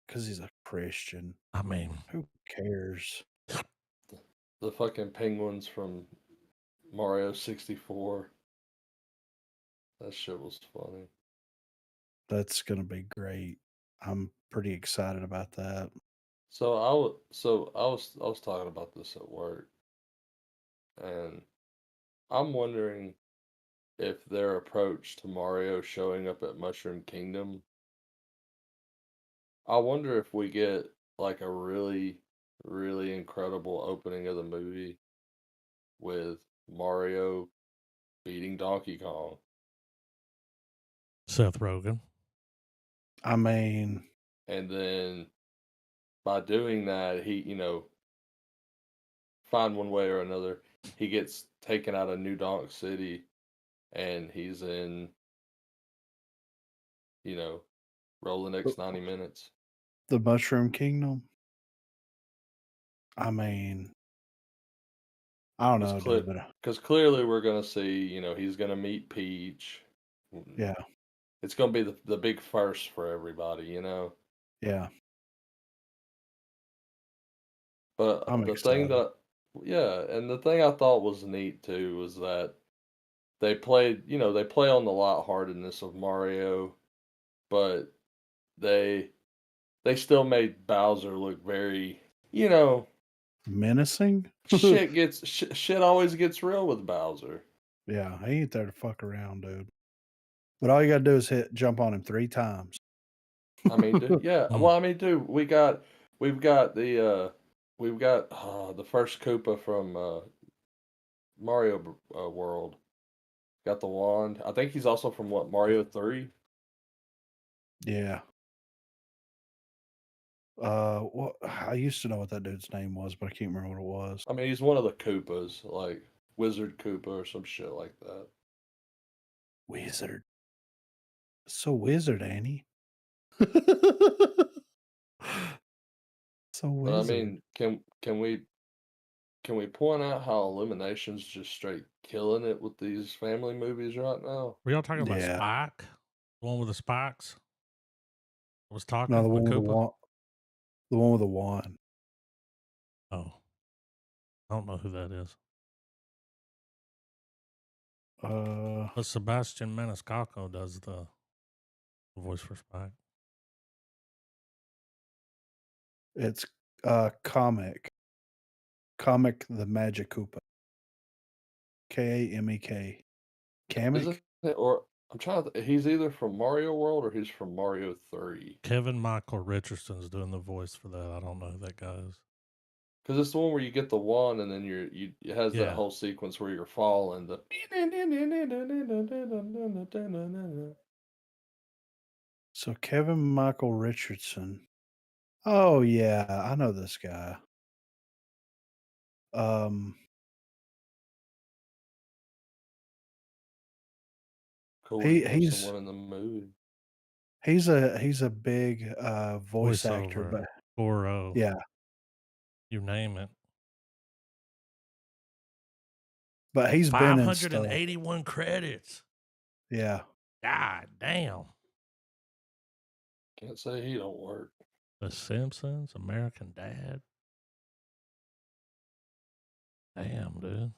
Because he's a Christian. I mean, Who cares? The fucking penguins from Mario 64. That shit was funny. That's gonna be great. I'm pretty excited about that. I was talking about this at work, and I'm wondering if their approach to Mario showing up at Mushroom Kingdom, I wonder if we get like a really, really incredible opening of the movie with Mario beating Donkey Kong. Seth Rogen. I mean, And then by doing that, find one way or another, he gets taken out of New Donk City and he's in, you know, roll the the next 90 minutes. the Mushroom Kingdom. I mean, I don't know, dude, but Because clearly we're going to see, he's going to meet Peach. yeah, It's going to be the big first for everybody. yeah, But I'm excited. yeah, and the thing I thought was neat too was that they play on the lightheartedness of Mario, but they they still made Bowser look very, Menacing? shit always gets real with Bowser. Yeah, he ain't there to fuck around, dude. But all you gotta do is jump on him 3 times. I mean, dude, yeah. Mm. Well, I mean, dude, we've got the first Koopa from Mario World. Got the wand. I think he's also from what, Mario 3? Yeah. What I used to know what that dude's name was, but I can't remember what it was. I mean, he's one of the Koopas, like Wizard Koopa or some shit like that. Wizard. So wizard, Annie. So But I wizard. mean, can we point out how Illumination's just straight killing it with these family movies right now? Were y'all talking about Yeah. Spike? The one with the spikes? Was No, talking the with one with the Koopa? wand. The one with the wand. Oh, I don't know who that is. Uh, But Sebastian Maniscalco does the voice for Spike. it's Comic. Comic the Magic Koopa. Kamek. Kamek? Isn't it? Or I'm trying to. He's either from Mario World or he's from Mario 3. Kevin Michael Richardson's doing the voice for that. I don't know who that guy is. Because it's the one where you get the wand and then it has that Yeah. whole sequence where you're falling. So Kevin Michael Richardson. Oh yeah, I know this guy. Um, Cool to he have he's someone in the movie. he's a big voice actor, Voiceover. but Goro. yeah, You name it. but he's been in stuff. 581 credits. Yeah. God damn. Can't say he don't work. The Simpsons, American Dad. Damn, dude.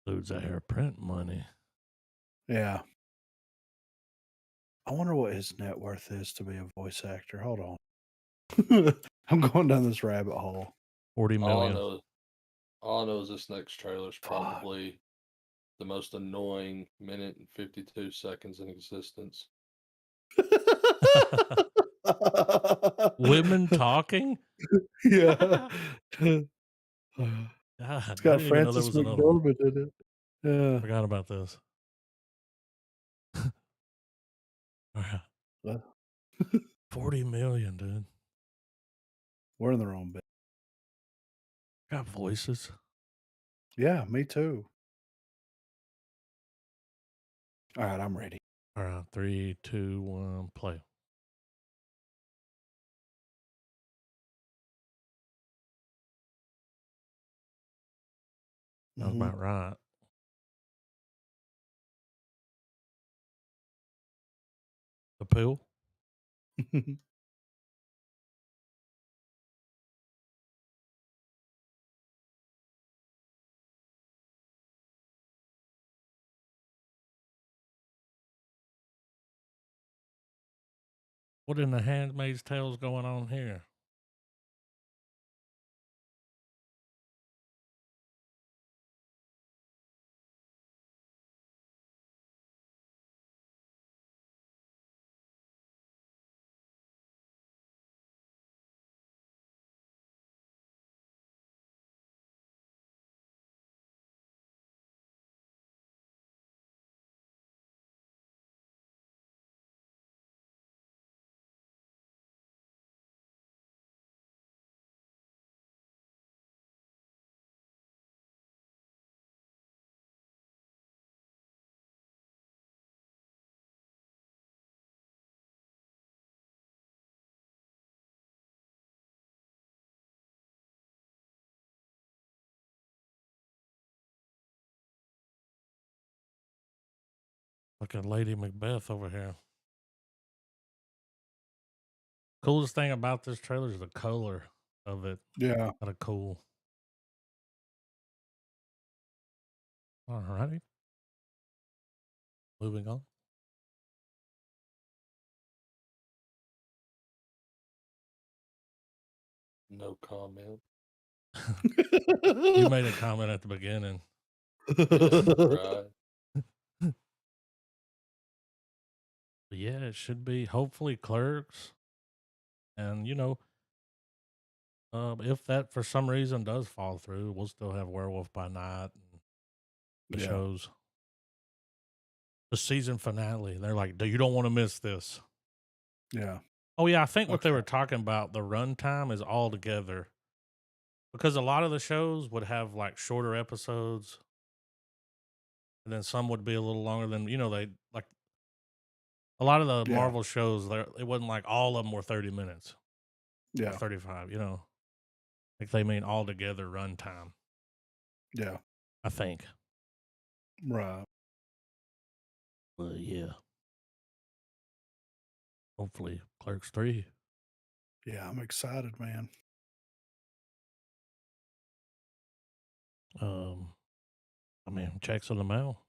Dude's out here printing money. Yeah. I wonder what his net worth is to be a voice actor. Hold on. I'm going down this rabbit hole. 40 All I million. know, all I know is this next trailer is Fuck. probably the most annoying minute and 52 seconds in existence. Women talking? Yeah. God, It's I got didn't even know there Francis was another one. McDormand in it. Yeah. Forgot about this. Alright. Well, 40 million, dude. we're in the wrong bit. Got voices. Yeah, me too. All right, I'm ready. All right, 3, 2, 1, play. Sounds Mhm. about right. The pool? What in the Handmaid's Tale's going on here? Like a Lady Macbeth over here. Coolest thing about this trailer is the color of it. Yeah. Kind of cool. All righty. Moving on. No comment. You made a comment at the beginning. Right. But yeah, it should be hopefully Clerks. And, you know, if that for some reason does fall through, we'll still have Werewolf by Night and the Yeah. shows. The season finale. They're like, you don't want to miss this. Yeah. Oh, yeah. I think what they Okay. were talking about, the runtime is all together. Because a lot of the shows would have like shorter episodes. And then some would be a little longer than, you know, they like a lot of the Yeah. Marvel shows, it wasn't like all of them were 30 minutes or Yeah. 35, you know. Like they mean all together runtime, Yeah. I think. Right. Yeah. Hopefully Clerks 3. Yeah, I'm excited, man. I mean, checks in the mail.